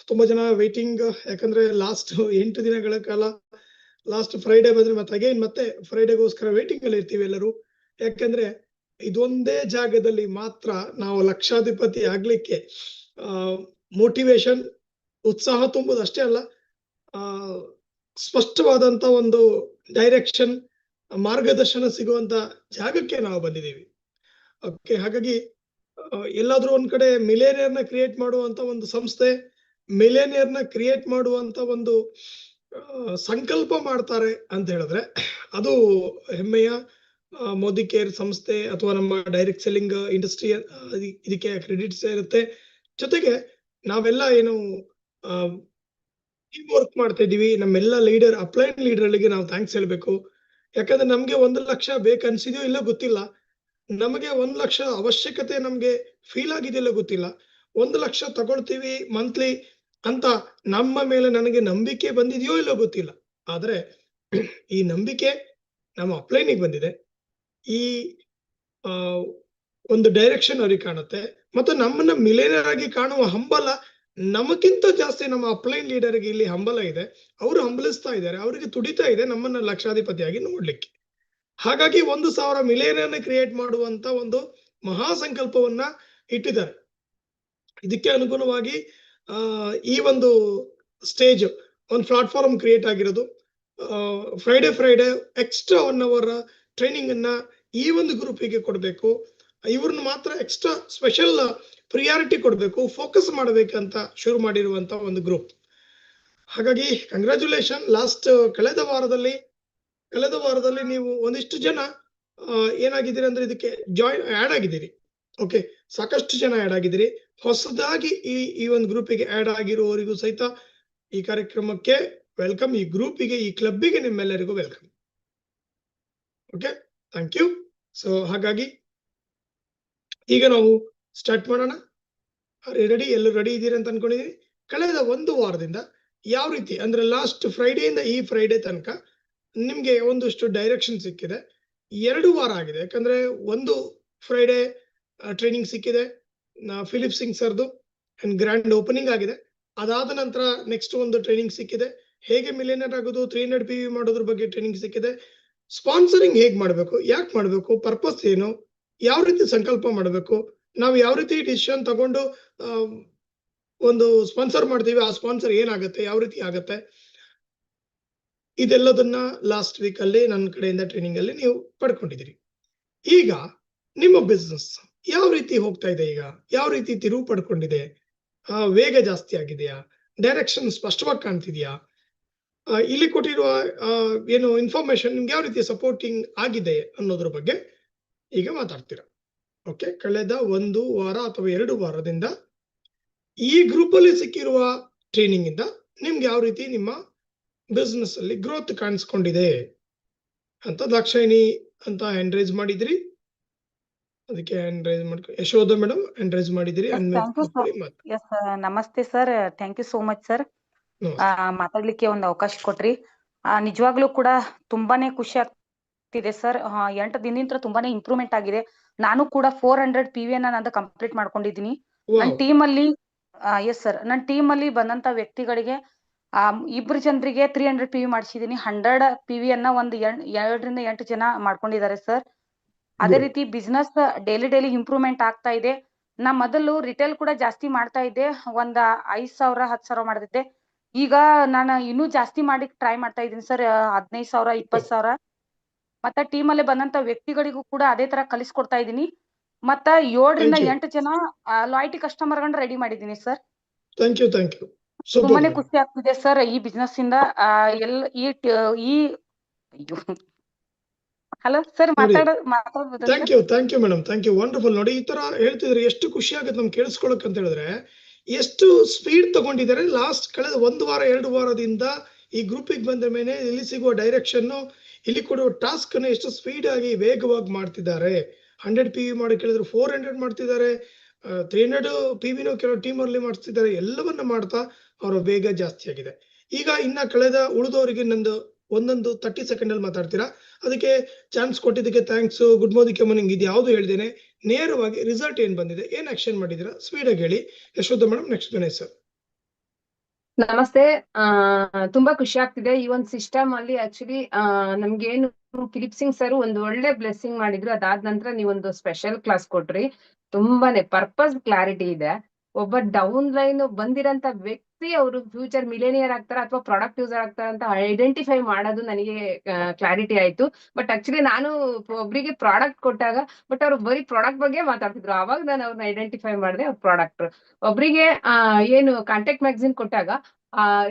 ತುಂಬಾ ಜನ ವೇಟಿಂಗ್, ಯಾಕಂದ್ರೆ ಲಾಸ್ಟ್ 8 ದಿನಗಳ ಕಾಲ ಲಾಸ್ಟ್ ಫ್ರೈಡೆ ಬಂದ್ರೆ ಮತ್ತೆ ಅಗೈನ್ ಮತ್ತೆ ಫ್ರೈಡೆಗೋಸ್ಕರ ವೇಟಿಂಗ್ ಅಲ್ಲಿ ಇರ್ತೀವಿ ಎಲ್ಲರೂ. ಯಾಕಂದ್ರೆ ಇದೊಂದೇ ಜಾಗದಲ್ಲಿ ಮಾತ್ರ ನಾವು ಲಕ್ಷಾಧಿಪತಿ ಆಗ್ಲಿಕ್ಕೆ ಮೋಟಿವೇಶನ್, ಉತ್ಸಾಹ ತುಂಬುದು ಅಷ್ಟೇ ಅಲ್ಲ, ಸ್ಪಷ್ಟವಾದಂತ ಒಂದು ಡೈರೆಕ್ಷನ್, ಮಾರ್ಗದರ್ಶನ ಸಿಗುವಂತ ಜಾಗಕ್ಕೆ ನಾವು ಬಂದಿದ್ದೀವಿ. ಓಕೆ, ಹಾಗಾಗಿ ಎಲ್ಲಾದ್ರೂ ಒಂದ್ ಕಡೆ ಮಿಲೇನಿಯರ್ನ ಕ್ರಿಯೇಟ್ ಮಾಡುವಂತ ಒಂದು ಸಂಸ್ಥೆ, ಮಿಲೇನಿಯರ್ನ ಕ್ರಿಯೇಟ್ ಮಾಡುವಂತ ಒಂದು ಸಂಕಲ್ಪ ಮಾಡ್ತಾರೆ ಅಂತ ಹೇಳಿದ್ರೆ ಅದು ಹೆಮ್ಮೆಯ ಮೋದಿ ಕೇರ್ ಸಂಸ್ಥೆ ಅಥವಾ ನಮ್ಮ ಡೈರೆಕ್ಟ್ ಸೆಲ್ಲಿಂಗ್ ಇಂಡಸ್ಟ್ರಿ ಇದಕ್ಕೆ ಕ್ರೆಡಿಟ್ಸ್ ಇರುತ್ತೆ. ಜೊತೆಗೆ ನಾವೆಲ್ಲ ಏನು ಟೀಮ್ ವರ್ಕ್ ಮಾಡ್ತಾ ಇದೀವಿ, ನಮ್ಮೆಲ್ಲ ಲೀಡರ್, ಅಪ್ಲೈನ್ ಲೀಡರ್ಗಳಿಗೆ ನಾವು ಥ್ಯಾಂಕ್ಸ್ ಹೇಳ್ಬೇಕು. ಯಾಕಂದ್ರೆ ನಮ್ಗೆ 1 ಲಕ್ಷ ಬೇಕನ್ಸಿದೆಯೋ ಇಲ್ಲ ಗೊತ್ತಿಲ್ಲ, ನಮಗೆ 1 ಲಕ್ಷ ಅವಶ್ಯಕತೆ ನಮ್ಗೆ ಫೀಲ್ ಆಗಿದೆಯಲ್ಲ ಗೊತ್ತಿಲ್ಲ, 1 ಲಕ್ಷ ತಗೊಳ್ತೀವಿ ಮಂತ್ಲಿ ಅಂತ ನಮ್ಮ ಮೇಲೆ ನನಗೆ ನಂಬಿಕೆ ಬಂದಿದೆಯೋ ಇಲ್ಲೋ ಗೊತ್ತಿಲ್ಲ. ಆದ್ರೆ ಈ ನಂಬಿಕೆ ನಮ್ಮ ಅಪ್ಲೈನಿಗೆ ಬಂದಿದೆ. ಈ ಒಂದು ಡೈರೆಕ್ಷನ್ ಅವ್ರಿಗೆ ಕಾಣುತ್ತೆ, ಮತ್ತು ನಮ್ಮನ್ನ ಮಿಲೇನಿಯರ್ ಆಗಿ ಕಾಣುವ ಹಂಬಲ ನಮಗಿಂತ ಜಾಸ್ತಿ ನಮ್ಮ ಅಪ್ಲೈನ್ ಲೀಡರ್ಗೆ ಇಲ್ಲಿ ಹಂಬಲ ಇದೆ. ಅವರು ಹಂಬಲಿಸ್ತಾ ಇದ್ದಾರೆ, ಅವರಿಗೆ ತುಡಿತಾ ಇದೆ ನಮ್ಮನ್ನ ಲಕ್ಷಾಧಿಪತಿಯಾಗಿ ನೋಡ್ಲಿಕ್ಕೆ. ಹಾಗಾಗಿ 1,000 ಮಿಲೇನಿಯರ್ನ ಕ್ರಿಯೇಟ್ ಮಾಡುವಂತ ಒಂದು ಮಹಾ ಸಂಕಲ್ಪವನ್ನ ಇಟ್ಟಿದ್ದಾರೆ. ಇದಕ್ಕೆ ಅನುಗುಣವಾಗಿ ಈ ಒಂದು ಸ್ಟೇಜ್, ಒಂದು ಪ್ಲಾಟ್ಫಾರ್ಮ್ ಕ್ರಿಯೇಟ್ ಆಗಿರೋದು. ಫ್ರೈಡೆ ಎಕ್ಸ್ಟ್ರಾ 1 hour ಟ್ರೈನಿಂಗ್ ಅನ್ನ ಈ ಒಂದು ಗ್ರೂಪಿಗೆ ಕೊಡ್ಬೇಕು. ಇವ್ರನ್ನ ಮಾತ್ರ ಎಕ್ಸ್ಟ್ರಾ ಸ್ಪೆಷಲ್ ಪ್ರಿಯಾರಿಟಿ ಕೊಡ್ಬೇಕು, ಫೋಕಸ್ ಮಾಡ್ಬೇಕಂತ ಶುರು ಮಾಡಿರುವಂತ ಒಂದು ಗ್ರೂಪ್. ಹಾಗಾಗಿ ಕಂಗ್ರಾಚುಲೇಷನ್. ಕಳೆದ ವಾರದಲ್ಲಿ ನೀವು ಒಂದಿಷ್ಟು ಜನ ಏನಾಗಿದ್ದೀರಿ ಅಂದ್ರೆ ಇದಕ್ಕೆ ಆಡ್ ಆಗಿದ್ದೀರಿ. ಓಕೆ, ಸಾಕಷ್ಟು ಜನ ಆಡ್ ಆಗಿದ್ದೀರಿ. ಹೊಸದಾಗಿ ಈ ಒಂದು ಗ್ರೂಪಿಗೆ ಆಡ್ ಆಗಿರುವವರಿಗೂ ಸಹಿತ ಈ ಕಾರ್ಯಕ್ರಮಕ್ಕೆ ವೆಲ್ಕಮ್, ಈ ಗ್ರೂಪಿಗೆ, ಈ ಕ್ಲಬ್ಬಿಗೆ ನಿಮ್ಮೆಲ್ಲರಿಗೂ welcome. Okay, thank you. So ಹಾಗಾಗಿ ಈಗ ನಾವು ಸ್ಟಾರ್ಟ್ ಮಾಡೋಣ. ರೆಡಿ? ಎಲ್ಲರೂ ರೆಡಿ ಇದ್ದೀರಿ ಅಂತ ಅನ್ಕೊಂಡಿದೀನಿ. ಕಳೆದ 1 ವಾರದಿಂದ ಯಾವ ರೀತಿ ಅಂದ್ರೆ ಲಾಸ್ಟ್ ಫ್ರೈಡೆಯಿಂದ ಈ ಫ್ರೈಡೆ ತನಕ ನಿಮ್ಗೆ ಒಂದಷ್ಟು ಡೈರೆಕ್ಷನ್ ಸಿಕ್ಕಿದೆ. 2 ವಾರ ಆಗಿದೆ, ಯಾಕಂದ್ರೆ ಒಂದು ಫ್ರೈಡೆ ಟ್ರೈನಿಂಗ್ ಸಿಕ್ಕಿದೆ ಫಿಲಿಪ್ ಸಿಂಗ್ ಸರ್ದು, ಗ್ರ್ಯಾಂಡ್ ಓಪನಿಂಗ್ ಆಗಿದೆ. ಅದಾದ ನಂತರ ನೆಕ್ಸ್ಟ್ ಒಂದು ಟ್ರೈನಿಂಗ್ ಸಿಕ್ಕಿದೆ, ಹೇಗೆ ಮಿಲಿಯನರ್ ಆಗೋದು, 300 PV ಮಾಡೋದ್ರ ಬಗ್ಗೆ ಟ್ರೈನಿಂಗ್ ಸಿಕ್ಕಿದೆ. ಸ್ಪಾನ್ಸರಿಂಗ್ ಹೇಗ್ ಮಾಡ್ಬೇಕು, ಯಾಕೆ ಮಾಡ್ಬೇಕು, ಪರ್ಪಸ್ ಏನು, ಯಾವ ರೀತಿ ಸಂಕಲ್ಪ ಮಾಡ್ಬೇಕು, ನಾವು ಯಾವ ರೀತಿ ಡಿಸಿಷನ್ ತಗೊಂಡು ಒಂದು ಸ್ಪಾನ್ಸರ್ ಮಾಡ್ತೀವಿ, ಆ ಸ್ಪಾನ್ಸರ್ ಏನಾಗುತ್ತೆ, ಯಾವ ರೀತಿ ಆಗತ್ತೆ, ಇದೆಲ್ಲದನ್ನ ಲಾಸ್ಟ್ ವೀಕ್ ಅಲ್ಲಿ ನನ್ನ ಕಡೆಯಿಂದ ಟ್ರೈನಿಂಗ್ ಅಲ್ಲಿ ನೀವು ಪಡ್ಕೊಂಡಿದ್ದೀರಿ. ಈಗ ನಿಮ್ಮ ಬಿಸ್ನೆಸ್ ಯಾವ ರೀತಿ ಹೋಗ್ತಾ ಇದೆ, ಈಗ ಯಾವ ರೀತಿ ತಿರುವು ಪಡ್ಕೊಂಡಿದೆ, ವೇಗ ಜಾಸ್ತಿ ಆಗಿದೆಯಾ, ಡೈರೆಕ್ಷನ್ ಸ್ಪಷ್ಟವಾಗಿ ಕಾಣ್ತಿದ್ಯಾ, ಇಲ್ಲಿ ಕೊಟ್ಟಿರುವ ಏನು ಇನ್ಫಾರ್ಮೇಶನ್ ನಿಮ್ಗೆ ಯಾವ ರೀತಿ ಸಪೋರ್ಟಿಂಗ್ ಆಗಿದೆ ಅನ್ನೋದ್ರ ಬಗ್ಗೆ ಈಗ ಮಾತಾಡ್ತೀರಾ. ಓಕೆ, ಕಳೆದ 1 ವಾರ ಅಥವಾ 2 ವಾರದಿಂದ ಈ ಗ್ರೂಪ್ ಅಲ್ಲಿ ಸಿಕ್ಕಿರುವ ಟ್ರೈನಿಂಗ್ ಇಂದ ನಿಮ್ಗೆ ಯಾವ ರೀತಿ ನಿಮ್ಮ ಬಿಸ್ನೆಸ್ ಅಲ್ಲಿ ಗ್ರೋತ್ ಕಾಣಿಸ್ಕೊಂಡಿದೆ ಅಂತ ದಾಕ್ಷಾಯಿಣಿ ಅಂತ ಹ್ಯಾಂಡ್ ರೈಸ್ ಮಾಡಿದ್ರಿ. ಅದಕ್ಕೆ ಹ್ಯಾಂಡ್ ರೈಸ್ ಮಾಡ್ಕೊಂಡು ಯಶೋಧ ಮೇಡಮ್ ಹ್ಯಾಂಡ್ ರೈಸ್ ಮಾಡಿದ್ರಿ. ನಮಸ್ತೆ sir, thank you so much sir, ಮಾತಾಡ್ಲಿಕ್ಕೆ ಒಂದು ಅವಕಾಶ ಕೊಟ್ರಿ. ನಿಜವಾಗ್ಲೂ ಕೂಡ ತುಂಬಾನೇ ಖುಷಿ ಆಗ್ತಿದೆ ಸರ್. 8 ದಿನದಿಂದ ತುಂಬಾನೇ ಇಂಪ್ರೂವ್ಮೆಂಟ್ ಆಗಿದೆ. ನಾನು ಕೂಡ 400 PV ನಂದು ಕಂಪ್ಲೀಟ್ ಮಾಡ್ಕೊಂಡಿದ್ದೀನಿ. ನನ್ನ ಟೀಮ್ ಅಲ್ಲಿ ನನ್ನ ಟೀಮ್ ಅಲ್ಲಿ ಬಂದಂತ ವ್ಯಕ್ತಿಗಳಿಗೆ 2 ಜನರಿಗೆ 300 PV ಮಾಡಿಸಿದೀನಿ. 100 PV ಒಂದು 2 ರಿಂದ 8 ಜನ ಮಾಡ್ಕೊಂಡಿದ್ದಾರೆ ಸರ್. ಅದೇ ರೀತಿ ಬಿಸ್ನೆಸ್ ಡೈಲಿ ಇಂಪ್ರೂವ್ಮೆಂಟ್ ಆಗ್ತಾ ಇದೆ. ನಾ ಮೊದಲು ರಿಟೇಲ್ ಕೂಡ ಜಾಸ್ತಿ ಮಾಡ್ತಾ ಇದ್ದೆ, 5,000 10,000 ಮಾಡ್ತಿದ್ದೆ. ಈಗ ನಾನು ಇನ್ನೂ ಜಾಸ್ತಿ ಮಾಡಿ ಟ್ರೈ ಮಾಡ್ತಾ ಇದ್ದೀನಿ ಸರ್, 15,000 20,000. ಮತ್ತೆ ಟೀಮ್ ಅಲ್ಲಿ ಬಂದಂತ ವ್ಯಕ್ತಿಗಳಿಗೂ ಕೂಡ ಅದೇ ತರ ಕಲಿಸ್ಕೊಡ್ತಾ ಇದ್ದೀನಿ. ಮತ್ತ 7 ರಿಂದ 8 ಜನ ಲಾಯಲ್ಟಿ ಕಸ್ಟಮರ್ ಗಳನ್ನ ರೆಡಿ ಮಾಡಿದೀನಿ ಸರ್. ತುಂಬಾನೇ ಖುಷಿ ಆಗ್ತಿದೆ ಸರ್ ಈ ಬಿಸ್ನೆಸ್ ಇಂದ. ಹಲೋ ಸರ್, ಮಾತಾಡಬಹುದು? Thank you madam, thank you, wonderful. ನೋಡಿ, ಈ ತರ ಹೇಳ್ತಿದ್ರೆ ಎಷ್ಟು ಖುಷಿ ಆಗುತ್ತೆ ನಮ್ಗೆ ಕೇಳಿಸ್ಕೊಳಕ್ ಅಂತ ಹೇಳಿದ್ರೆ. ಎಷ್ಟು ಸ್ಪೀಡ್ ತಗೊಂಡಿದ್ದಾರೆ ಕಳೆದ 1 ವಾರ 2 ವಾರದಿಂದ ಈ ಗ್ರೂಪಿಗೆ ಬಂದ ಮೇಲೆ ಇಲ್ಲಿ ಸಿಗುವ ಡೈರೆಕ್ಷನ್, ಇಲ್ಲಿ ಕೊಡುವ ಟಾಸ್ಕ್ ಅನ್ನು ಎಷ್ಟು ಸ್ಪೀಡ್ ಆಗಿ ವೇಗವಾಗಿ ಮಾಡ್ತಿದ್ದಾರೆ. 100 PV ಮಾಡಿ ಕೇಳಿದ್ರೆ 400 ಮಾಡ್ತಿದ್ದಾರೆ, 300 PVನೂ ಕೆಲವು ಟೀಮ್ ಅಲ್ಲಿ ಮಾಡ್ತಿದ್ದಾರೆ. ಎಲ್ಲವನ್ನ ಮಾಡ್ತಾ ಅವರ ವೇಗ ಜಾಸ್ತಿ ಆಗಿದೆ. ಈಗ ಇನ್ನ ಕಳೆದ ಉಳಿದವರಿಗೆ ನಂದು ಒಂದೊಂದು 30 ಸೆಕೆಂಡ್ ಅಲ್ಲಿ ಮಾತಾಡ್ತೀರಾ. ಅದಕ್ಕೆ ಚಾನ್ಸ್ ಕೊಟ್ಟಿದ್ದಕ್ಕೆ ಥ್ಯಾಂಕ್ಸ್. ಗುಡ್ ಮಾರ್ನಿಂಗ್ ಇದು ಯಾವ್ದು ಹೇಳ್ದೇನೆ ನೇರವಾಗಿ ರಿಸಲ್ಟ್ ಏನ್ ಬಂದಿದೆ, ಏನ್ ಆಕ್ಷನ್ ಮಾಡಿದೀರಾ, ಸ್ಪೀಡ್ ಆಗಿ ಹೇಳಿ. Yashoda madam, next Ganesh sir. ನಮಸ್ತೆ. ತುಂಬಾ ಖುಷಿ ಆಗ್ತಿದೆ. ಈ ಒಂದು ಸಿಸ್ಟಮ್ ಅಲ್ಲಿ ಆಕ್ಚುಲಿ ನಮ್ಗೇನು ಫಿಲಿಪ್ ಸರ್ ಒಂದು ಒಳ್ಳೆ ಬ್ಲೆಸ್ಸಿಂಗ್ ಮಾಡಿದ್ರು. ಅದಾದ ನಂತರ ನೀವೊಂದು ಸ್ಪೆಷಲ್ ಕ್ಲಾಸ್ ಕೊಟ್ರಿ. ತುಂಬಾನೇ ಪರ್ಪಸ್ ಕ್ಲಾರಿಟಿ ಇದೆ. ಒಬ್ಬ ಡೌನ್ ಲೈನ್ ಬಂದಿರಂತ ವ್ಯಕ್ತಿ ಅವರು ಫ್ಯೂಚರ್ ಮಿಲೇನಿಯರ್ ಆಗ್ತಾರ ಅಥವಾ ಪ್ರಾಡಕ್ಟ್ ಯೂಸರ್ ಆಗ್ತಾರ ಅಂತ ಐಡೆಂಟಿಫೈ ಮಾಡೋದು ನನಗೆ ಕ್ಲಾರಿಟಿ ಆಯ್ತು. ಬಟ್ ಆಕ್ಚುಲಿ ನಾನು ಒಬ್ರಿಗೆ ಪ್ರಾಡಕ್ಟ್ ಕೊಟ್ಟಾಗ ಬಟ್ ಅವ್ರು ಬರೀ ಪ್ರಾಡಕ್ಟ್ ಬಗ್ಗೆ ಮಾತಾಡ್ತಿದ್ರು. ಅವಾಗ ನಾನು ಅವ್ರನ್ನ ಐಡೆಂಟಿಫೈ ಮಾಡಿದೆ ಅವ್ರ ಪ್ರಾಡಕ್ಟ್. ಒಬ್ರಿಗೆ ಏನು ಕಾಂಟ್ಯಾಕ್ಟ್ ಮ್ಯಾಗಝಿನ್ ಕೊಟ್ಟಾಗ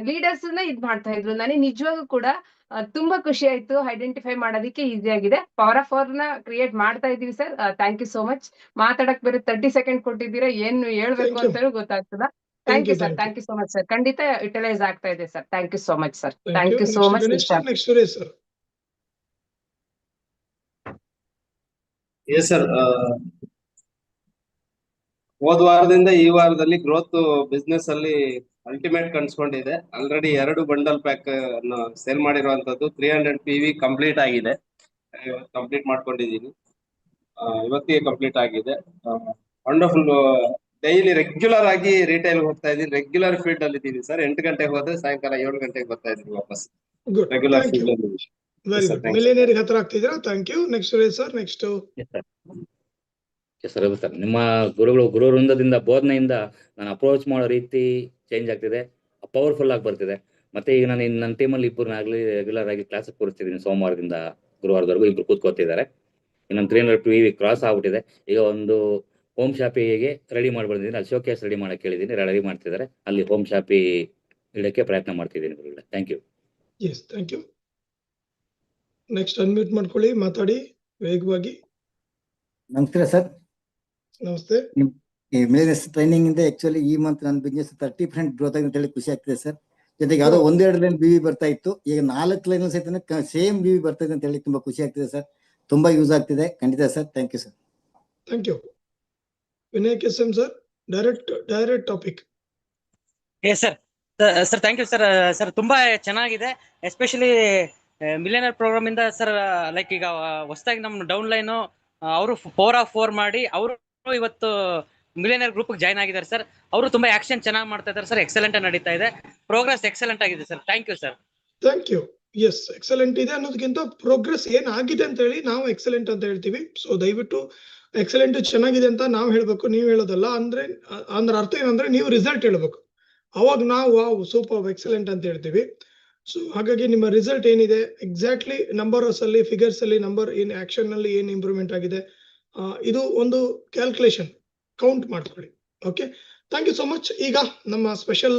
ಲೀಡರ್ಸ್ ಇದ್ ಮಾಡ್ತಾ ಇದ್ರು. ನನಗೆ ನಿಜವಾಗೂ ಕೂಡ ತುಂಬಾ ಖುಷಿ ಆಯ್ತು. ಐಡೆಂಟಿಫೈ ಮಾಡೋದಕ್ಕೆ ಈಸಿ ಆಗಿದೆ. ಪವರ್ ಆಫ್ ನ ಕ್ರಿಯೇಟ್ ಮಾಡ್ತಾ ಇದೀವಿ ಸರ್. Thank you so much. ಮಾತಾಡಕ್ ಬೇರೆ 30 ಸೆಕೆಂಡ್ ಕೊಟ್ಟಿದ್ದೀರಾ. ಏನು ಹೇಳ್ಬೇಕು Thank you. ಅಂತ ಹೇಳಿ ಗೊತ್ತಾಗ್ತದ. Thank you sir. Thank you so much sir. ಖಂಡಿತ ಯುಟಿಲೈಸ್ ಆಗ್ತಾ ಇದೆ sir. Thank you so much sir. Thank you so much. Next Suresh sir. Yes sir, ಹೋದ ವಾರದಿಂದ ಈ ವಾರದಲ್ಲಿ ಗ್ರೋತ್ ಬಿಸ್ನೆಸ್ ಅಲ್ಲಿ ಅಲ್ಟಿಮೇಟ್ ಕಾಣಿಸ್ಕೊಂಡಿದೆ. ಆಲ್ರೆಡಿ 2 ಬಂಡಲ್ ಪ್ಯಾಕ್ ಸೇಲ್ ಮಾಡಿರುವಂತದ್ದು 300 PV ಕಂಪ್ಲೀಟ್ ಆಗಿದೆ. ಕಂಪ್ಲೀಟ್ ಮಾಡ್ಕೊಂಡಿದ್ದೀನಿ. ಇವತ್ತಿಗೆ ಕಂಪ್ಲೀಟ್ ಆಗಿದೆ. ವಂಡರ್ಫುಲ್. ಡೈಲಿ ರೆಗ್ಯುಲರ್ ಆಗಿ ರಿಟೈಲ್ ಹೋಗ್ತಾ ಇದ್ದೀನಿ. ರೆಗ್ಯುಲರ್ ಫೀಲ್ಡ್ ಅಲ್ಲಿ ಇದ್ದೀನಿ ಸರ್. 8 ಗಂಟೆಗೆ ಹೋದ್ರೆ ಸಾಯಂಕಾಲ 7 ಗಂಟೆಗೆ ಬರ್ತಾ ಇದ್ದೀನಿ ವಾಪಸ್. Good, regular thank you. Field ಅಲ್ಲಿ. Very sir, good. thanks. Millionaire ಹತ್ರ ಆಗ್ತಿದ್ದೀರಾ. Thank you. Next Suresh sir. Next sir sir ನಿಮ್ಮ ಗುರು ವೃಂದದಿಂದ ಬೋಧನೆಯಿಂದ ನಾನು ಅಪ್ರೋಚ್ ಮಾಡೋ ರೀತಿ ಚೇಂಜ್ ಆಗ್ತಿದೆ, ಪವರ್ಫುಲ್ ಆಗಿ ಬರ್ತಿದೆ. ಮತ್ತೆ ಈಗ ನಾನು ನನ್ನ ಟೀಮಲ್ಲಿ ಇಬ್ಬರನ್ನಾಗಲಿ ರೆಗ್ಯುಲರ್ ಆಗಿ ಕ್ಲಾಸ್ ಕೂರಿಸ್ತಿದ್ದೀನಿ. ಸೋಮವಾರದಿಂದ ಗುರುವಾರದವರೆಗೂ ಇಬ್ರು ಕೂತ್ಕೋತಿದ್ದಾರೆ. ಇನ್ನೊಂದು 300 PV ಕ್ರಾಸ್ ಆಗ್ಬಿಟ್ಟಿದೆ. ಈಗ ಒಂದು ಹೋಮ್ ಶಾಪಿಗೆ ರೆಡಿ ಮಾಡ್ಬಿಟ್ಟಿದ್ದೀನಿ. ಅಲ್ಲಿ ಶೋಕೇಸ್ ರೆಡಿ ಮಾಡಕ್ಕೆ ಹೇಳಿದ್ದೀನಿ, ರೆಡಿ ಮಾಡ್ತಿದ್ದಾರೆ. ಅಲ್ಲಿ ಹೋಮ್ ಶಾಪಿ ಇಡಕ್ಕೆ ಪ್ರಯತ್ನ ಮಾಡ್ತಿದ್ದೀನಿ ಗುರುಗಳೇ. Thank you. Yes, thank you. Next unmute ಮಾಡ್ಕೊಳ್ಳಿ, ಮಾತಾಡಿ ವೇಗವಾಗಿ. ನಮಸ್ಕಾರ ಸರ್. ನಮಸ್ತೆ. ಈ ಮೇಲೆಸ್ ಟ್ರೈನಿಂಗ್ ಇಂದ ಆಕ್ಚುಲಿ ಈ ಮಂತ್ ನನ್ನ ಬಿಸ್ನೆಸ್ 30% ಗ್ರೋತ್ ಆಗಿದೆ ಅಂತ ಹೇಳಿ ಖುಷಿ ಆಗ್ತಿದೆ ಸರ್. ಜೊತೆಗೆ ಯಾವುದೋ 1-2 ಲೈನ್ BV ಬರ್ತಾ ಇತ್ತು, ಈಗ 4 ಲೈನ್ ಸಹಿತ ಸೇಮ್ BV ಬರ್ತಾ ಇದೆ ಅಂತ ಹೇಳಿ ತುಂಬಾ ಖುಷಿ ಆಗ್ತಿದೆ ಸರ್. ತುಂಬಾ ಯೂಸ್ ಆಗ್ತಿದೆ ಖಂಡಿತ sir. Thank you sir. Thank you. Vinay ಕೆಸಂ sir, direct topic. Sir sir thank you sir. Sir ತುಂಬಾ ಚೆನ್ನಾಗಿದೆ. ಎಸ್ಪೆಷಲಿ ಮಿಲಿಯನರ್ ಪ್ರೋಗ್ರಾಮ್ ಇಂದ ಸರ್, ಲೈಕ್ ಈಗ ಹೊಸದಾಗಿ ನಮ್ಮ ಡೌನ್ ಲೈನ್ ಅವರು 4 ಮಾಡಿ ಅವರು ಇವತ್ತು ಮಿಲಿಯನರ್ ಗ್ರೂಪ್ ಜಾಯ್ನ್ ಆಗಿದ್ದಾರೆ ಸರ್. ಅವರು ತುಂಬಾ ಆಕ್ಷನ್ ಚೆನ್ನಾಗಿ ಮಾಡ್ತಾ ಇದ್ದಾರೆ ಸರ್. ಎಕ್ಸಲೆಂಟ್ ನಡೀತಾ ಇದೆ. ಪ್ರೋಗ್ರೆಸ್ ಎಕ್ಸಲೆಂಟ್ ಆಗಿದೆ sir. Thank you sir. Thank you. Yes, excellent ಇದೆ ಅನ್ನೋದಕ್ಕಿಂತ ಪ್ರೋಗ್ರೆಸ್ ಏನಾಗಿದೆ ಅಂತ ಹೇಳಿ ನಾವು ಎಕ್ಸಲೆಂಟ್ ಅಂತ ಹೇಳ್ತೀವಿ. ಸೊ ದಯವಿಟ್ಟು ಎಕ್ಸಲೆಂಟ್ ಚೆನ್ನಾಗಿದೆ ಅಂತ ನಾವು ಹೇಳ್ಬೇಕು, ನೀವು ಹೇಳೋದಲ್ಲ. ಅಂದ್ರೆ ಅರ್ಥ ಏನಂದ್ರೆ ನೀವು ರಿಸಲ್ಟ್ ಹೇಳ್ಬೇಕು. ಅವಾಗ ನಾವು ವಾವ್ ಸೂಪರ್ ಎಕ್ಸಲೆಂಟ್ ಅಂತ ಹೇಳ್ತೀವಿ. ಸೊ ಹಾಗಾಗಿ ನಿಮ್ಮ ರಿಸಲ್ಟ್ ಏನಿದೆ ಎಕ್ಸಾಕ್ಟ್ಲಿ ನಂಬರ್ಸ್ ಅಲ್ಲಿ, ಫಿಗರ್ಸ್ ಅಲ್ಲಿ, ನಂಬರ್ ಏನ್ ಆಕ್ಷನ್ ನಲ್ಲಿ ಏನ್ ಇಂಪ್ರೂವ್ಮೆಂಟ್ ಆಗಿದೆ, ಇದು ಒಂದು ಕ್ಯಾಲ್ಕುಲೇಷನ್ ಕೌಂಟ್ ಮಾಡ್ಕೊಳ್ಳಿ. Okay, thank you so much. ಈಗ ನಮ್ಮ ಸ್ಪೆಷಲ್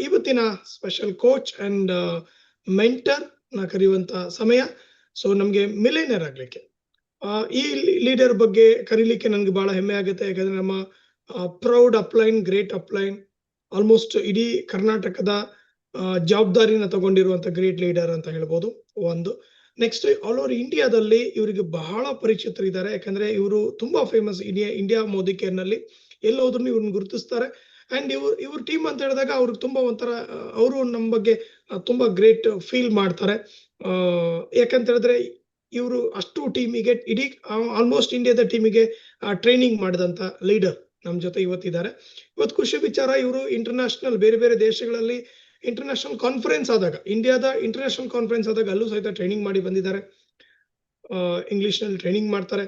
ಇವತ್ತಿನ ಸ್ಪೆಷಲ್ ಕೋಚ್ ಅಂಡ್ ಮೆಂಟರ್ ನ ಕರೆಯುವಂತ ಸಮಯ. ಸೊ ನಮ್ಗೆ ಮಿಲೇನಿಯರ್ ಆಗ್ಲಿಕ್ಕೆ ಈ ಲೀಡರ್ ಬಗ್ಗೆ ಕರೀಲಿಕ್ಕೆ ನನ್ಗೆ ಬಹಳ ಹೆಮ್ಮೆ ಆಗುತ್ತೆ. ಯಾಕಂದ್ರೆ ನಮ್ಮ ಪ್ರೌಡ್ ಅಪ್ಲೈನ್, ಗ್ರೇಟ್ ಅಪ್ಲೈನ್, ಆಲ್ಮೋಸ್ಟ್ ಇಡೀ ಕರ್ನಾಟಕದ ಜವಾಬ್ದಾರಿನ ತಗೊಂಡಿರುವಂತ ಗ್ರೇಟ್ ಲೀಡರ್ ಅಂತ ಹೇಳ್ಬೋದು. ಒಂದು ನೆಕ್ಸ್ಟ್ ಆಲ್ ಓವರ್ ಇಂಡಿಯಾದಲ್ಲಿ ಇವರಿಗೆ ಬಹಳ ಪರಿಚಿತರಿದ್ದಾರೆ. ಯಾಕಂದ್ರೆ ಇವರು ತುಂಬಾ ಫೇಮಸ್. ಇಂಡಿಯಾ ಮೋದಿ ಕೇರ್ ನಲ್ಲಿ ಎಲ್ಲೋದ್ರೂ ಇವ್ರನ್ನ ಗುರುತಿಸ್ತಾರೆ. ಅಂಡ್ ಇವ್ರ ಟೀಮ್ ಅಂತ ಹೇಳಿದಾಗ ಅವ್ರಿಗೆ ತುಂಬಾ ಒಂಥರ ಅವರು ನಮ್ಮ ಬಗ್ಗೆ ತುಂಬಾ ಗ್ರೇಟ್ ಫೀಲ್ ಮಾಡ್ತಾರೆ. ಯಾಕಂತ ಹೇಳಿದ್ರೆ ಇವರು ಅಷ್ಟು ಟೀಮಿಗೆ, ಇಡೀ ಆಲ್ಮೋಸ್ಟ್ ಇಂಡಿಯಾದ ಟೀಮಿಗೆ ಟ್ರೈನಿಂಗ್ ಮಾಡಿದಂತ ಲೀಡರ್ ನಮ್ ಜೊತೆ ಇವತ್ತಿದ್ದಾರೆ. ಇವತ್ತು ಖುಷಿ ವಿಚಾರ, ಇವರು ಇಂಟರ್ನ್ಯಾಷನಲ್ ಬೇರೆ ಬೇರೆ ದೇಶಗಳಲ್ಲಿ ಇಂಟರ್ನ್ಯಾಷನಲ್ ಕಾನ್ಫರೆನ್ಸ್ ಆದಾಗ, ಇಂಡಿಯಾದ ಇಂಟರ್ನ್ಯಾಷನಲ್ ಕಾನ್ಫರೆನ್ಸ್ ಆದಾಗ ಅಲ್ಲೂ ಸಹಿತ ಟ್ರೈನಿಂಗ್ ಮಾಡಿ ಬಂದಿದ್ದಾರೆ. ಇಂಗ್ಲಿಷ್ ನಲ್ಲಿ ಟ್ರೈನಿಂಗ್ ಮಾಡ್ತಾರೆ.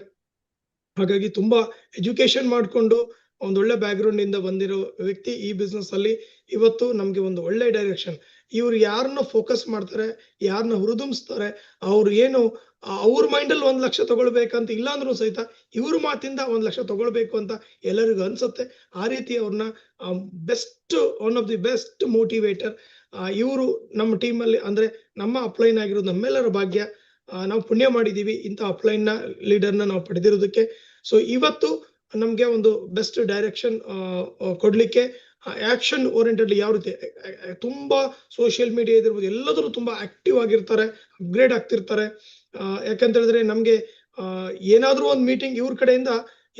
ಹಾಗಾಗಿ ತುಂಬಾ ಎಜುಕೇಶನ್ ಮಾಡ್ಕೊಂಡು ಒಂದೊಳ್ಳೆ ಬ್ಯಾಕ್ ಗ್ರೌಂಡ್ ಇಂದ ಬಂದಿರೋ ವ್ಯಕ್ತಿ ಈ ಬಿಸ್ನೆಸ್ ಅಲ್ಲಿ. ಇವತ್ತು ನಮ್ಗೆ ಒಂದು ಒಳ್ಳೆ ಡೈರೆಕ್ಷನ್. ಇವ್ರು ಯಾರನ್ನ ಫೋಕಸ್ ಮಾಡ್ತಾರೆ, ಯಾರನ್ನ ಹುರಿದುಂಬಿಸ್ತಾರೆ, ಅವ್ರು ಏನು ಅವ್ರ ಮೈಂಡ್ ಅಲ್ಲಿ 1 ಲಕ್ಷ ತಗೊಳ್ಬೇಕಂತ ಇಲ್ಲ ಅಂದ್ರೂ ಸಹಿತ ಇವ್ರ ಮಾತಿಂದ 1 ಲಕ್ಷ ತಗೊಳ್ಬೇಕು ಅಂತ ಎಲ್ಲರಿಗೂ ಅನ್ಸುತ್ತೆ. ಆ ರೀತಿ ಅವ್ರನ್ನ best, one of the best motivator ಇವರು ನಮ್ಮ ಟೀಮ್ ಅಲ್ಲಿ. ಅಂದ್ರೆ ನಮ್ಮ ಅಪ್ಲೈನ್ ಆಗಿರೋದು ನಮ್ಮೆಲ್ಲರ ಭಾಗ್ಯ. ನಾವು ಪುಣ್ಯ ಮಾಡಿದೀವಿ ಇಂಥ ಅಪ್ಲೈನ್ ನ ಲೀಡರ್ನ ನಾವು ಪಡೆದಿರೋದಕ್ಕೆ. ಸೊ ಇವತ್ತು ನಮ್ಗೆ ಒಂದು ಬೆಸ್ಟ್ ಡೈರೆಕ್ಷನ್ ಕೊಡ್ಲಿಕ್ಕೆ ಆಕ್ಷನ್ ಓರಿಯೆಂಟೆಡ್ ಯಾವ ರೀತಿ ತುಂಬಾ ಸೋಷಿಯಲ್ ಮೀಡಿಯಾ ಇದಿರ್ಬೋದು, ಎಲ್ಲದರೂ ತುಂಬಾ ಆಕ್ಟಿವ್ ಆಗಿರ್ತಾರೆ, ಅಪ್ಗ್ರೇಡ್ ಆಗ್ತಿರ್ತಾರೆ. ಯಾಕಂತ ಹೇಳಿದ್ರೆ ನಮ್ಗೆ ಏನಾದ್ರೂ ಒಂದು ಮೀಟಿಂಗ್ ಇವ್ರ ಕಡೆಯಿಂದ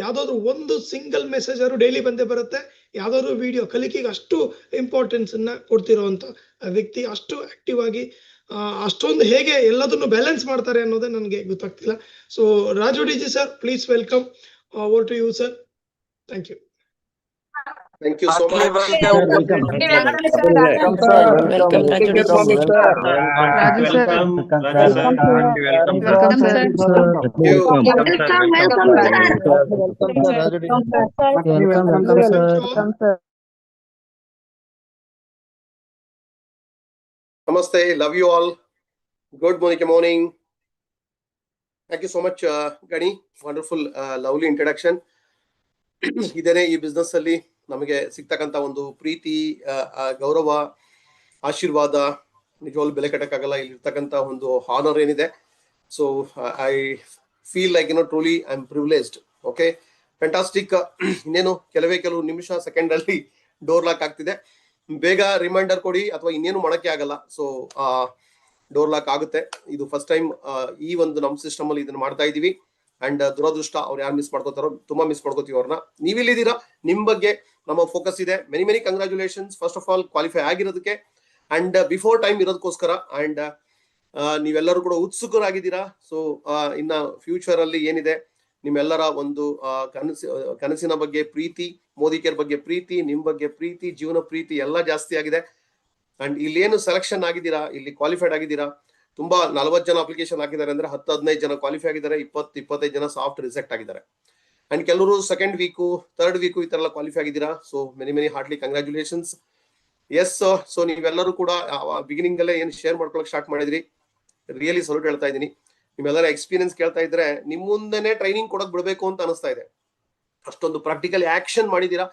ಯಾವ್ದಾದ್ರು ಒಂದು ಸಿಂಗಲ್ ಮೆಸೇಜ್ ಆದ್ರೂ ಡೈಲಿ ಬಂದೇ ಬರುತ್ತೆ. ಯಾವ್ದಾದ್ರು ವಿಡಿಯೋ ಕಲಿಕೆಗೆ ಅಷ್ಟು ಇಂಪಾರ್ಟೆನ್ಸ್ ಅನ್ನ ಕೊಡ್ತಿರೋಂತ ವ್ಯಕ್ತಿ. ಅಷ್ಟು ಆಕ್ಟಿವ್ ಆಗಿ ಅಷ್ಟೊಂದು ಹೇಗೆ ಎಲ್ಲದನ್ನು ಬ್ಯಾಲೆನ್ಸ್ ಮಾಡ್ತಾರೆ ಅನ್ನೋದೇ ನನಗೆ ಗೊತ್ತಾಗ್ತಿಲ್ಲ. ಸೊ ರಾಜು ಡಿಜಿ sir, please welcome. Over to you sir. Thank you. Thank you so much. welcome. Welcome, Raju sir. Raju sir. Welcome, sir. Namaste. Love you all. Good morning. Thank you so much, Gani. Wonderful, lovely introduction. ಇದೇನೆ ಈ business ಅಲ್ಲಿ ನಮಗೆ ಸಿಗ್ತಕ್ಕಂತ ಒಂದು ಪ್ರೀತಿ, ಗೌರವ, ಆಶೀರ್ವಾದ ನಿಜವಾಗ್ಲೂ ಬೆಲೆ ಕಟ್ಟಕ್ಕಾಗಲ್ಲ. ಇಲ್ಲಿರ್ತಕ್ಕಂತ ಒಂದು ಹಾನರ್ ಏನಿದೆ. So I feel like truly I am privileged. Okay, fantastic. ಇನ್ನೇನು ಕೆಲವು ನಿಮಿಷ ಸೆಕೆಂಡ್ ಅಲ್ಲಿ ಡೋರ್ ಲಾಕ್ ಆಗ್ತಿದೆ. ಬೇಗ ರಿಮೈಂಡರ್ ಕೊಡಿ ಅಥವಾ ಇನ್ನೇನು ಮಾಡಕ್ಕೆ ಆಗಲ್ಲ. ಸೊ ಡೋರ್ ಲಾಕ್ ಆಗುತ್ತೆ. ಇದು ಫಸ್ಟ್ ಟೈಮ್ ಈ ಒಂದು ನಮ್ಮ ಸಿಸ್ಟಮ್ ಅಲ್ಲಿ ಇದನ್ನ ಮಾಡ್ತಾ ಇದೀವಿ. ಅಂಡ್ ದುರದೃಷ್ಟ ಅವ್ರು ಯಾರು ಮಿಸ್ ಮಾಡ್ಕೋತಾರೋ, ತುಂಬಾ ಮಿಸ್ ಮಾಡ್ಕೋತೀವಿ ಅವ್ರನ್ನ. ನೀವಿಲ್ಲಿದ್ದೀರಾ, ನಿಮ್ ಬಗ್ಗೆ ನಮ್ಮ ಫೋಕಸ್ ಇದೆ. Many congratulations first of all qualify ಆಗಿರೋದಕ್ಕೆ ಅಂಡ್ ಬಿಫೋರ್ ಟೈಮ್ ಇರೋದಕ್ಕೋಸ್ಕರ. ಅಂಡ್ ನೀವೆಲ್ಲರೂ ಕೂಡ ಉತ್ಸುಕರಾಗಿದ್ದೀರಾ. ಸೊ ಇನ್ನ ಫ್ಯೂಚರ್ ಅಲ್ಲಿ ಏನಿದೆ, ನಿಮ್ಮೆಲ್ಲರ ಒಂದು ಕನಸಿನ ಬಗ್ಗೆ ಪ್ರೀತಿ, ಮೋದಿ ಕೇರ್ ಬಗ್ಗೆ ಪ್ರೀತಿ, ನಿಮ್ ಬಗ್ಗೆ ಪ್ರೀತಿ, ಜೀವನ ಪ್ರೀತಿ ಎಲ್ಲ ಜಾಸ್ತಿ ಆಗಿದೆ. ಅಂಡ್ ಇಲ್ಲಿ ಏನು ಸೆಲೆಕ್ಷನ್ ಆಗಿದ್ದೀರಾ, ಇಲ್ಲಿ ಕ್ವಾಲಿಫೈಡ್ ಆಗಿದ್ದೀರಾ. ತುಂಬಾ 40 ಜನ ಅಪ್ಲಿಕೇಶನ್ ಹಾಕಿದ್ದಾರೆ ಅಂದ್ರೆ 10-15 ಜನ ಕ್ವಾಲಿಫೈ ಆಗಿದ್ದಾರೆ, 20-25 ಜನ ಸಾಫ್ಟ್ ರಿಸೆಕ್ಟ್ ಆಗಿದ್ದಾರೆ. ಅಂಡ್ ಕೆಲವರು ಸೆಕೆಂಡ್ ವೀಕು, ಥರ್ಡ್ ವೀಕು ಈ ತರ ಎಲ್ಲ ಕ್ವಾಲಿಫೈ ಆಗಿದ್ದೀರಾ. So many heartly congratulations. Yes, so ನೀವೆಲ್ಲರೂ ಕೂಡ ಬಿಗಿನಿಂಗ್ ಅಲ್ಲೇ ಏನು ಶೇರ್ ಮಾಡ್ಕೊಳಕ್ ಸ್ಟಾರ್ಟ್ ಮಾಡಿದ್ರಿ, ರಿಯಲಿ ಸಲ್ಯೂಟ್ ಹೇಳ್ತಾ ಇದ್ದೀನಿ. ನಿಮ್ಮೆಲ್ಲರ ಎಕ್ಸ್ಪೀರಿಯನ್ಸ್ ಕೇಳ್ತಾ ಇದ್ರೆ ನಿಮ್ ಮುಂದೆನೆ ಟ್ರೈನಿಂಗ್ ಕೊಡಕ್ ಬಿಡ್ಬೇಕು ಅಂತ ಅನಿಸ್ತಾ ಇದೆ. ಅಷ್ಟೊಂದು ಪ್ರಾಕ್ಟಿಕಲ್ ಆಕ್ಷನ್ ಮಾಡಿದೀರಾ,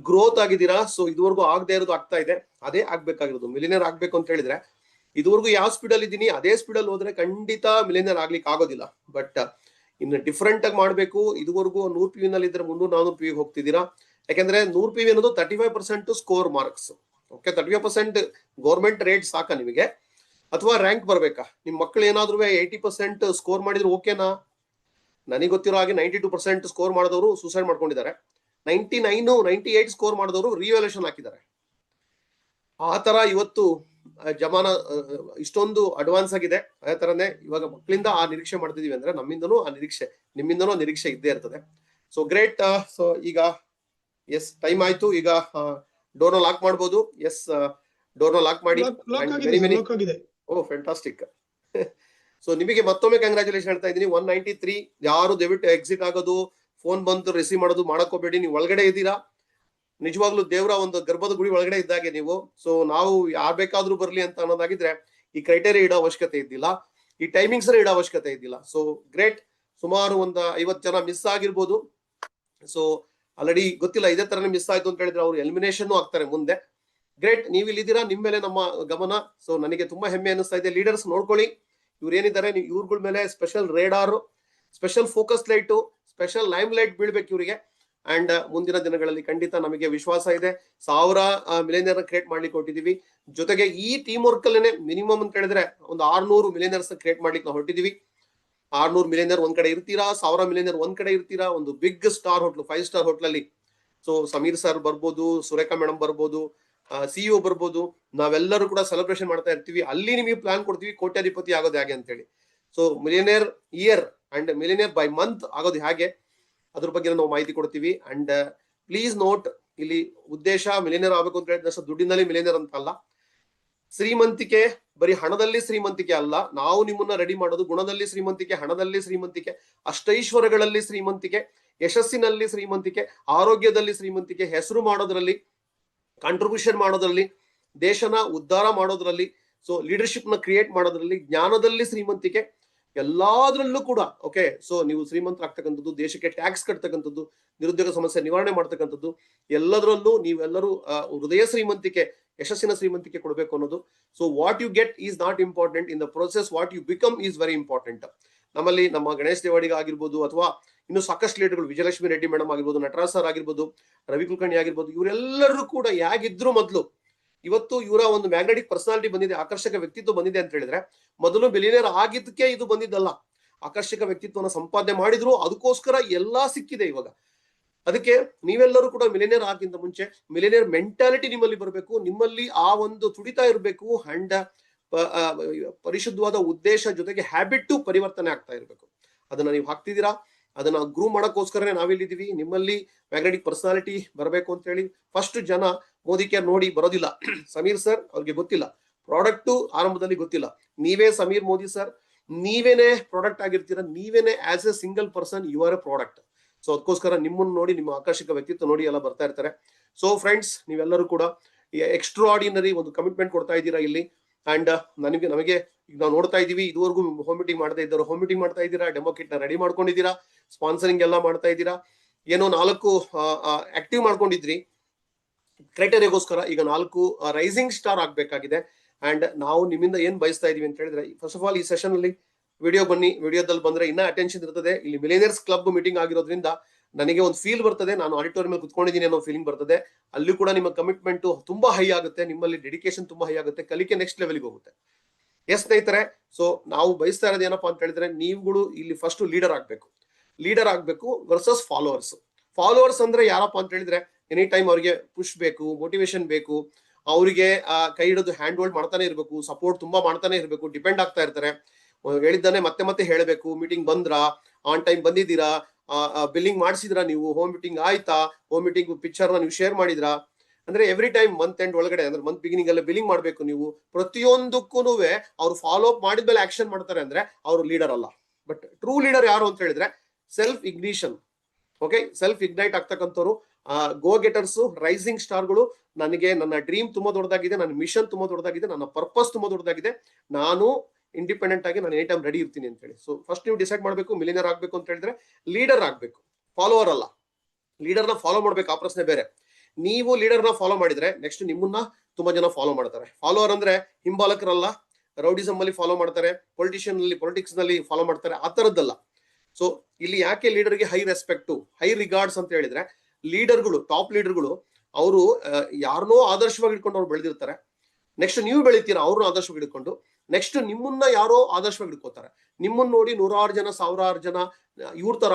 ಗ್ರೋತ್ ಆಗಿದ್ದೀರಾ. ಸೊ ಇದುವರೆಗೂ ಆಗದೆ ಇರೋದು ಆಗ್ತಾ ಇದೆ, ಅದೇ ಆಗ್ಬೇಕಾಗಿರೋದು. ಮಿಲಿಯನರ್ ಆಗ್ಬೇಕು ಅಂತ ಹೇಳಿದ್ರೆ ಇದುವರೆಗೂ ಯಾವ ಸ್ಪೀಡ್ ಅಲ್ಲಿ ಇದ್ದೀನಿ ಅದೇ ಸ್ಪೀಡ್ ಅಲ್ಲಿ ಹೋದ್ರೆ ಖಂಡಿತ ಮಿಲಿಯನರ್ ಆಗ್ಲಿಕ್ಕೆ ಆಗೋದಿಲ್ಲ. ಬಟ್ ಇನ್ನು ಡಿಫ್ರೆಂಟ್ ಆಗಿ ಮಾಡ್ಬೇಕು. ಇದುವರೆಗೂ 100 PV ನಲ್ಲಿ ಇದ್ರೆ 300-400 PV ಹೋಗ್ತಿದ್ದೀರಾ. ಯಾಕಂದ್ರೆ 100 PV ಅನ್ನೋದು 35% score marks. Okay, 35% government rate ಸಾಕ ನಿಮಗೆ, ಅಥವಾ ರ್ಯಾಂಕ್ ಬರ್ಬೇಕಾ? ನಿಮ್ ಮಕ್ಕಳು ಏನಾದ್ರು 80% ಸ್ಕೋರ್ ಮಾಡಿದ್ರು ಓಕೆನಾ? ನನಗೆ ಗೊತ್ತಿರೋ ಹಾಗೆ 92% ಸ್ಕೋರ್ ಮಾಡಿದವರು ಸೂಸೈಡ್ ಮಾಡ್ಕೊಂಡಿದ್ದಾರೆ. 99, 98 ಸ್ಕೋರ್ ಮಾಡಿದವರು ರಿವ್ಯಾಲ್ಯೂಷನ್ ಹಾಕಿದ್ದಾರೆ. ಆ ತರ ಇವತ್ತು ಜಮಾನ ಇಷ್ಟೊಂದು ಅಡ್ವಾನ್ಸ್ ಆಗಿದೆ. ಅದೇ ತರನೇ ಇವಾಗ ಮಕ್ಕಳಿಂದ ಆ ನಿರೀಕ್ಷೆ ಮಾಡ್ತಿದೀವಿ ಅಂದ್ರೆ ನಮ್ಮಿಂದನೂ ಆ ನಿರೀಕ್ಷೆ, ನಿಮ್ಮಿಂದನೂ ಆ ನಿರೀಕ್ಷೆ ಇದ್ದೇ ಇರ್ತದೆ. So great. ಸೊ ಈಗ ಎಸ್ ಟೈಮ್ ಆಯ್ತು. ಈಗ ಡೋರ್ನ ಲಾಕ್ ಮಾಡ್ಬೋದು. ಎಸ್, ಡೋರ್ನ ಲಾಕ್ ಮಾಡಿ. ಓ ಫ್ಯಾಂಟಾಸ್ಟಿಕ್. ಸೊ ನಿಮಗೆ ಮತ್ತೊಮ್ಮೆ ಕಂಗ್ರಾಚುಲೇಷನ್ ಹೇಳ್ತಾ ಇದ್ದೀನಿ. 193. ಯಾರು ದಯವಿಟ್ಟು ಎಕ್ಸಿಟ್ ಆಗೋದು, ಫೋನ್ ಬಂತು ರಿಸೀವ್ ಮಾಡೋದು ಮಾಡಕೋಬೇಡಿ. ನೀವು ಒಳಗಡೆ ಇದ್ದೀರಾ, ನಿಜವಾಗ್ಲೂ ದೇವರ ಒಂದು ಗರ್ಭದ ಗುಡಿ ಒಳಗಡೆ ಇದ್ದಾಗೆ ನೀವು. ಸೊ ನಾವು ಯಾರ್ ಬೇಕಾದ್ರೂ ಬರ್ಲಿ ಅಂತ ಅನ್ನೋದಾಗಿದ್ರೆ ಈ ಕ್ರೈಟೇರಿಯಾ ಇಡೋ ಅವಶ್ಯಕತೆ ಇದ್ದಿಲ್ಲ, ಈ ಟೈಮಿಂಗ್ಸ್ ಇಡೋ ಅವಶ್ಯಕತೆ ಇದ್ದಿಲ್ಲ. So great. ಸುಮಾರು ಒಂದು 50 ಜನ ಮಿಸ್ ಆಗಿರ್ಬೋದು. ಸೊ ಆಲ್ರೆಡಿ ಗೊತ್ತಿಲ್ಲ ಇದೇ ತರನೇ ಮಿಸ್ ಆಯ್ತು ಅಂತ ಹೇಳಿದ್ರೆ ಅವ್ರು ಎಲಿಮಿನೇಷನ್ ಆಗ್ತಾರೆ ಮುಂದೆ. ಗ್ರೇಟ್, ನೀವು ಇಲ್ಲಿದ್ದೀರಾ, ನಿಮ್ ಮೇಲೆ ನಮ್ಮ ಗಮನ. ಸೊ ನನಗೆ ತುಂಬಾ ಹೆಮ್ಮೆ ಅನಿಸ್ತಾ ಇದೆ. ಲೀಡರ್ಸ್ ನೋಡ್ಕೊಳ್ಳಿ, ಇವ್ರು ಏನಿದ್ದಾರೆ, ಇವ್ರಗಳ ಮೇಲೆ special radar, special focus light, special limelight ಬೀಳ್ಬೇಕು ಇವರಿಗೆ. ಅಂಡ್ ಮುಂದಿನ ದಿನಗಳಲ್ಲಿ ಖಂಡಿತ ನಮಗೆ ವಿಶ್ವಾಸ ಇದೆ. 1000 ಮಿಲಿಯನರ್ ಕ್ರಿಯೇಟ್ ಮಾಡ್ಲಿಕ್ಕೆ ಹೊರಟಿದೀವಿ. ಜೊತೆಗೆ ಈ ಟೀಮ್ ವರ್ಕ್ ಅಲ್ಲೇನೆ ಮಿನಿಮಮ್ ಅಂತ ಹೇಳಿದ್ರೆ ಒಂದು 600 ಮಿಲಿಯನರ್ಸ್ ಕ್ರಿಯೇಟ್ ಮಾಡ್ಲಿಕ್ಕೆ ನಾವು ಹೊರಟಿದೀವಿ. 600 ಮಿಲಿಯನರ್ ಒಂದ್ ಕಡೆ ಇರ್ತೀರಾ, 1000 ಮಿಲಿಯನರ್ ಒಂದ್ ಕಡೆ ಇರ್ತೀರಾ. ಒಂದು ಬಿಗ್ ಸ್ಟಾರ್ ಹೋಟ್ಲು, 5 ಸ್ಟಾರ್ ಹೋಟ್ಲಲ್ಲಿ. ಸೊ ಸಮೀರ್ ಸರ್ ಬರ್ಬೋದು, ಸುರೇಖಾ ಮೇಡಮ್ ಬರ್ಬೋದು, CEO ಬರ್ಬೋದು. ನಾವೆಲ್ಲರೂ ಕೂಡ ಸೆಲೆಬ್ರೇಷನ್ ಮಾಡ್ತಾ ಇರ್ತೀವಿ. ಅಲ್ಲಿ ನಿಮಗೆ ಪ್ಲಾನ್ ಕೊಡ್ತೀವಿ ಕೋಟ್ಯಾಧಿಪತಿ ಆಗೋದು ಹೇಗೆ ಅಂತ ಹೇಳಿ. So millionaire year and millionaire by month ಆಗೋದು ಹೇಗೆ, ಅದ್ರ ಬಗ್ಗೆ ನಾವು ಮಾಹಿತಿ ಕೊಡ್ತೀವಿ. ಅಂಡ್ ಪ್ಲೀಸ್ ನೋಟ್, ಇಲ್ಲಿ ಉದ್ದೇಶ ಮಿಲಿಯನರ್ ಆಗಬೇಕು ಅಂತ ಹೇಳಿದ ದುಡ್ಡಿನಲ್ಲಿ ಮಿಲಿಯನರ್ ಅಂತ ಅಲ್ಲ. ಶ್ರೀಮಂತಿಕೆ ಬರೀ ಹಣದಲ್ಲಿ ಶ್ರೀಮಂತಿಕೆ ಅಲ್ಲ. ನಾವು ನಿಮ್ಮನ್ನ ರೆಡಿ ಮಾಡೋದು ಗುಣದಲ್ಲಿ ಶ್ರೀಮಂತಿಕೆ, ಹಣದಲ್ಲಿ ಶ್ರೀಮಂತಿಕೆ, ಅಷ್ಟೈಶ್ವರ್ಯಗಳಲ್ಲಿ ಶ್ರೀಮಂತಿಕೆ, ಯಶಸ್ಸಿನಲ್ಲಿ ಶ್ರೀಮಂತಿಕೆ, ಆರೋಗ್ಯದಲ್ಲಿ ಶ್ರೀಮಂತಿಕೆ, ಹೆಸರು ಮಾಡೋದ್ರಲ್ಲಿ, ಕಾಂಟ್ರಿಬ್ಯೂಷನ್ ಮಾಡೋದ್ರಲ್ಲಿ, ದೇಶನ ಉದ್ಧಾರ ಮಾಡೋದ್ರಲ್ಲಿ, ಸೊ ಲೀಡರ್ಶಿಪ್ ನ ಕ್ರಿಯೇಟ್ ಮಾಡೋದ್ರಲ್ಲಿ, ಜ್ಞಾನದಲ್ಲಿ ಶ್ರೀಮಂತಿಕೆ, ಎಲ್ಲಾದ್ರಲ್ಲೂ ಕೂಡ. ಓಕೆ, ಸೊ ನೀವು ಶ್ರೀಮಂತರಾಗ್ತಕ್ಕಂಥದ್ದು, ದೇಶಕ್ಕೆ ಟ್ಯಾಕ್ಸ್ ಕಟ್ತಕ್ಕಂಥದ್ದು, ನಿರುದ್ಯೋಗ ಸಮಸ್ಯೆ ನಿವಾರಣೆ ಮಾಡ್ತಕ್ಕಂಥದ್ದು, ಎಲ್ಲದರಲ್ಲೂ ನೀವೆಲ್ಲರೂ ಹೃದಯ ಶ್ರೀಮಂತಿಕೆ, ಯಶಸ್ಸಿನ ಶ್ರೀಮಂತಿಕೆ ಕೊಡಬೇಕು ಅನ್ನೋದು. So what you get is not important, in the process what you become is very important. ನಮ್ಮಲ್ಲಿ ನಮ್ಮ ಗಣೇಶ್ ದೇವಾಡಿಗ ಆಗಿರ್ಬೋದು, ಅಥವಾ ಇನ್ನು ಸಾಕಷ್ಟು ಲೀಡರ್ಗಳು, ವಿಜಯಲಕ್ಷ್ಮಿ ರೆಡ್ಡಿ ಮೇಡಮ್ ಆಗಿರ್ಬೋದು, ನಟರಾಜ್ ಸರ್ ಆಗಿರ್ಬೋದು, ರವಿ ಕುಲಕರ್ಣಿ ಆಗಿರ್ಬೋದು, ಇವರೆಲ್ಲರೂ ಕೂಡ ಹೇಗಿದ್ರು ಮೊದಲು, ಇವತ್ತು ಇವರ ಒಂದು ಮ್ಯಾಗ್ನೆಟಿಕ್ ಪರ್ಸನಾಲಿಟಿ ಬಂದಿದೆ, ಆಕರ್ಷಕ ವ್ಯಕ್ತಿತ್ವ ಬಂದಿದೆ ಅಂತ ಹೇಳಿದ್ರೆ ಮೊದಲು ಬಿಲಿಯನರ್ ಆಗಿದ್ದಕ್ಕೆ ಇದು ಬಂದಿದ್ದಲ್ಲ. ಆಕರ್ಷಕ ವ್ಯಕ್ತಿತ್ವನ ಸಂಪಾದನೆ ಮಾಡಿದ್ರು, ಅದಕ್ಕೋಸ್ಕರ ಎಲ್ಲಾ ಸಿಕ್ಕಿದೆ ಇವಾಗ. ಅದಕ್ಕೆ ನೀವೆಲ್ಲರೂ ಕೂಡ ಮಿಲಿಯನರ್ ಆಗಿಂತ ಮುಂಚೆ ಮಿಲಿಯನರ್ ಮೆಂಟಾಲಿಟಿ ನಿಮ್ಮಲ್ಲಿ ಬರಬೇಕು, ನಿಮ್ಮಲ್ಲಿ ಆ ಒಂದು ತುಡಿತಾ ಇರಬೇಕು. ಅಂಡ್ ಪರಿಶುದ್ಧವಾದ ಉದ್ದೇಶ ಜೊತೆಗೆ ಹ್ಯಾಬಿಟ್ ಪರಿವರ್ತನೆ ಆಗ್ತಾ ಇರಬೇಕು. ಅದನ್ನ ನೀವು ಹಾಕ್ತಿದ್ದೀರಾ. ಅದನ್ನ ಗ್ರೂ ಮಾಡೋಕ್ಕೋಸ್ಕರನೇ ನಾವಿಲ್ಲಿದ್ದೀವಿ. ನಿಮ್ಮಲ್ಲಿ ಮ್ಯಾಗ್ನೆಟಿಕ್ ಪರ್ಸನಾಲಿಟಿ ಬರಬೇಕು ಅಂತ ಹೇಳಿ ಫಸ್ಟ್ ಜನ ಮೋದಿ ಕೇರ್ ನೋಡಿ ಬರೋದಿಲ್ಲ. ಸಮೀರ್ ಸರ್ ಅವ್ರಿಗೆ ಗೊತ್ತಿಲ್ಲ, ಪ್ರಾಡಕ್ಟ್ ಆರಂಭದಲ್ಲಿ ಗೊತ್ತಿಲ್ಲ. ನೀವೇ ಸಮೀರ್ ಮೋದಿ ಸರ್, ನೀವೇನೆ ಪ್ರಾಡಕ್ಟ್ ಆಗಿರ್ತೀರ, ನೀವೇನೆ as a single person you are a product. So ಅದಕ್ಕೋಸ್ಕರ ನಿಮ್ಮನ್ನು ನೋಡಿ, ನಿಮ್ಮ ಆಕರ್ಷಕ ವ್ಯಕ್ತಿತ್ವ ನೋಡಿ ಎಲ್ಲ ಬರ್ತಾ ಇರ್ತಾರೆ. ಸೊ ಫ್ರೆಂಡ್ಸ್, ನೀವೆಲ್ಲರೂ ಕೂಡ ಎಕ್ಸ್ಟ್ರಾಆರ್ಡಿನರಿ ಒಂದು ಕಮಿಟ್ಮೆಂಟ್ ಕೊಡ್ತಾ ಇದ್ದೀರಾ ಇಲ್ಲಿ. ಅಂಡ್ ನಮಗೆ ಈಗ ನಾವು ನೋಡ್ತಾ ಇದೀವಿ, ಇದುವರೆಗೂ ಹೋಮ್ ಮೀಟಿಂಗ್ ಮಾಡದೇ ಇದ್ದವರು ಹೋಮ್ ಮೀಟಿಂಗ್ ಮಾಡ್ತಾ ಇದ್ದೀರಾ, ಡೆಮೋ ಕಿಟ್ ನ ರೆಡಿ ಮಾಡ್ಕೊಂಡಿದ್ದೀರಾ, ಸ್ಪಾನ್ಸರಿಂಗ್ ಎಲ್ಲ ಮಾಡ್ತಾ ಇದ್ದೀರಾ, ಏನೋ 4 ಆಕ್ಟಿವ್ ಮಾಡ್ಕೊಂಡಿದ್ರಿ ಕ್ರೈಟೇರಿಯಾಗೋಸ್ಕರ. ಈಗ 4 ರೈಸಿಂಗ್ ಸ್ಟಾರ್ ಆಗ್ಬೇಕಾಗಿದೆ. ಅಂಡ್ ನಾವು ನಿಮ್ಮಿಂದ ಏನ್ ಬಯಸ್ತಾ ಇದೀವಿ ಅಂತ ಹೇಳಿದ್ರೆ, ಫಸ್ಟ್ ಆಫ್ ಆಲ್ ಈ ಸೆಷನ್ ಅಲ್ಲಿ ವಿಡಿಯೋ ಬನ್ನಿ, ವಿಡಿಯೋದಲ್ಲಿ ಬಂದ್ರೆ ಇನ್ನ ಅಟೆನ್ಷನ್ ಇರ್ತದೆ. ಇಲ್ಲಿ ಮಿಲಿಯನೇರ್ಸ್ ಕ್ಲಬ್ ಮೀಟಿಂಗ್ ಆಗಿರೋದ್ರಿಂದ ನನಗೆ ಒಂದು ಫೀಲ್ ಬರ್ತದೆ, ನಾನು ಆಡಿಟೋರಿಯಂ ಅಲ್ಲಿ ಕುತ್ಕೊಂಡಿದ್ದೀನಿ ಅನ್ನೋ ಫೀಲಿಂಗ್ ಬರ್ತದೆ. ಅಲ್ಲಿ ಕೂಡ ನಿಮ್ಮ ಕಮಿಟ್ಮೆಂಟ್ ತುಂಬಾ ಹೈ ಆಗುತ್ತೆ, ನಿಮ್ಮಲ್ಲಿ ಡೆಡಿಕೇಶನ್ ತುಂಬಾ ಹೈ ಆಗುತ್ತೆ, ಕಲಿಕೆ ನೆಕ್ಸ್ಟ್ ಲೆವೆಲ್ಗೆ ಹೋಗುತ್ತೆ. ಎಸ್ ಸ್ನೇಹಿತರೆ, ಸೊ ನಾವು ಬಯಸ್ತಾ ಇರೋದು ಏನಪ್ಪಾ ಅಂತ ಹೇಳಿದ್ರೆ, ನೀವುಗಳು ಇಲ್ಲಿ ಫಸ್ಟ್ ಲೀಡರ್ ಆಗ್ಬೇಕು ವರ್ಸಸ್ ಫಾಲೋವರ್ಸ್. ಫಾಲೋವರ್ಸ್ ಅಂದ್ರೆ ಯಾರಪ್ಪ ಅಂತ ಹೇಳಿದ್ರೆ, ಎನಿ ಟೈಮ್ ಅವ್ರಿಗೆ ಪುಷ್ ಬೇಕು, ಮೋಟಿವೇಶನ್ ಬೇಕು, ಅವರಿಗೆ ಕೈ ಹಿಡಿದು ಹ್ಯಾಂಡ್ ಹೋಲ್ಡ್ ಮಾಡ್ತಾನೆ ಇರಬೇಕು, ಸಪೋರ್ಟ್ ತುಂಬಾ ಮಾಡ್ತಾನೆ ಇರಬೇಕು, ಡಿಪೆಂಡ್ ಆಗ್ತಾ ಇರ್ತಾರೆ. ಹೇಳಿದ್ದಾನೆ ಮತ್ತೆ ಮತ್ತೆ ಹೇಳಬೇಕು, ಮೀಟಿಂಗ್ ಬಂದ್ರಾ, ಆನ್ ಟೈಮ್ ಬಂದಿದ್ದೀರಾ, ಬಿಲ್ಲಿಂಗ್ ಮಾಡಿಸಿದ್ರಾ, ನೀವು ಹೋಮ್ ಮೀಟಿಂಗ್ ಆಯ್ತಾ, ಹೋಮ್ ಮೀಟಿಂಗ್ ಪಿಕ್ಚರ್ ನೀವು ಶೇರ್ ಮಾಡಿದ್ರಾ, ಅಂದ್ರೆ ಎವ್ರಿ ಟೈಮ್ ಮಂತ್ ಎಂಡ್ ಒಳಗಡೆ, ಅಂದ್ರೆ ಮಂತ್ ಬಿಗಿನಿಂಗ್ ಅಲ್ಲೇ ಬಿಲ್ಲಿಂಗ್ ಮಾಡ್ಬೇಕು. ನೀವು ಪ್ರತಿಯೊಂದಕ್ಕೂ ಅವ್ರು ಫಾಲೋ ಅಪ್ ಮಾಡಿದ್ಮೇಲೆ ಆಕ್ಷನ್ ಮಾಡ್ತಾರೆ ಅಂದ್ರೆ ಅವರು ಲೀಡರ್ ಅಲ್ಲ. ಬಟ್ ಟ್ರೂ ಲೀಡರ್ ಯಾರು ಅಂತ ಹೇಳಿದ್ರೆ self ignition. Okay, self ignite ಆಗ್ತಕ್ಕಂಥವ್ರು, ಗೋ ಗೆಟರ್ಸ್, ರೈಸಿಂಗ್ ಸ್ಟಾರ್ಗಳು. ನನಗೆ ನನ್ನ ಡ್ರೀಮ್ ತುಂಬಾ ದೊಡ್ಡದಾಗಿದೆ, ನನ್ನ ಮಿಷನ್ ತುಂಬಾ ದೊಡ್ಡದಾಗಿದೆ, ನನ್ನ ಪರ್ಪಸ್ ತುಂಬಾ ದೊಡ್ಡದಾಗಿದೆ, ನಾನು ಇಂಡಿಪೆಂಡೆಂಟ್ ಆಗಿ ನಾನು ಎನಿ ಟೈಮ್ ರೆಡಿ ಇರ್ತೀನಿ ಅಂತ ಹೇಳಿ. ಸೊ ಫಸ್ಟ್ ನೀವು ಡಿಸೈಡ್ ಮಾಡಬೇಕು, ಮಿಲಿಯನರ್ ಆಗ್ಬೇಕು ಅಂತ ಹೇಳಿದ್ರೆ ಲೀಡರ್ ಆಗ್ಬೇಕು, ಫಾಲೋವರ್ ಅಲ್ಲ. ಲೀಡರ್ನ ಫಾಲೋ ಮಾಡ್ಬೇಕು, ಆ ಪ್ರಶ್ನೆ ಬೇರೆ. ನೀವು ಲೀಡರ್ನ ಫಾಲೋ ಮಾಡಿದ್ರೆ ನೆಕ್ಸ್ಟ್ ನಿಮ್ಮನ್ನ ತುಂಬಾ ಜನ ಫಾಲೋ ಮಾಡ್ತಾರೆ. ಫಾಲೋವರ್ ಅಂದ್ರೆ ಹಿಂಬಾಲಕರಲ್ಲ, ರೌಡಿಸಮ್ ಅಲ್ಲಿ ಫಾಲೋ ಮಾಡ್ತಾರೆ, ಪೊಲಿಟಿಕ್ಸ್ ನಲ್ಲಿ ಫಾಲೋ ಮಾಡ್ತಾರೆ, ಆ ತರದ್ದಲ್ಲ. ಸೊ ಇಲ್ಲಿ ಯಾಕೆ ಲೀಡರ್ಗೆ ಹೈ ರೆಸ್ಪೆಕ್ಟ್, ಹೈ ರಿಗಾರ್ಡ್ಸ್ ಅಂತ ಹೇಳಿದ್ರೆ, ಲೀಡರ್ಗಳು, ಟಾಪ್ ಲೀಡರ್ಗಳು ಅವರು ಯಾರನ್ನೋ ಆದರ್ಶವಾಗಿ ಇಟ್ಕೊಂಡು ಅವ್ರು ಬೆಳೆದಿರ್ತಾರೆ. ನೆಕ್ಸ್ಟ್ ನೀವು ಬೆಳಿತೀರಾ ಅವ್ರನ್ನ ಆದರ್ಶವಾಗಿ ಇಟ್ಕೊಂಡು, ನೆಕ್ಸ್ಟ್ ನಿಮ್ಮನ್ನ ಯಾರೋ ಆದರ್ಶವಾಗಿ ಇಟ್ಕೋತಾರೆ. ನಿಮ್ಮನ್ನ ನೋಡಿ 100 ಜನ 1000 ಜನ ಇವ್ರ ತರ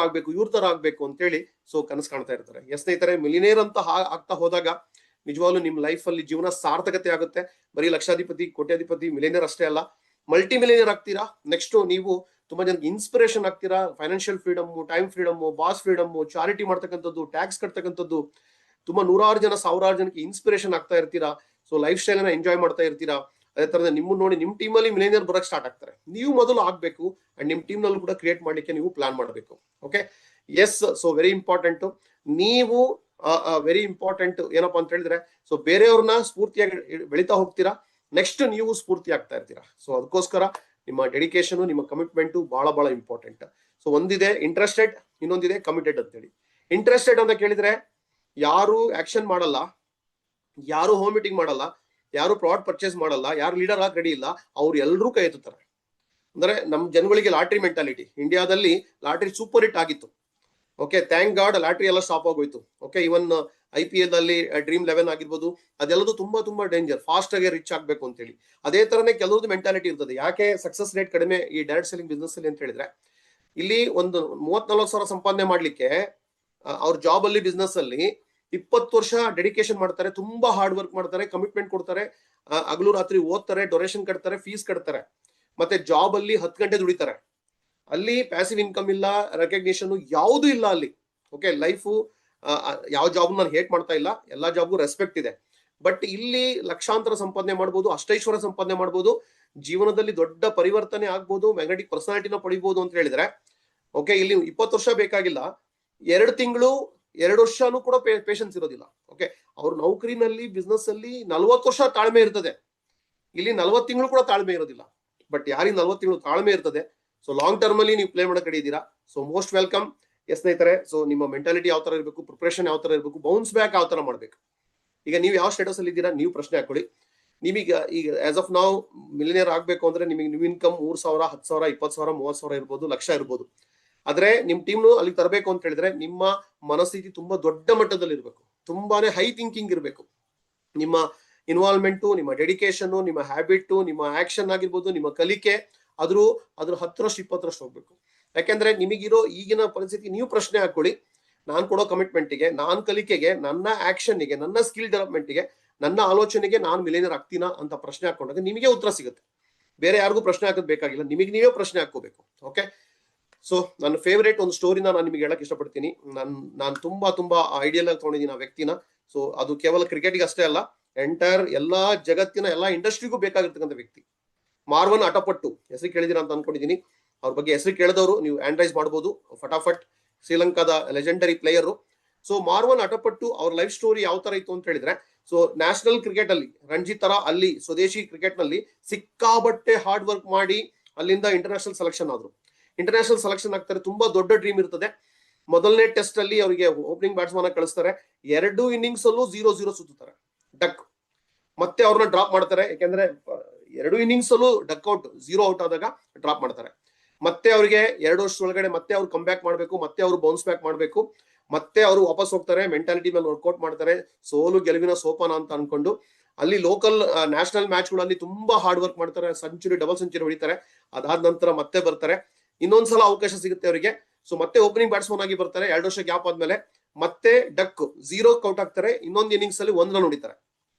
ಆಗ್ಬೇಕು ಅಂತೇಳಿ ಸೊ ಕನಸು ಕಾಣ್ತಾ ಇರ್ತಾರೆ. ಎಸ್ ಸ್ನೇಹಿತರೆ, ಮಿಲಿಯನೇರ್ ಅಂತ ಆಗ್ತಾ ಹೋದಾಗ ನಿಜವಾಗ್ಲೂ ನಿಮ್ ಲೈಫ್ ಅಲ್ಲಿ ಜೀವನ ಸಾರ್ಥಕತೆ ಆಗುತ್ತೆ. ಬರೀ ಲಕ್ಷಾಧಿಪತಿ, ಕೋಟ್ಯಾಧಿಪತಿ, ಮಿಲಿಯನೇರ್ ಅಷ್ಟೇ ಅಲ್ಲ, ಮಲ್ಟಿ ಮಿಲಿಯನೇರ್ ಆಗ್ತೀರಾ. ನೆಕ್ಸ್ಟ್ ನೀವು ತುಂಬಾ ಜನಕ್ಕೆ ಇನ್ಸ್ಪಿರೇಷನ್ ಆಗ್ತೀರಾ. Financial freedom, time freedom, boss freedom, charity ಮಾಡ್ತಕ್ಕಂಥದ್ದು, ಟ್ಯಾಕ್ಸ್ ಕಟ್ತಕ್ಕಂಥದ್ದು, ತುಂಬಾ 100 ಜನ 1000 ಜನಕ್ಕೆ ಇನ್ಸ್ಪಿರೇಷನ್ ಆಗ್ತಾ ಇರ್ತೀರಾ. ಸೊ ಲೈಫ್ ಸ್ಟೈಲ್ ಅನ್ನ ಎಂಜಾಯ್ ಮಾಡ್ತಾ ಇರ್ತೀರಾ. ಅದೇ ತರ ನಿಮ್ಮನ್ನ ನೋಡಿ ನಿಮ್ ಟೀಮ್ ಅಲ್ಲಿ ಮಿಲಿಯನೇರ್ ಬರಕ್ ಸ್ಟಾರ್ಟ್ ಆಗ್ತಾರೆ. ನೀವು ಮೊದಲು ಆಗ್ಬೇಕು, ಅಂಡ್ ನಿಮ್ ಟೀಮ್ ನಲ್ಲೂ ಕೂಡ ಕ್ರಿಯೇಟ್ ಮಾಡ್ಲಿಕ್ಕೆ ನೀವು ಪ್ಲಾನ್ ಮಾಡಬೇಕು. Okay, yes. So very important. ನೀವು ವೆರಿ ಇಂಪಾರ್ಟೆಂಟ್ ಏನಪ್ಪಾ ಅಂತ ಹೇಳಿದ್ರೆ, ಸೊ ಬೇರೆಯವ್ರನ್ನ ಸ್ಫೂರ್ತಿಯಾಗಿ ಬೆಳಿತಾ ಹೋಗ್ತೀರಾ, ನೆಕ್ಸ್ಟ್ ನೀವು ಸ್ಫೂರ್ತಿ ಆಗ್ತಾ ಇರ್ತೀರಾ. ಸೊ ಅದಕ್ಕೋಸ್ಕರ ನಿಮ್ಮ ಡೆಡಿಕೇಶನ್, ನಿಮ್ಮ ಕಮಿಟ್ಮೆಂಟ್ ಬಹಳ ಇಂಪಾರ್ಟೆಂಟ್. ಸೊ ಒಂದಿದೆ ಇಂಟ್ರೆಸ್ಟೆಡ್, ಇನ್ನೊಂದಿದೆ ಕಮಿಟೆಡ್ ಅಂತೇಳಿ. ಇಂಟ್ರೆಸ್ಟೆಡ್ ಅಂತ ಕೇಳಿದ್ರೆ, ಯಾರು ಆಕ್ಷನ್ ಮಾಡಲ್ಲ, ಯಾರು ಹೋಮ್ ಮೀಟಿಂಗ್ ಮಾಡಲ್ಲ, ಯಾರು ಪ್ರಾಡಕ್ಟ್ ಪರ್ಚೇಸ್ ಮಾಡಲ್ಲ, ಯಾರು ಲೀಡರ್ ಆಗಿ ರೆಡಿ ಇಲ್ಲ, ಅವ್ರು ಎಲ್ಲರೂ ಕೈ ಎತ್ತುತ್ತಾರೆ. ಅಂದ್ರೆ ನಮ್ ಜನಗಳಿಗೆ ಲಾಟ್ರಿ ಮೆಂಟಾಲಿಟಿ, ಇಂಡಿಯಾದಲ್ಲಿ ಲಾಟ್ರಿ ಸೂಪರ್ ಹಿಟ್ ಆಗಿತ್ತು. ಓಕೆ, ಥ್ಯಾಂಕ್ ಗಾಡ್ ಲಾಟ್ರಿ ಎಲ್ಲ ಸ್ಟಾಪ್ ಆಗೋಯ್ತು. ಓಕೆ, ಇವನ್ IPL ಅಲ್ಲಿ ಡ್ರೀಮ್ 11 ಆಗಿರ್ಬೋದು, ಅದೆಲ್ಲದು ತುಂಬಾ ಡೇಂಜರ್, ಫಾಸ್ಟ್ ಆಗಿ ರಿಚ್ ಆಗ್ಬೇಕು ಅಂತ ಹೇಳಿ. ಅದೇ ತರನೇ ಕೆಲವ್ರದ್ದು ಮೆಂಟಾಲಿಟಿ ಇರ್ತದೆ. ಯಾಕೆ ಸಕ್ಸಸ್ ರೇಟ್ ಕಡಿಮೆ ಈ ಡೈರೆಕ್ಟ್ ಸೆಲ್ಲಿಂಗ್ ಬಿಸ್ನೆಸ್ ಅಲ್ಲಿ ಅಂತ ಹೇಳಿದ್ರೆ, ಇಲ್ಲಿ ಒಂದು 30-40 ಸಾವಿರ ಸಂಪಾದನೆ ಮಾಡ್ಲಿಕ್ಕೆ ಅವ್ರ ಜಾಬ್ ಅಲ್ಲಿ, ಬಿಸ್ನೆಸ್ ಅಲ್ಲಿ 20 ವರ್ಷ ಡೆಡಿಕೇಶನ್ ಮಾಡ್ತಾರೆ, ತುಂಬಾ ಹಾರ್ಡ್ ವರ್ಕ್ ಮಾಡ್ತಾರೆ, ಕಮಿಟ್ಮೆಂಟ್ ಕೊಡ್ತಾರೆ, ಹಗಲು ರಾತ್ರಿ ಓದ್ತಾರೆ, ಡೊನೇಷನ್ ಕಟ್ತಾರೆ, ಫೀಸ್ ಕಟ್ತಾರೆ, ಮತ್ತೆ ಜಾಬ್ ಅಲ್ಲಿ 10 ಗಂಟೆ ದುಡಿತಾರೆ. ಅಲ್ಲಿ ಪ್ಯಾಸಿವ್ ಇನ್ಕಮ್ ಇಲ್ಲ, ರೆಕಗ್ನಿಷನ್ ಯಾವುದು ಇಲ್ಲ ಅಲ್ಲಿ. ಓಕೆ, ಲೈಫು ಯಾವ ಜಾಬ್ ನಾನು ಹೇಟ್ ಮಾಡ್ತಾ ಇಲ್ಲ, ಎಲ್ಲಾ ಜಾಬ್ಗೂ ರೆಸ್ಪೆಕ್ಟ್ ಇದೆ. ಬಟ್ ಇಲ್ಲಿ ಲಕ್ಷಾಂತರ ಸಂಪಾದನೆ ಮಾಡ್ಬೋದು, ಅಷ್ಟೈಶ್ವರ್ಯ ಸಂಪಾದನೆ ಮಾಡ್ಬೋದು, ಜೀವನದಲ್ಲಿ ದೊಡ್ಡ ಪರಿವರ್ತನೆ ಆಗ್ಬೋದು, ಮ್ಯಾಗ್ನೆಟಿಕ್ ಪರ್ಸನಾಲಿಟಿನ ಪಡಿಬಹುದು ಅಂತ ಹೇಳಿದ್ರೆ, ಓಕೆ, ಇಲ್ಲಿ 20 ವರ್ಷ ಬೇಕಾಗಿಲ್ಲ, 2 ತಿಂಗಳು 2 ವರ್ಷನೂ ಕೂಡ ಪೇಷನ್ಸ್ ಇರೋದಿಲ್ಲ. ಓಕೆ, ಅವ್ರ ನೌಕರಿನಲ್ಲಿ, ಬಿಸ್ನೆಸ್ ಅಲ್ಲಿ 40 ವರ್ಷ ತಾಳ್ಮೆ ಇರ್ತದೆ, ಇಲ್ಲಿ 40 ತಿಂಗಳು ಕೂಡ ತಾಳ್ಮೆ ಇರೋದಿಲ್ಲ. ಬಟ್ ಯಾರಿಗೆ 40 ತಿಂಗಳು ತಾಳ್ಮೆ ಇರ್ತದೆ, ಸೊ ಲಾಂಗ್ ಟರ್ಮ್ ಅಲ್ಲಿ ನೀವು ಪ್ಲೇ ಮಾಡಕ್ ಕಡಿದೀರಾ. So most welcome. ಎಸ್ ಸ್ನೇಹಿತರೆ, ಸೊ ನಿಮ್ಮ ಮೆಂಟಾಲಿಟಿ ಯಾವ ತರ ಇರಬೇಕು, ಪ್ರಿಪರೇಷನ್ ಯಾವ ತರ ಇರಬೇಕು, ಬೌನ್ಸ್ ಬ್ಯಾಕ್ ಯಾವ ತರ ಮಾಡ್ಬೇಕು. ಈಗ ನೀವು ಯಾವ ಸ್ಟೇಟಸ್ ಅಲ್ಲಿ ಇದ್ದೀರಾ, ನೀವು ಪ್ರಶ್ನೆ ಹಾಕೊಳ್ಳಿ. ನಿಮಗೆ ಈಗ ಆಸ್ ಆಫ್ ನಾವು ಮಿಲಿಯನೇರ್ ಆಗ್ಬೇಕು ಅಂದ್ರೆ ನಿಮಗೆ ನ್ಯೂ ಇನ್ಕಮ್ 3,000, 10,000, 20,000, 30,000 ಇರ್ಬೋದು, ಲಕ್ಷ ಇರ್ಬೋದು. ಆದ್ರೆ ನಿಮ್ ಟೀಮ್ ಅಲ್ಲಿ ತರಬೇಕು ಅಂತ ಹೇಳಿದ್ರೆ ನಿಮ್ಮ ಮನಸ್ಥಿತಿ ತುಂಬಾ ದೊಡ್ಡ ಮಟ್ಟದಲ್ಲಿ ಇರಬೇಕು, ತುಂಬಾನೇ ಹೈ ಥಿಂಕಿಂಗ್ ಇರಬೇಕು. ನಿಮ್ಮ ಇನ್ವಾಲ್ವ್ಮೆಂಟು, ನಿಮ್ಮ ಡೆಡಿಕೇಶನ್, ನಿಮ್ಮ ಹ್ಯಾಬಿಟ್, ನಿಮ್ಮ ಆಕ್ಷನ್ ಆಗಿರ್ಬೋದು, ನಿಮ್ಮ ಕಲಿಕೆ ಅದ್ರ 10ರಷ್ಟು 20ರಷ್ಟು ಹೋಗ್ಬೇಕು. ಯಾಕೆಂದ್ರೆ ನಿಮಗಿರೋ ಈಗಿನ ಪರಿಸ್ಥಿತಿ ನೀವು ಪ್ರಶ್ನೆ ಹಾಕೊಳ್ಳಿ. ನಾನ್ ಕೊಡೋ ಕಮಿಟ್ಮೆಂಟ್ಗೆ, ನಾನ್ ಕಲಿಕೆಗೆ, ನನ್ನ ಆಕ್ಷನ್ಗೆ, ನನ್ನ ಸ್ಕಿಲ್ ಡೆವಲಪ್ಮೆಂಟ್ಗೆ, ನನ್ನ ಆಲೋಚನೆಗೆ ನಾನು ಮಿಲಿಯನೇರ್ ಆಗ್ತೀನಾ ಅಂತ ಪ್ರಶ್ನೆ ಹಾಕೊಂಡಾಗ ನಿಮಗೆ ಉತ್ತರ ಸಿಗುತ್ತೆ. ಬೇರೆ ಯಾರಿಗೂ ಪ್ರಶ್ನೆ ಹಾಕೋದ್ ಬೇಕಾಗಿಲ್ಲ, ನಿಮಗೆ ನೀವೇ ಪ್ರಶ್ನೆ ಹಾಕೋಬೇಕು. ಓಕೆ, ಸೊ ನನ್ನ ಫೇವರೇಟ್ ಒಂದು ಸ್ಟೋರಿನ ನಾನು ನಿಮಗೆ ಹೇಳಕ್ ಇಷ್ಟಪಡ್ತೀನಿ. ನಾನು ತುಂಬಾ ಐಡಿಯಲ್ ಆಗಿ ತಗೊಂಡಿದ್ದೀನಿ ಆ ವ್ಯಕ್ತಿನ. ಸೊ ಅದು ಕೇವಲ ಕ್ರಿಕೆಟ್ಗೆ ಅಷ್ಟೇ ಅಲ್ಲ, ಎಂಟೈರ್ ಎಲ್ಲಾ ಜಗತ್ತಿನ ಎಲ್ಲಾ ಇಂಡಸ್ಟ್ರಿಗೂ ಬೇಕಾಗಿರ್ತಕ್ಕಂಥ ವ್ಯಕ್ತಿ. ಮಾರ್ವನ್ ಅಟಪಟ್ಟು ಹೆಸರು ಕೇಳಿದಿರ ಅಂತ ಅನ್ಕೊಂಡಿದ್ದೀನಿ. ಅವ್ರ ಬಗ್ಗೆ ಹೆಸರು ಕೇಳಿದವರು ನೀವು ಆಂಡ್ರೈಸ್ ಮಾಡ್ಬೋದು ಫಟಾಫಟ್. ಶ್ರೀಲಂಕಾದ ಲೆಜೆಂಡರಿ ಪ್ಲೇಯರ್. ಸೊ ಮಾರ್ವನ್ ಅಟಪಟ್ಟು ಅವ್ರ ಲೈಫ್ ಸ್ಟೋರಿ ಯಾವ ತರ ಇತ್ತು ಅಂತ ಹೇಳಿದ್ರೆ, ಸೊ ನ್ಯಾಷನಲ್ ಕ್ರಿಕೆಟ್ ಅಲ್ಲಿ ರಣಜಿ ತರ ಅಲ್ಲಿ ಸ್ವದೇಶಿ ಕ್ರಿಕೆಟ್ ನಲ್ಲಿ ಸಿಕ್ಕಾಬಟ್ಟೆ ಹಾರ್ಡ್ ವರ್ಕ್ ಮಾಡಿ ಅಲ್ಲಿಂದ ಇಂಟರ್ನ್ಯಾಷನಲ್ ಸೆಲೆಕ್ಷನ್ ಆದ್ರು. ಇಂಟರ್ನ್ಯಾಷನಲ್ ಸೆಲೆಕ್ಷನ್ ಆಗ್ತಾರೆ, ತುಂಬಾ ದೊಡ್ಡ ಡ್ರೀಮ್ ಇರ್ತದೆ. ಮೊದಲನೇ ಟೆಸ್ಟ್ ಅಲ್ಲಿ ಅವರಿಗೆ ಓಪನಿಂಗ್ ಬ್ಯಾಟ್ಸ್ಮನ್ ಕಳಿಸ್ತಾರೆ. 2 ಇನ್ನಿಂಗ್ಸ್ ಅಲ್ಲೂ 0-0 ಸುತ್ತಾರೆ ಡಕ್. ಮತ್ತೆ ಅವ್ರನ್ನ ಡ್ರಾಪ್ ಮಾಡ್ತಾರೆ, ಯಾಕೆಂದ್ರೆ 2 ಇನ್ನಿಂಗ್ಸ್ ಅಲ್ಲೂ ಡಕ್ ಔಟ್ 0 ಔಟ್ ಆದಾಗ ಡ್ರಾಪ್ ಮಾಡ್ತಾರೆ. ಮತ್ತೆ ಅವರಿಗೆ 2 ವರ್ಷ ಒಳಗಡೆ ಮತ್ತೆ ಅವ್ರು ಕಮ್ ಬ್ಯಾಕ್ ಮಾಡ್ಬೇಕು, ಮತ್ತೆ ಅವ್ರು ಬೌನ್ಸ್ ಬ್ಯಾಕ್ ಮಾಡ್ಬೇಕು, ಮತ್ತೆ ಅವರು ವಾಪಸ್ ಹೋಗ್ತಾರೆ, ಮೆಂಟಾಲಿಟಿ ಮೇಲೆ ವರ್ಕೌಟ್ ಮಾಡ್ತಾರೆ. ಸೋಲು ಗೆಲುವಿನ ಸೋಪಾನ ಅಂತ ಅನ್ಕೊಂಡು ಅಲ್ಲಿ ಲೋಕಲ್ ನ್ಯಾಷನಲ್ ಮ್ಯಾಚ್ಗಳಲ್ಲಿ ತುಂಬಾ ಹಾರ್ಡ್ ವರ್ಕ್ ಮಾಡ್ತಾರೆ. ಸೆಂಚುರಿ, ಡಬಲ್ ಸೆಂಚುರಿ ಹೊಡಿತಾರೆ. ಅದಾದ ನಂತರ ಮತ್ತೆ ಬರ್ತಾರೆ, ಇನ್ನೊಂದ್ಸಲ ಅವಕಾಶ ಸಿಗುತ್ತೆ ಅವರಿಗೆ. ಸೊ ಮತ್ತೆ ಓಪನಿಂಗ್ ಬ್ಯಾಟ್ಸ್ಮನ್ ಆಗಿ ಬರ್ತಾರೆ. 2 ವರ್ಷ ಗ್ಯಾಪ್ ಆದ್ಮೇಲೆ ಮತ್ತೆ ಡಕ್ 0 ಔಟ್ ಆಗ್ತಾರೆ. ಇನ್ನೊಂದು ಇನ್ನಿಂಗ್ಸ್ ಅಲ್ಲಿ 1 ರನ್ ಹೊಡಿತಾರೆ.